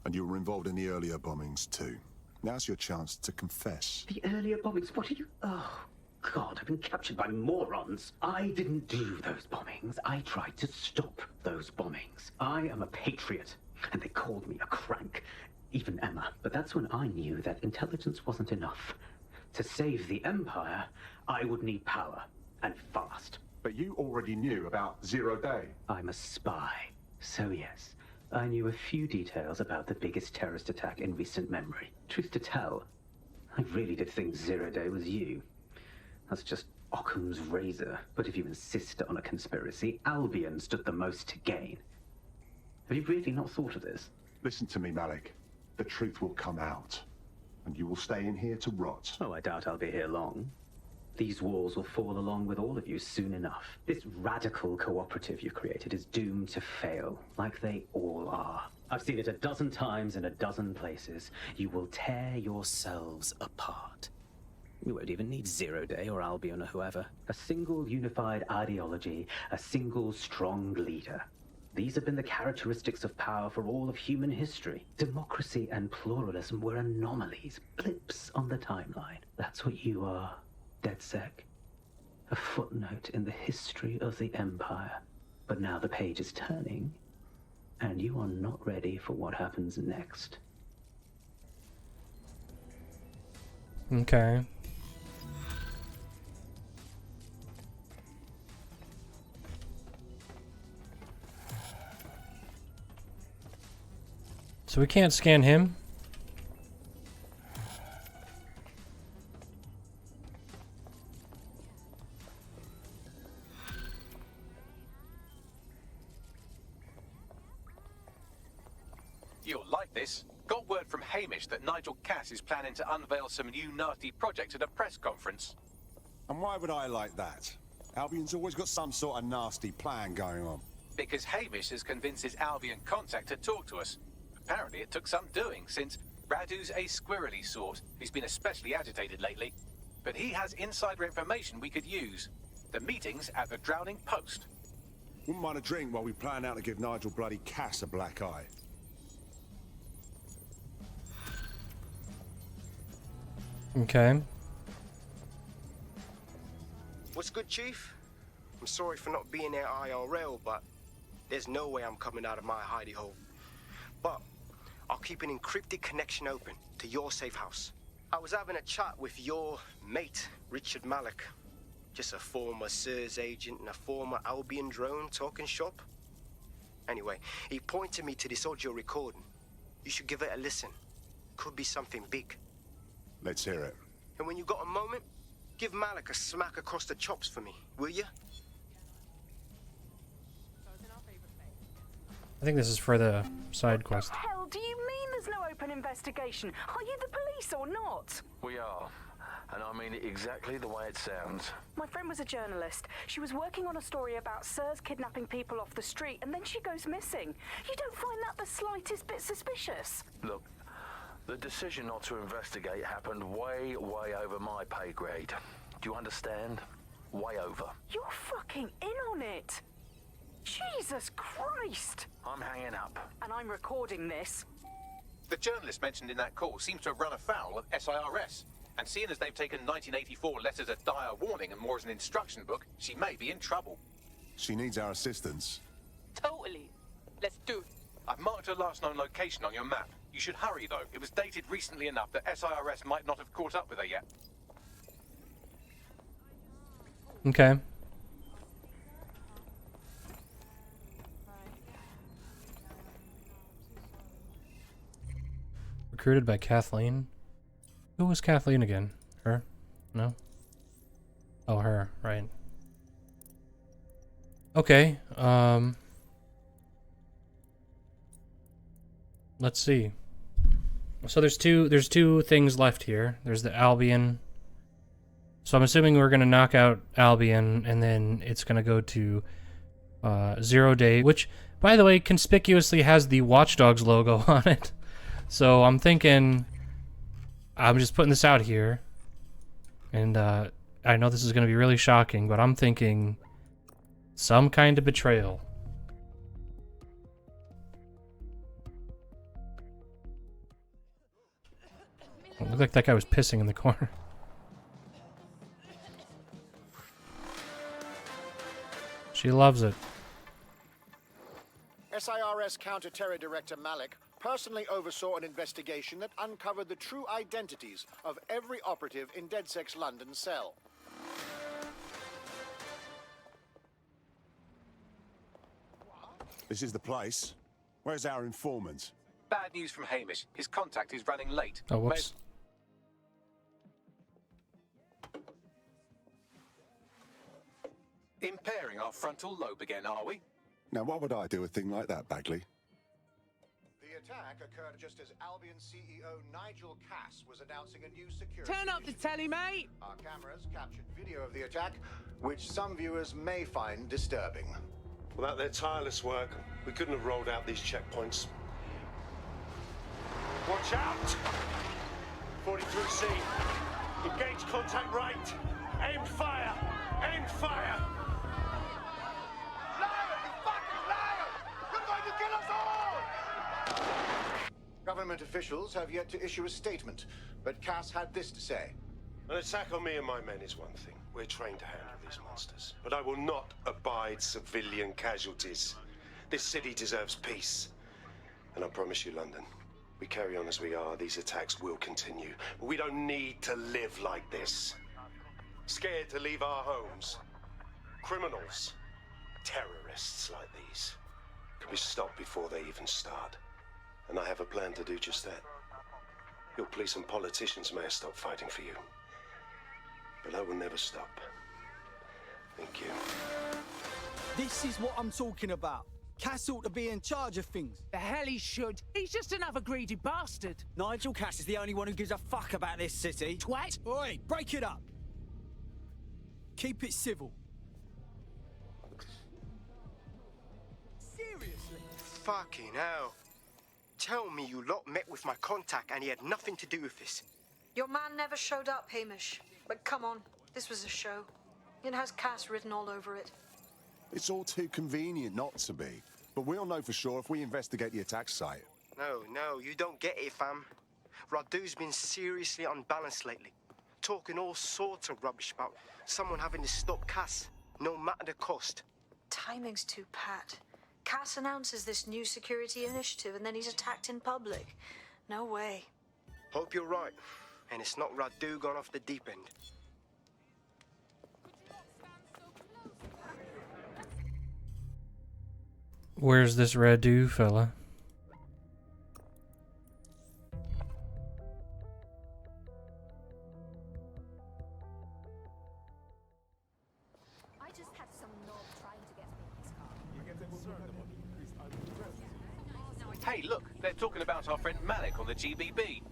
And you were involved in the earlier bombings too. Now's your chance to confess. The earlier bombings? What are you... Oh, God, I've been captured by morons. I didn't do those bombings. I tried to stop those bombings. I am a patriot, and they called me a crank. Even Emma. But that's when I knew that intelligence wasn't enough. To save the Empire, I would need power, and fast. But you already knew about Zero Day. I'm a spy. So yes, I knew a few details about the biggest terrorist attack in recent memory. Truth to tell, I really did think Zero Day was you. That's just Occam's razor. But if you insist on a conspiracy, Albion stood the most to gain. Have you really not thought of this? Listen to me, Malik. The truth will come out, and you will stay in here to rot. Oh, I doubt I'll be here long. These walls will fall along with all of you soon enough. This radical cooperative you created is doomed to fail, like they all are. I've seen it a dozen times in a dozen places. You will tear yourselves apart. You won't even need Zero Day or Albion or whoever. A single unified ideology, a single strong leader. These have been the characteristics of power for all of human history. Democracy and pluralism were anomalies, blips on the timeline. That's what you are, DedSec. A footnote in the history of the Empire. But now the page is turning, and you are not ready for what happens next. Okay. So we can't scan him. You'll like this. Got word from Hamish that Nigel Cass is planning to unveil some new nasty project at a press conference. And why would I like that? Albion's always got some sort of nasty plan going on. Because Hamish has convinced his Albion contact to talk to us. Apparently it took some doing, since Radu's a squirrely sort. He's been especially agitated lately. But he has insider information we could use. The meeting's at the Drowning Post. Wouldn't mind a drink while we plan out to give Nigel bloody Cass a black eye. Okay. What's good, Chief? I'm sorry for not being there IRL, but there's no way I'm coming out of my hidey hole. But I'll keep an encrypted connection open to your safe house. I was having a chat with your mate, Richard Malik. Just a former SIRS agent and a former Albion drone talking shop. Anyway, he pointed me to this audio recording. You should give it a listen. Could be something big. Let's hear it. And when you got a moment, give Malik a smack across the chops for me, will you? I think this is for the side quest. What the hell do you mean there's no open investigation? Are you the police or not? We are. And I mean it exactly the way it sounds. My friend was a journalist. She was working on a story about SIRS kidnapping people off the street, and then she goes missing. You don't find that the slightest bit suspicious? Look, the decision not to investigate happened way, way over my pay grade. Do you understand? Way over. You're fucking in on it. Jesus Christ! I'm hanging up. And I'm recording this. The journalist mentioned in that call seems to have run afoul of SIRS. And seeing as they've taken 1984 letters of dire warning and more as an instruction book, she may be in trouble. She needs our assistance. Totally. Let's do it. I've marked her last known location on your map. You should hurry, though. It was dated recently enough that SIRS might not have caught up with her yet. Okay. Recruited by Kathleen. Who was Kathleen again? Her? No? Oh, her. Right. Okay. Let's see. So there's two things left here. There's the Albion. So I'm assuming we're gonna knock out Albion, and then it's gonna go to 0 Day, which, by the way, conspicuously has the Watch Dogs logo on it. So I'm thinking, I'm just putting this out here, and I know this is gonna be really shocking, but I'm thinking some kind of betrayal. It looked like that guy was pissing in the corner. She loves it. SIRS Counter-Terror Director Malik personally oversaw an investigation that uncovered the true identities of every operative in DedSec's London cell. This is the place. Where's our informant? Bad news from Hamish. His contact is running late. Oh, whoops. Impairing our frontal lobe again, are we? Now, what would I do a thing like that, Bagley? The attack occurred just as Albion CEO Nigel Cass was announcing a new security. Turn up the telly, mate! Our cameras captured video of the attack, which some viewers may find disturbing. Without their tireless work, we couldn't have rolled out these checkpoints. Watch out! 43C. Engage contact right. Aim fire! Aim fire! Government officials have yet to issue a statement, but Cass had this to say. An attack on me and my men is one thing. We're trained to handle these monsters. But I will not abide civilian casualties. This city deserves peace. And I promise you, London, we carry on as we are, these attacks will continue. But we don't need to live like this. Scared to leave our homes. Criminals. Terrorists like these. Can be stopped before they even start. And I have a plan to do just that. Your police and politicians may have stopped fighting for you. But I will never stop. Thank you. This is what I'm talking about. Cass ought to be in charge of things. The hell he should. He's just another greedy bastard. Nigel Cass is the only one who gives a fuck about this city. Twat! Oi, break it up. Keep it civil. Seriously? Fucking hell. Tell me you lot met with my contact and he had nothing to do with this. Your man never showed up, Hamish. But come on, this was a show. It has Cass written all over it. It's all too convenient not to be. But we'll know for sure if we investigate the attack site. No, you don't get it, fam. Radu's been seriously unbalanced lately. Talking all sorts of rubbish about someone having to stop Cass, no matter the cost. Timing's too pat. Cass announces this new security initiative and then he's attacked in public. No way. Hope you're right. And it's not Radu gone off the deep end. Where's this Radu fella? I just had some knob trying to get me in his car. Hey, look, they're talking about our friend Malik on the GBB.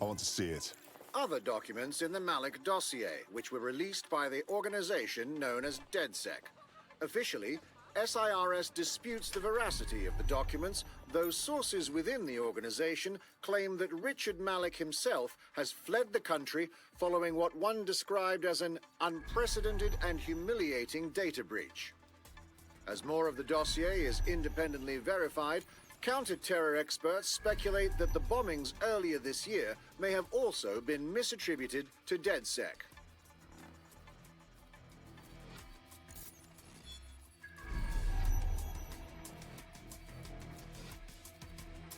I want to see it. Other documents in the Malik dossier, which were released by the organization known as DedSec. Officially, SIRS disputes the veracity of the documents, though sources within the organization claim that Richard Malik himself has fled the country following what one described as an unprecedented and humiliating data breach. As more of the dossier is independently verified, Counter-terror experts speculate that the bombings earlier this year may have also been misattributed to DedSec.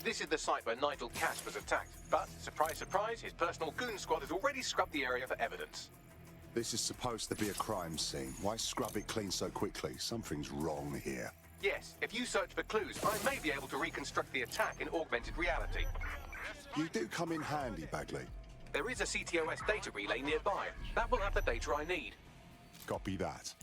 This is the site where Nigel Cass was attacked, but, surprise, surprise, his personal goon squad has already scrubbed the area for evidence. This is supposed to be a crime scene. Why scrub it clean so quickly? Something's wrong here. Yes, if you search for clues, I may be able to reconstruct the attack in augmented reality. You do come in handy, Bagley. There is a CTOS data relay nearby. That will have the data I need. Copy that.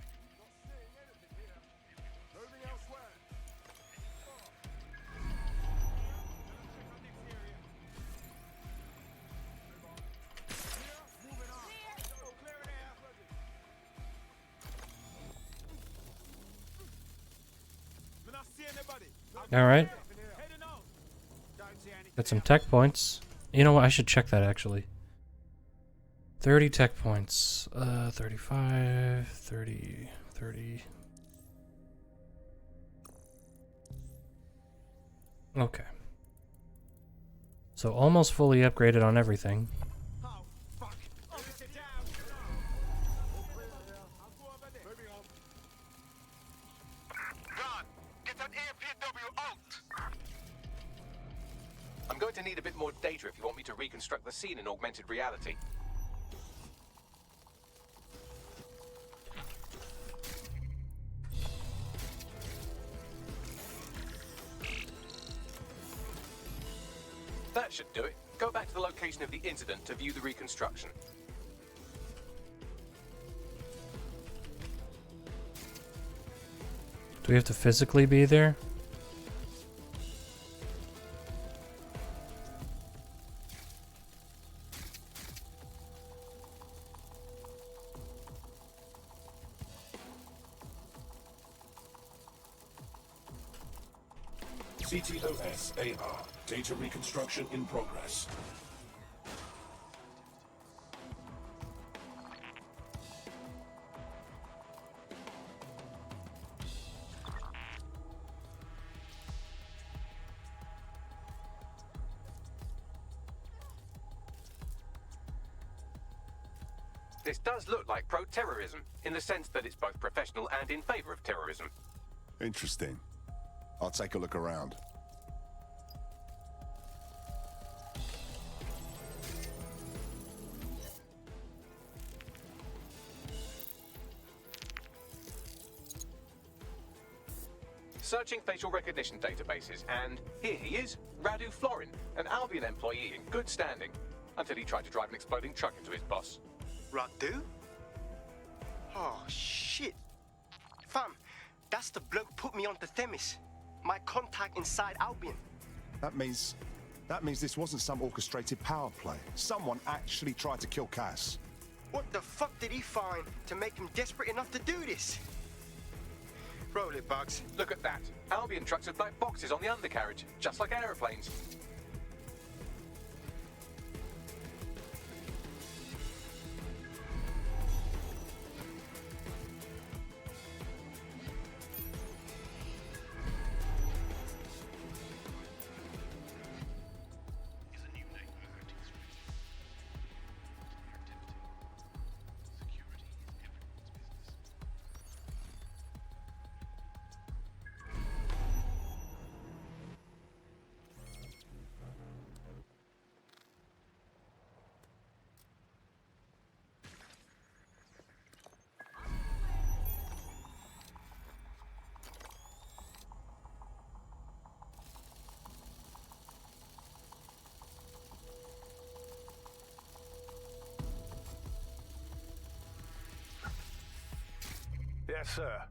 Alright. Got some tech points. You know what? I should check that actually. 30 tech points. 35, 30, 30. Okay. So almost fully upgraded on everything. I'm going to need a bit more data if you want me to reconstruct the scene in augmented reality. That should do it. Go back to the location of the incident to view the reconstruction. Do we have to physically be there? CTOS AR. Data reconstruction in progress. This does look like pro-terrorism, in the sense that it's both professional and in favor of terrorism. Interesting. I'll take a look around. Searching facial recognition databases, and here he is, Radu Florin, an Albion employee in good standing, until he tried to drive an exploding truck into his boss. Radu? Oh, shit. Fam, that's the bloke put me onto Themis. My contact inside Albion. That means this wasn't some orchestrated power play. Someone actually tried to kill Cass. What the fuck did he find to make him desperate enough to do this? Roll it, Bugs. Look at that. Albion trucks with black boxes on the undercarriage, just like aeroplanes. Yes, sir.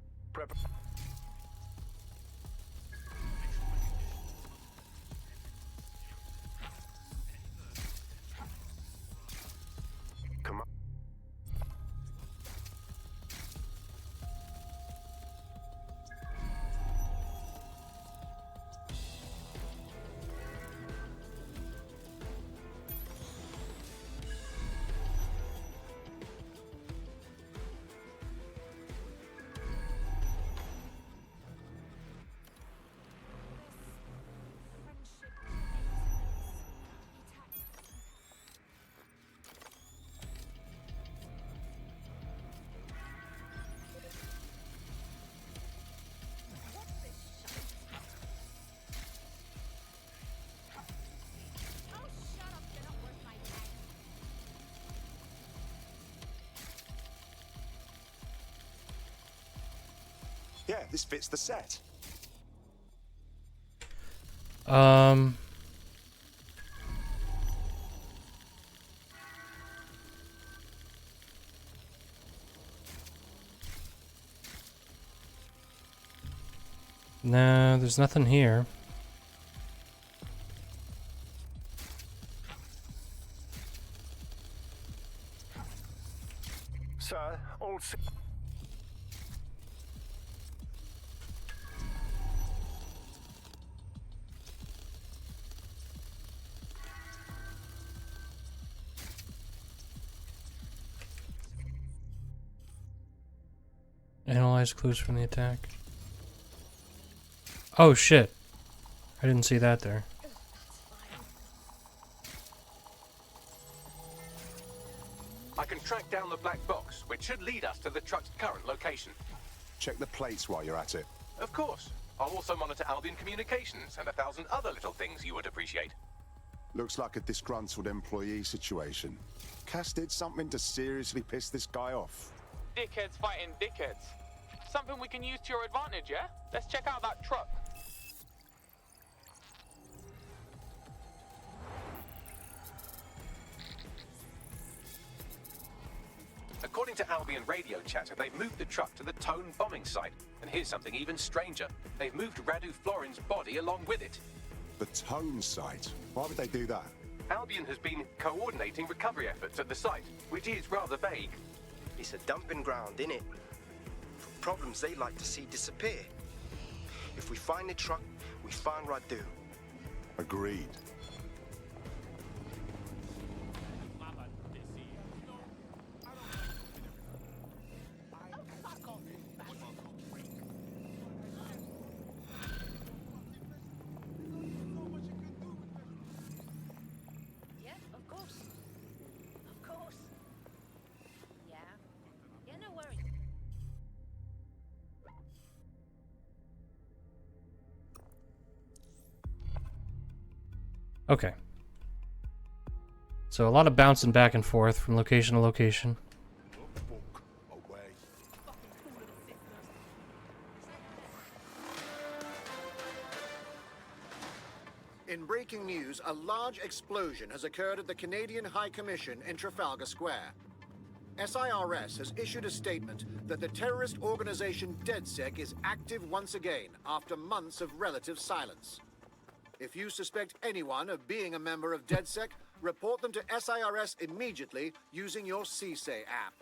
Come on. Yeah, this fits the set. No, there's nothing here. Sir, all... Analyze clues from the attack. Oh shit. I didn't see that there. I can track down the black box, which should lead us to the truck's current location. Check the plates while you're at it. Of course. I'll also monitor Albion communications and 1,000 other little things you would appreciate. Looks like a disgruntled employee situation. Cass did something to seriously piss this guy off. Dickheads fighting dickheads. Something we can use to your advantage, yeah? Let's check out that truck. According to Albion radio chatter, they've moved the truck to the Tone bombing site. And here's something even stranger. They've moved Radu Florin's body along with it. The Tone site? Why would they do that? Albion has been coordinating recovery efforts at the site, which is rather vague. It's a dumping ground, innit? Problems they like to see disappear. If we find the truck, we find Radu. Agreed. Yeah, of course. Of course. Yeah. Yeah, no worries. Okay. So a lot of bouncing back and forth from location to location. In breaking news, a large explosion has occurred at the Canadian High Commission in Trafalgar Square. SIRS has issued a statement that the terrorist organization DedSec is active once again after months of relative silence. If you suspect anyone of being a member of DedSec, report them to SIRS immediately using your CSAY app.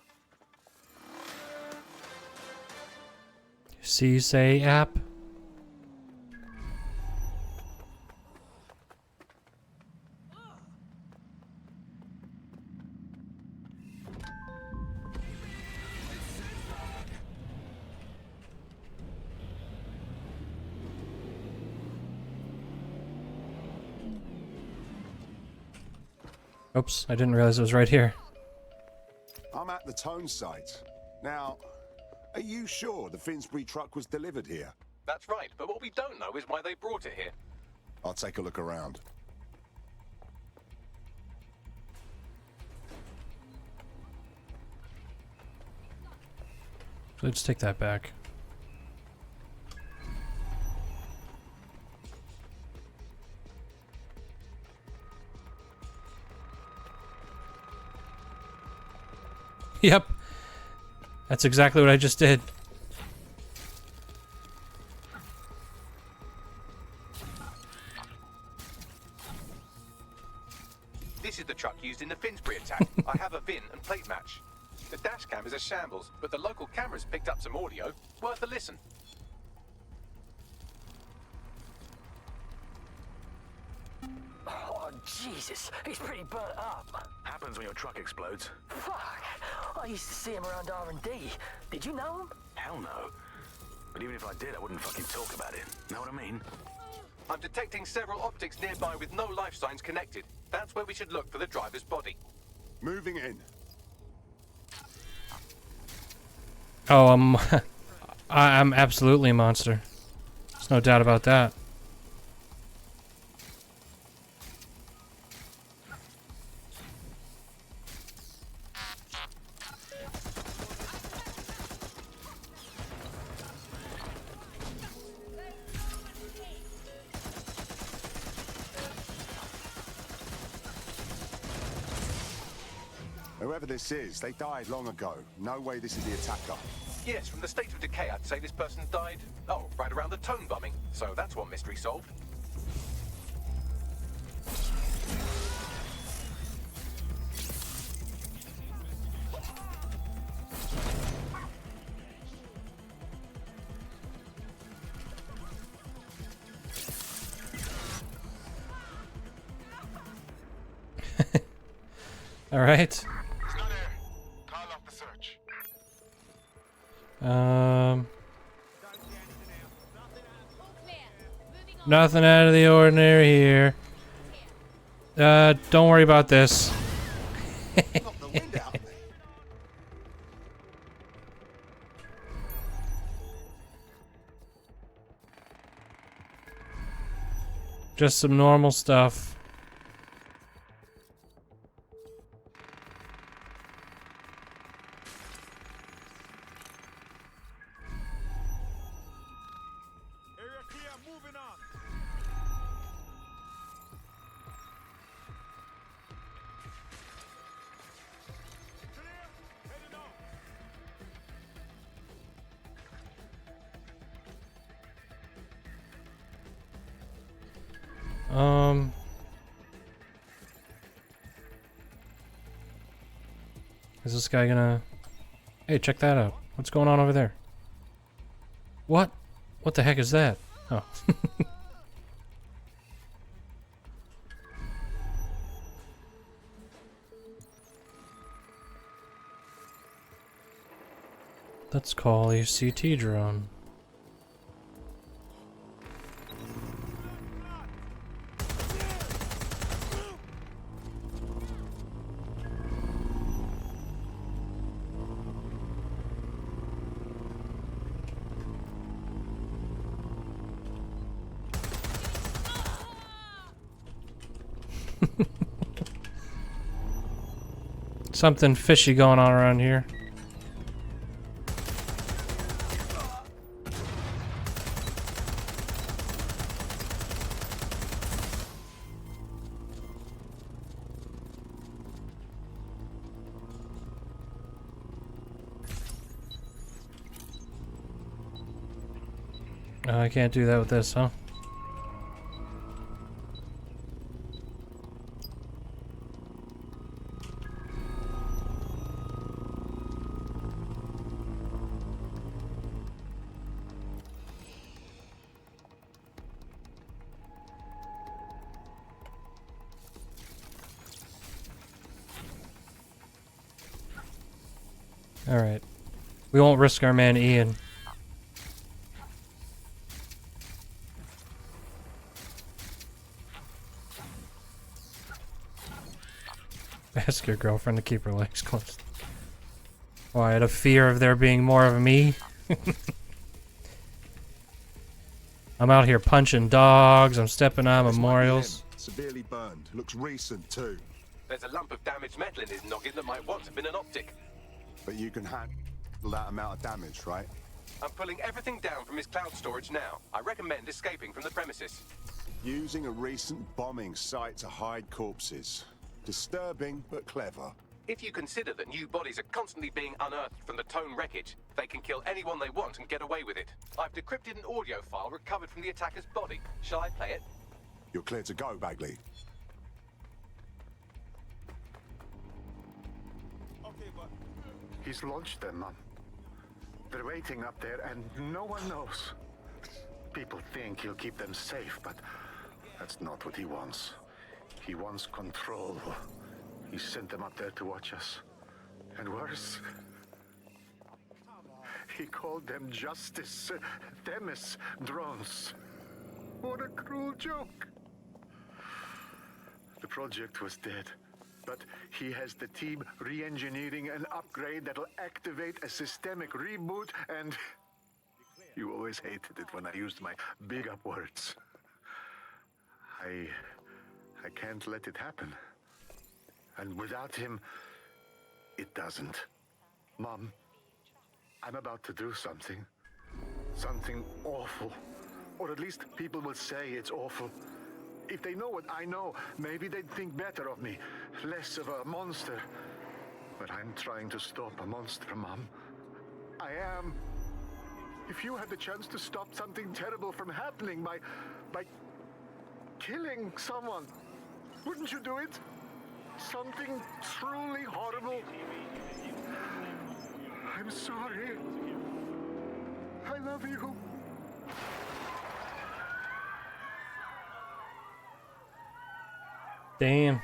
CSAY app? Oops, I didn't realize it was right here. I'm at the Tone site. Now, are you sure the Finsbury truck was delivered here? That's right, but what we don't know is why they brought it here. I'll take a look around. Let's take that back. Yep. That's exactly what I just did. This is the truck used in the Finsbury attack. I have a VIN and plate match. The dash cam is a shambles, but the local cameras picked up some audio. Worth a listen. Oh, Jesus. He's pretty burnt up. Happens when your truck explodes. Fuck. I used to see him around R&D. Did you know him? Hell no. But even if I did, I wouldn't fucking talk about it. Know what I mean? I'm detecting several optics nearby with no life signs connected. That's where we should look for the driver's body. Moving in. Oh, I'm absolutely a monster. There's no doubt about that. Whoever this is, they died long ago. No way this is the attacker. Yes, from the state of decay, I'd say this person died, right around the tone bombing. So that's one mystery solved. All right. Nothing out of the ordinary here. Don't worry about this. Just some normal stuff. Is this guy gonna... Hey, check that out. What's going on over there? What? What the heck is that? Oh. Let's call a CT drone. Something fishy going on around here. I can't do that with this, huh? Alright. We won't risk our man Ian. Ask your girlfriend to keep her legs closed. Oh, I had a fear of there being more of me. I'm out here punching dogs, I'm stepping on memorials. Severely burned. Looks recent too. There's a lump of damaged metal in his noggin that might once have been an optic. But you can handle that amount of damage, right? I'm pulling everything down from his cloud storage now. I recommend escaping from the premises. Using a recent bombing site to hide corpses. Disturbing, but clever. If you consider that new bodies are constantly being unearthed from the Tone wreckage, they can kill anyone they want and get away with it. I've decrypted an audio file recovered from the attacker's body. Shall I play it? You're clear to go, Bagley. He's launched them, Mom. They're waiting up there and no one knows. People think he'll keep them safe, but that's not what he wants. He wants control. He sent them up there to watch us. And worse, he called them Justice Themis drones. What a cruel joke. The project was dead, but he has the team re-engineering an upgrade that'll activate a systemic reboot, and you always hated it when I used my big up words. I can't let it happen. And without him, it doesn't. Mom, I'm about to do something. Something awful. Or at least people will say it's awful. If they know what I know, maybe they'd think better of me. Less of a monster. But I'm trying to stop a monster, Mom. I am. If you had the chance to stop something terrible from happening by killing someone, wouldn't you do it? Something truly horrible. I'm sorry. I love you. Damn.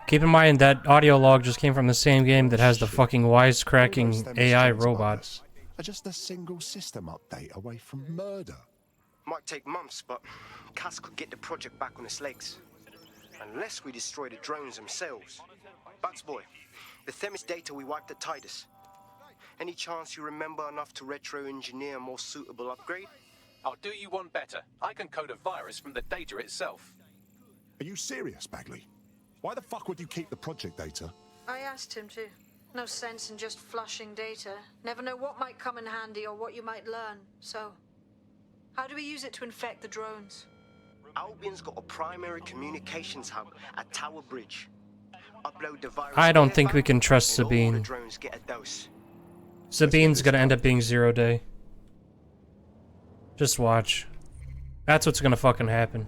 Keep in mind that audio log just came from the same game that has the fucking wisecracking AI robot. Are just a single system update away from murder. Might take months, but Cass could get the project back on its legs. Unless we destroy the drones themselves. Bugs boy, the Themis data we wiped at Titus. Any chance you remember enough to retro-engineer a more suitable upgrade? I'll do you one better. I can code a virus from the data itself. Are you serious, Bagley? Why the fuck would you keep the project data? I asked him to. No sense in just flushing data. Never know what might come in handy or what you might learn. So, how do we use it to infect the drones? Albion's got a primary communications hub at Tower Bridge. Upload the virus. I don't think we can trust Sabine. Drones get a dose. Sabine's gonna end up being 0 day. Just watch. That's what's gonna fucking happen.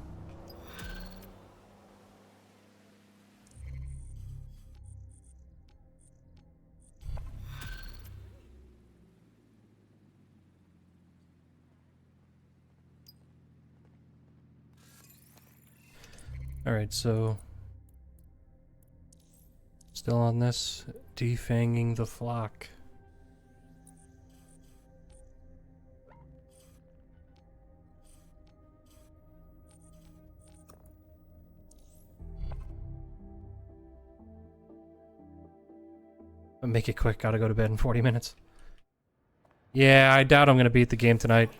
Alright, so still on this, defanging the flock. I'll make it quick, gotta go to bed in 40 minutes. Yeah, I doubt I'm gonna beat the game tonight.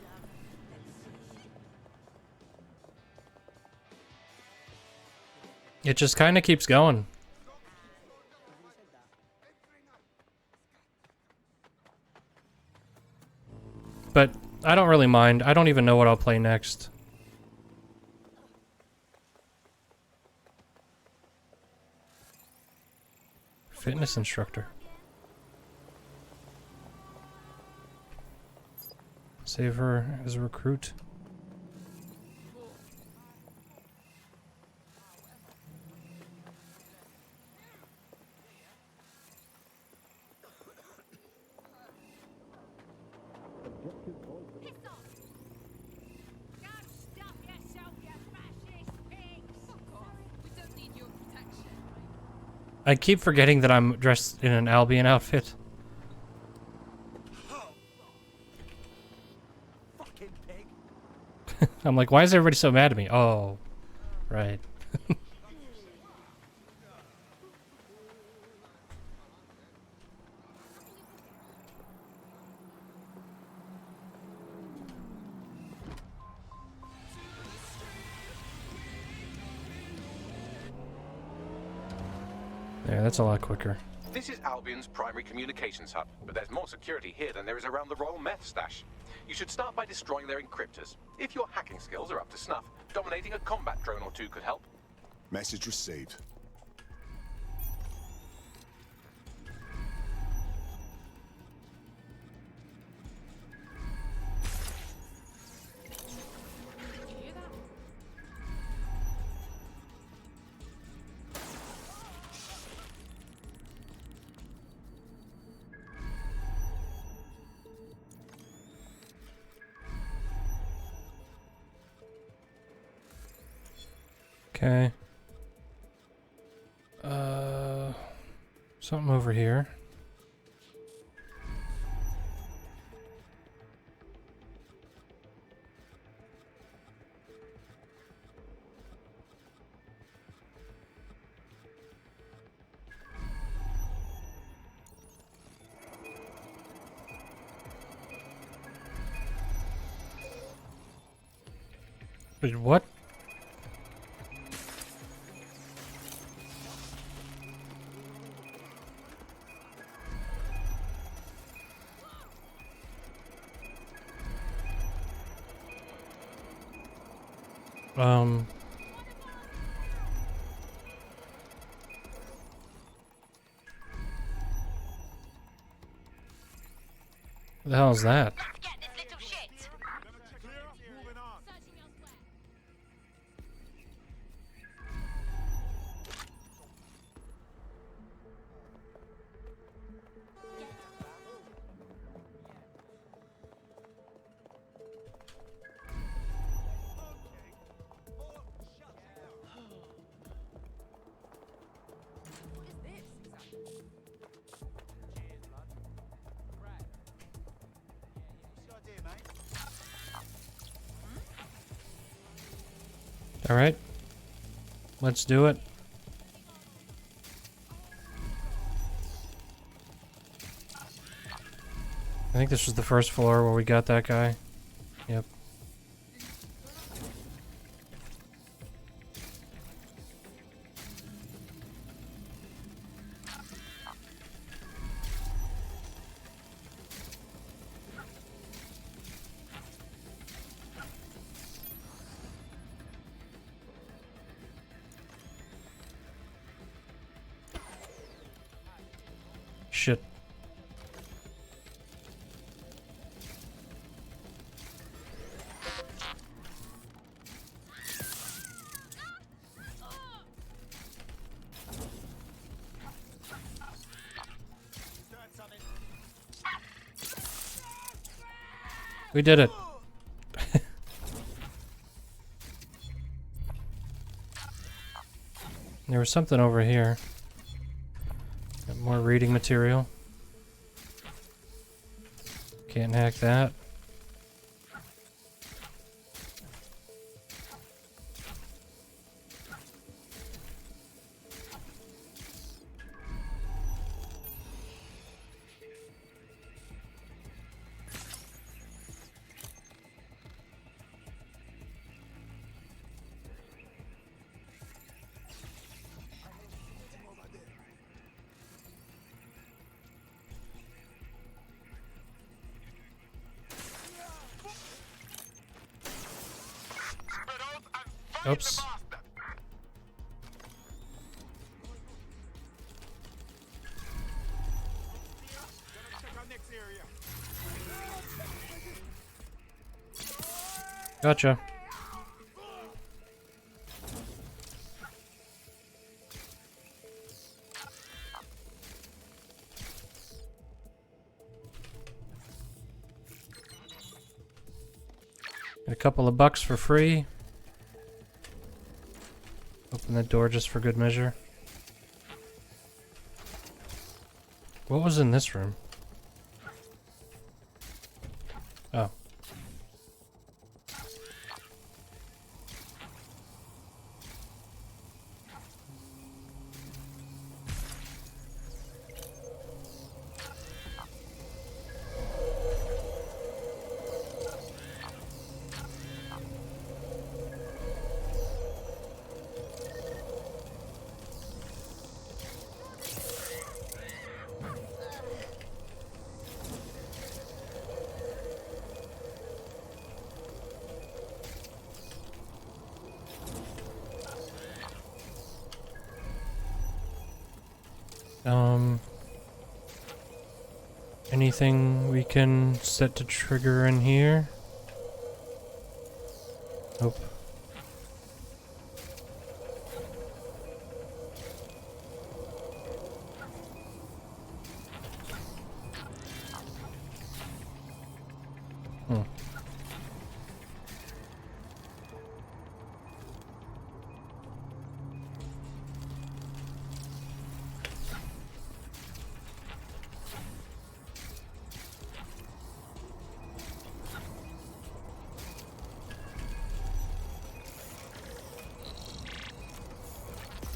It just kind of keeps going. But I don't really mind. I don't even know what I'll play next. Fitness instructor. Save her as a recruit. I keep forgetting that I'm dressed in an Albion outfit. I'm like, why is everybody so mad at me? Oh, right. Yeah, that's a lot quicker. This is Albion's primary communications hub, but there's more security here than there is around the Royal Meth Stash. You should start by destroying their encryptors. If your hacking skills are up to snuff, dominating a combat drone or two could help. Message received. Okay. Something over here. Wait, what? What the hell is that? All right, let's do it. I think this was the first floor where we got that guy. Yep. Shit. We did it. There was something over here. Got more reading material. Can't hack that. Oops. Gotcha. Get a couple of bucks for free. Open that door just for good measure. What was in this room? Oh. Anything we can set to trigger in here? Nope.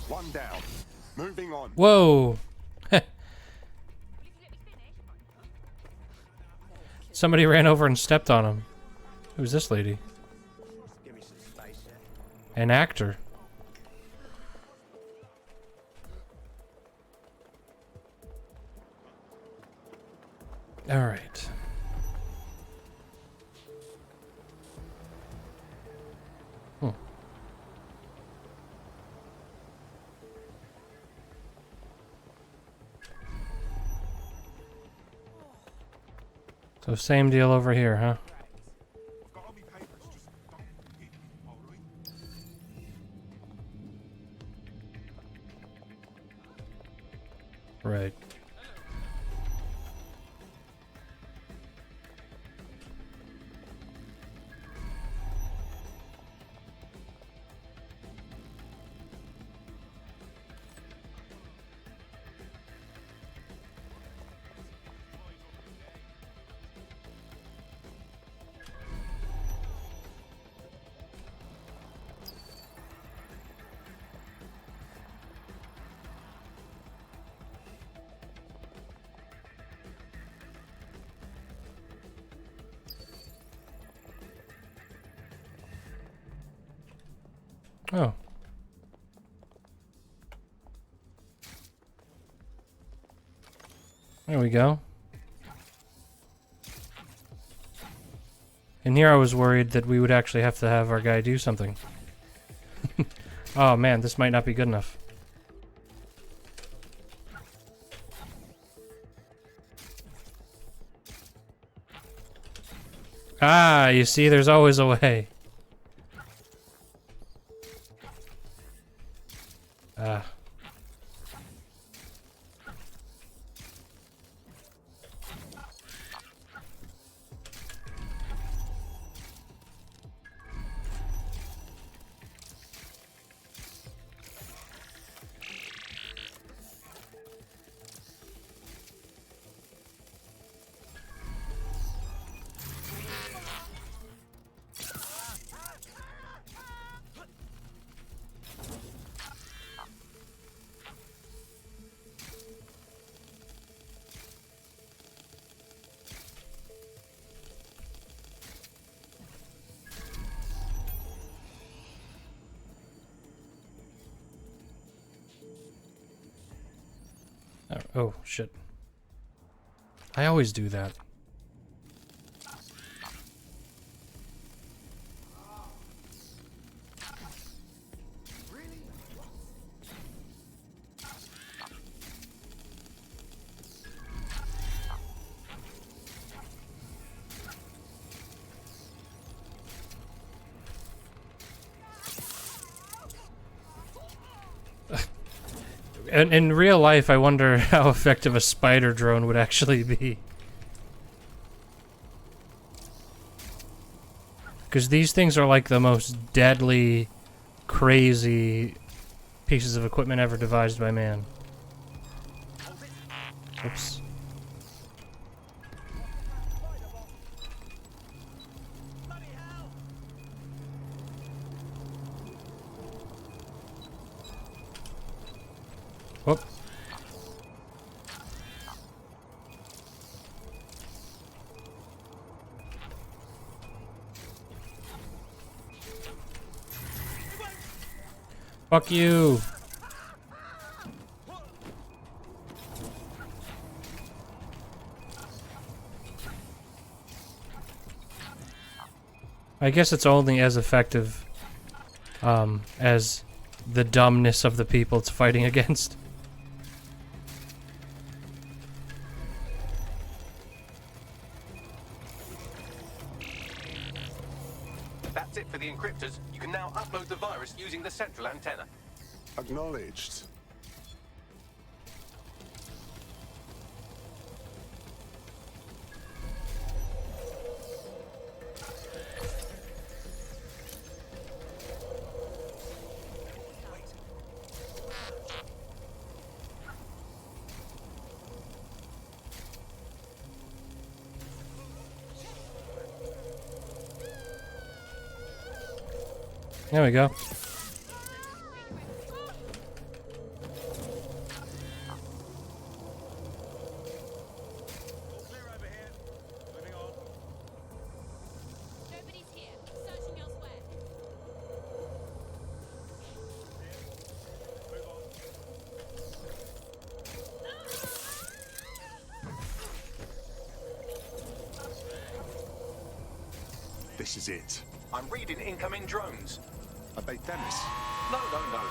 One down. Moving on. Whoa! Somebody ran over and stepped on him. Who's this lady? An actor. All right. So same deal over here, huh? Right. Oh. There we go. And here I was worried that we would actually have to have our guy do something. Oh man, this might not be good enough. Ah, you see, there's always a way. Ah. Oh, shit. I always do that. In real life, I wonder how effective a spider drone would actually be. Because these things are like the most deadly, crazy pieces of equipment ever devised by man. Oops. Whoop. Fuck you. I guess it's only as effective as the dumbness of the people it's fighting against. That's it for the encryptors. You can now upload the virus using the central antenna. Acknowledged. There we go. This is it. I'm reading incoming drones. Are they Themis? No.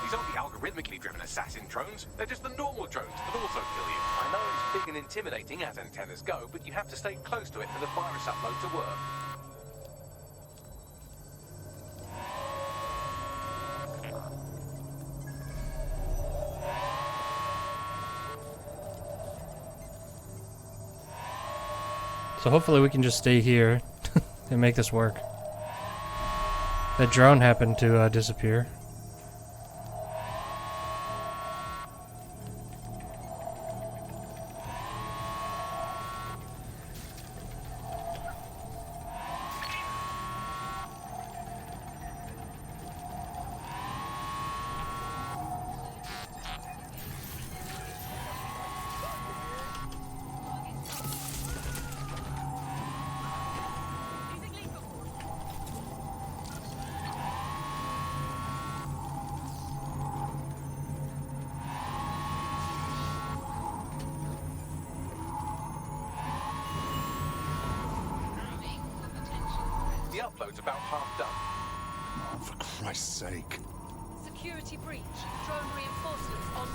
These aren't the algorithmically driven assassin drones. They're just the normal drones that also kill you. I know it's Big and intimidating as antennas go, but you have to stay close to it for the virus upload to work. So hopefully we can just stay here and make this work. That drone happened to disappear. The upload's about half done. Oh, for Christ's sake. Security breach. Drone reinforcements en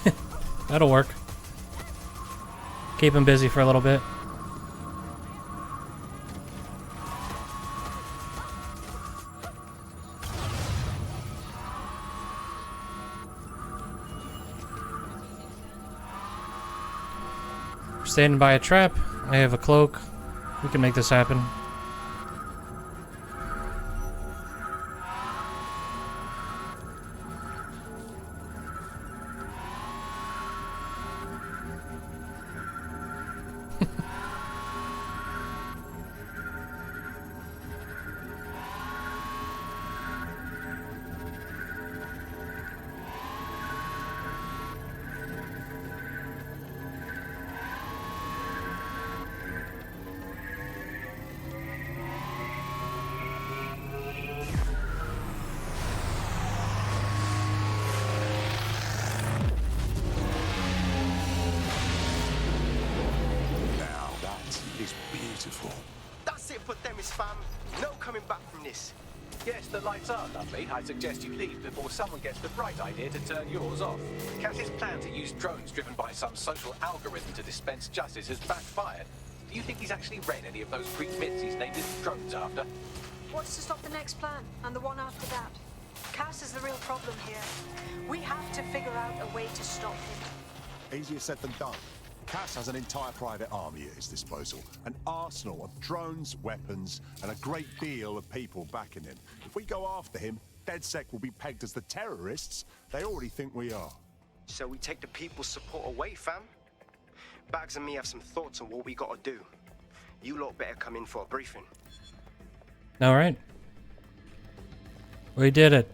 route. That'll work. Keep him busy for a little bit. Standing by a trap. I have a cloak. We can make this happen. Now that is beautiful. That's it for them, is fam. No coming back from this. Yes, the lights are lovely. I suggest you leave before someone gets the bright idea to turn yours off. Cass's plan to use drones driven by some social algorithm to dispense justice has backfired. Do you think he's actually read any of those Greek myths he's named his drones after? What's to stop the next plan and the one after that? Cass is the real problem here. We have to figure out a way to stop him. Easier said than done. Cass has an entire private army at his disposal, an arsenal of drones, weapons, and a great deal of people backing him. If we go after him, DedSec will be pegged as the terrorists they already think we are. So we take the people's support away, fam. Bags and me have some thoughts on what we gotta do. You lot better come in for a briefing. All right. We did it.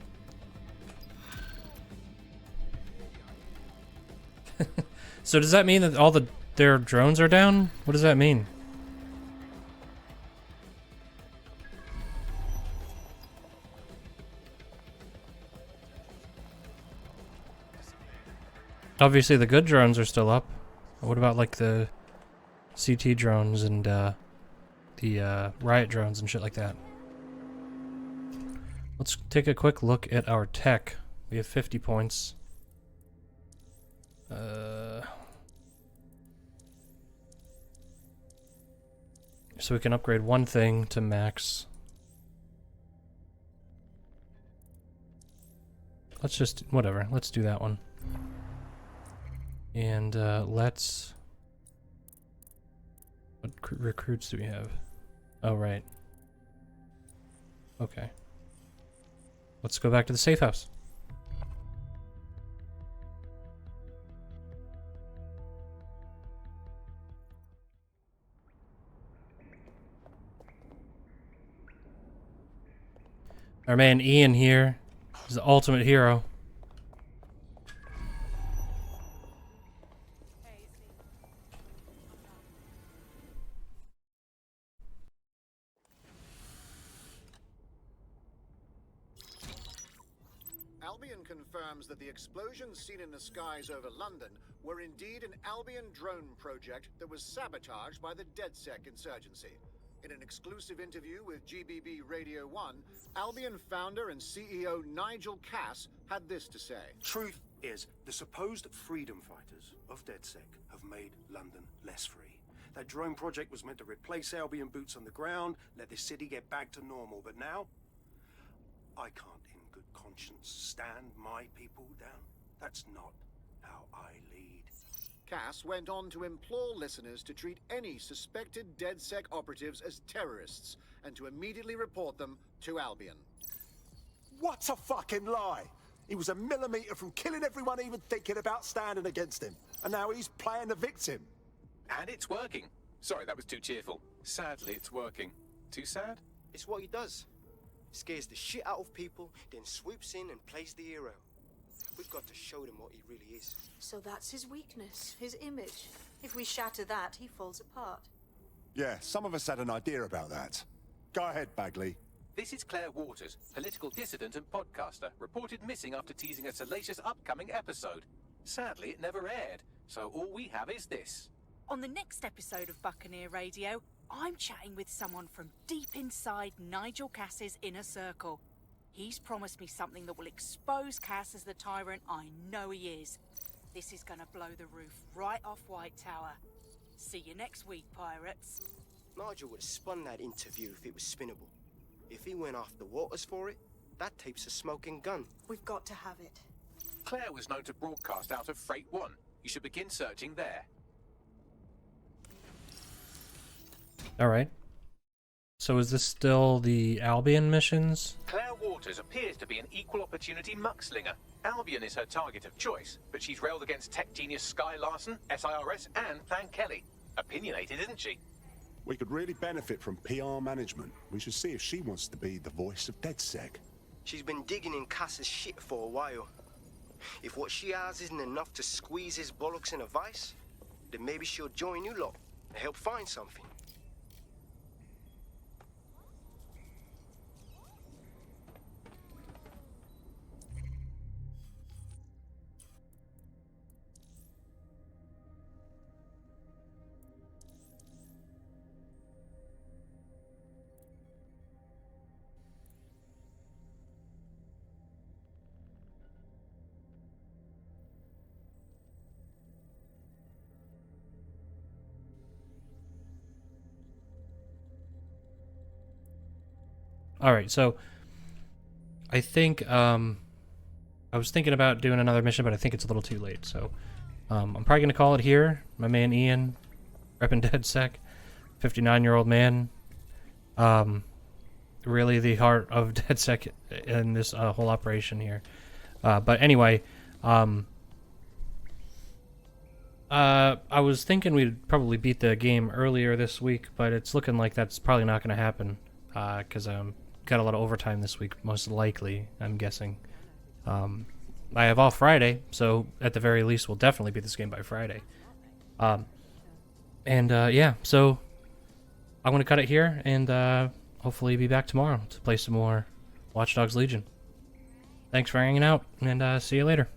So does that mean that all their drones are down? What does that mean? Obviously the good drones are still up. What about like the CT drones and the riot drones and shit like that? Let's take a quick look at our tech. We have 50 points. So we can upgrade one thing to max. Let's just, whatever, let's do that one. And let's... What recruits do we have? Oh, right. Okay. Let's go back to the safe house. Our man Ian here is the ultimate hero. Albion confirms that the explosions seen in the skies over London were indeed an Albion drone project that was sabotaged by the DedSec insurgency. In an exclusive interview with GBB Radio 1, Albion founder and CEO Nigel Cass had this to say. Truth is, the supposed freedom fighters of DedSec have made London less free. That drone project was meant to replace Albion boots on the ground, let the city get back to normal. But now, I can't in good conscience stand my people down. That's not how I lead. Cass went on to implore listeners to treat any suspected DedSec operatives as terrorists and to immediately report them to Albion. What a fucking lie! He was a millimetre from killing everyone even thinking about standing against him. And now he's playing the victim. And it's working. Sorry, that was too cheerful. Sadly, it's working. Too sad? It's what he does. Scares the shit out of people, then swoops in and plays the hero. We've got to show them what he really is. So that's his weakness, his image. If we shatter that, he falls apart. Yeah, some of us had an idea about that. Go ahead, Bagley. This is Claire Waters, political dissident and podcaster, reported missing after teasing a salacious upcoming episode. Sadly, it never aired, so all we have is this. On the next episode of Buccaneer Radio, I'm chatting with someone from deep inside Nigel Cass's inner circle. He's promised me something that will expose Cass as the tyrant I know he is. This is gonna blow the roof right off White Tower. See you next week, pirates. Nigel would have spun that interview if it was spinnable. If he went after Waters for it, that tape's a smoking gun. We've got to have it. Claire was known to broadcast out of Freight 1. You should begin searching there. Alright. So is this still the Albion missions? Claire Waters appears to be an equal opportunity muckslinger. Albion is her target of choice, but she's railed against tech genius Sky Larson, SIRS, and Plan Kelly. Opinionated, isn't she? We could really benefit from PR management. We should see if she wants to be the voice of DedSec. She's been digging in Cass's shit for a while. If what she has isn't enough to squeeze his bollocks in a vice, then maybe she'll join you lot and help find something. Alright, so I think I was thinking about doing another mission, but I think it's a little too late, so I'm probably gonna call it here. My man Ian, repping DedSec, 59-year-old man. Really the heart of DedSec in this whole operation here. But anyway, I was thinking we'd probably beat the game earlier this week, but it's looking like that's probably not gonna happen, because got a lot of overtime this week, most likely, I'm guessing. I have off Friday, so at the very least we'll definitely beat this game by Friday. Yeah, so I'm going to cut it here, and hopefully be back tomorrow to play some more Watch Dogs Legion. Thanks for hanging out, and see you later.